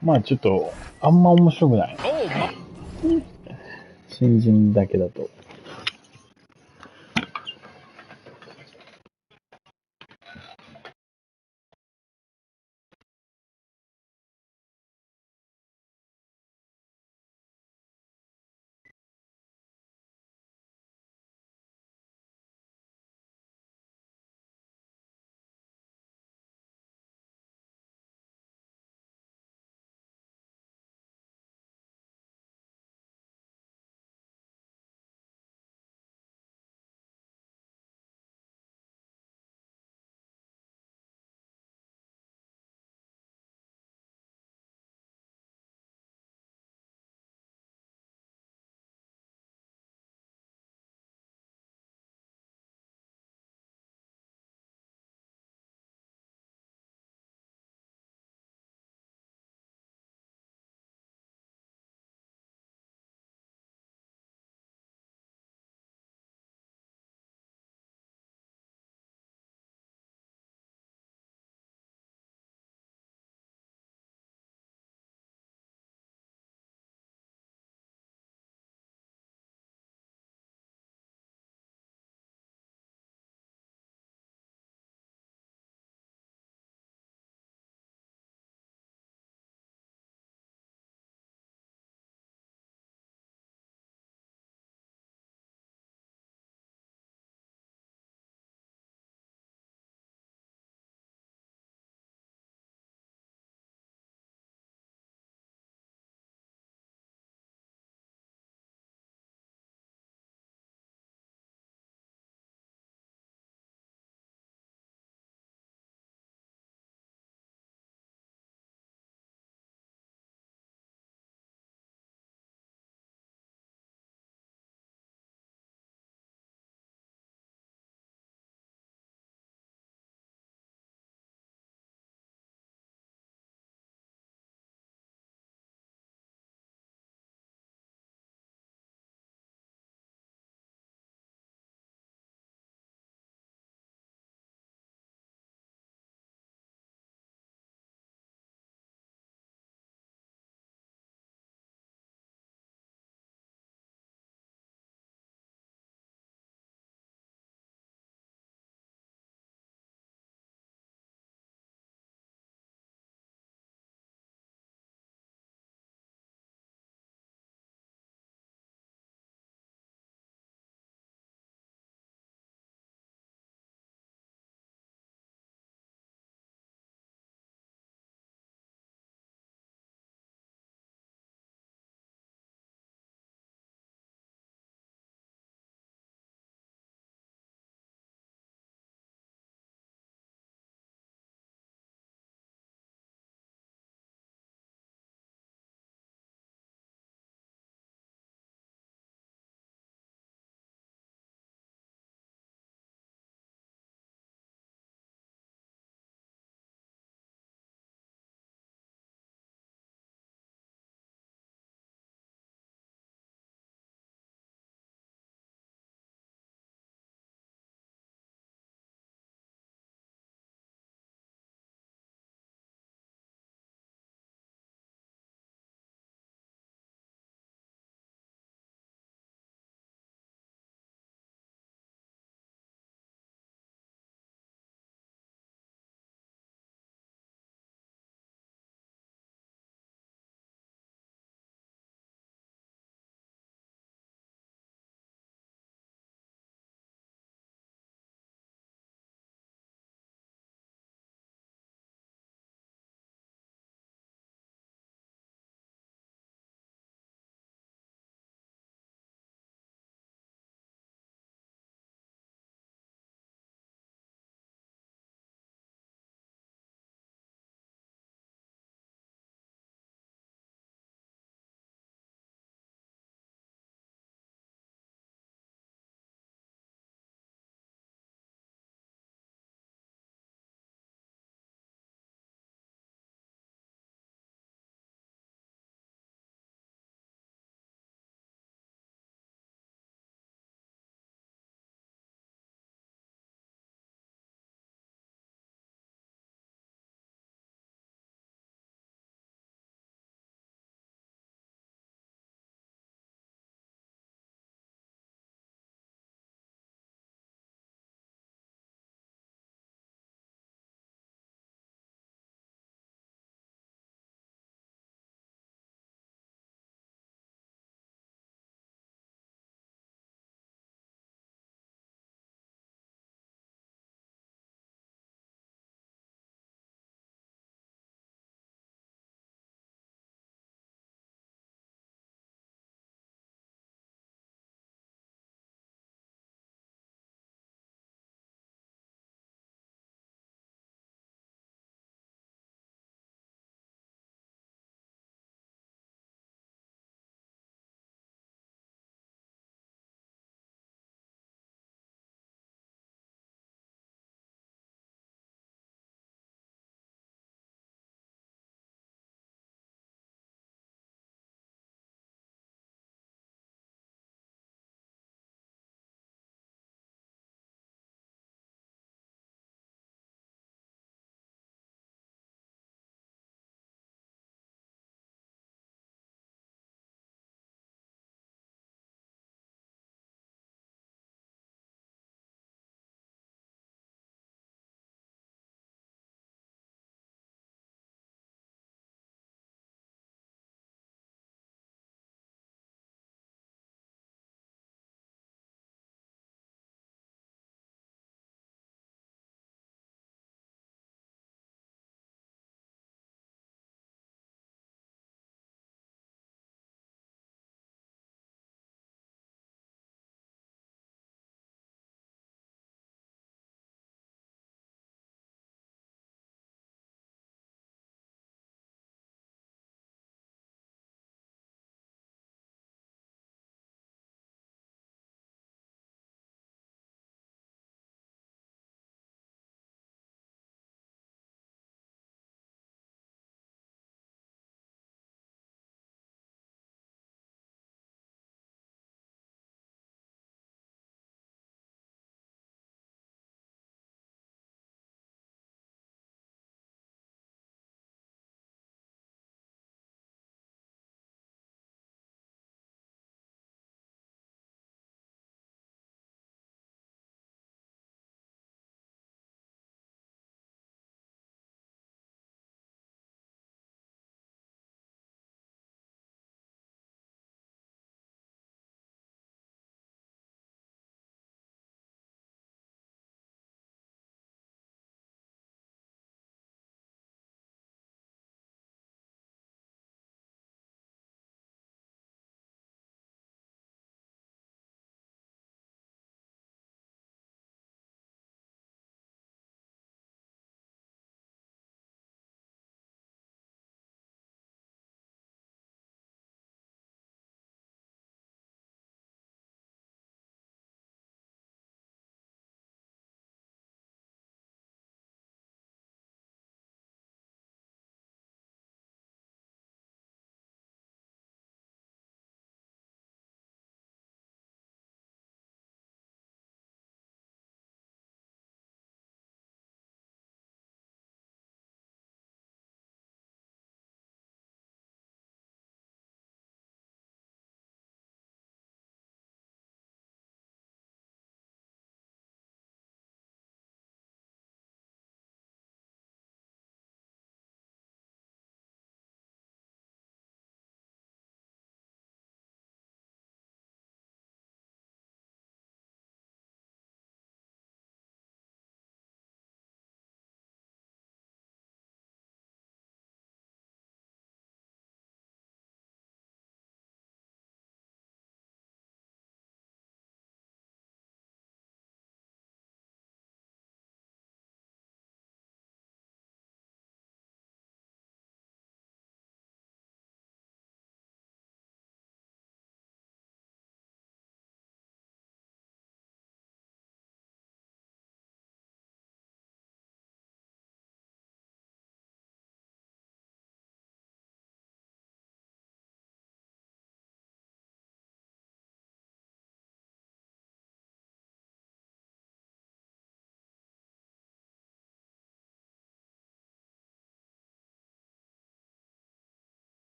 まあちょっと、あんま面白くない。新人だけだと。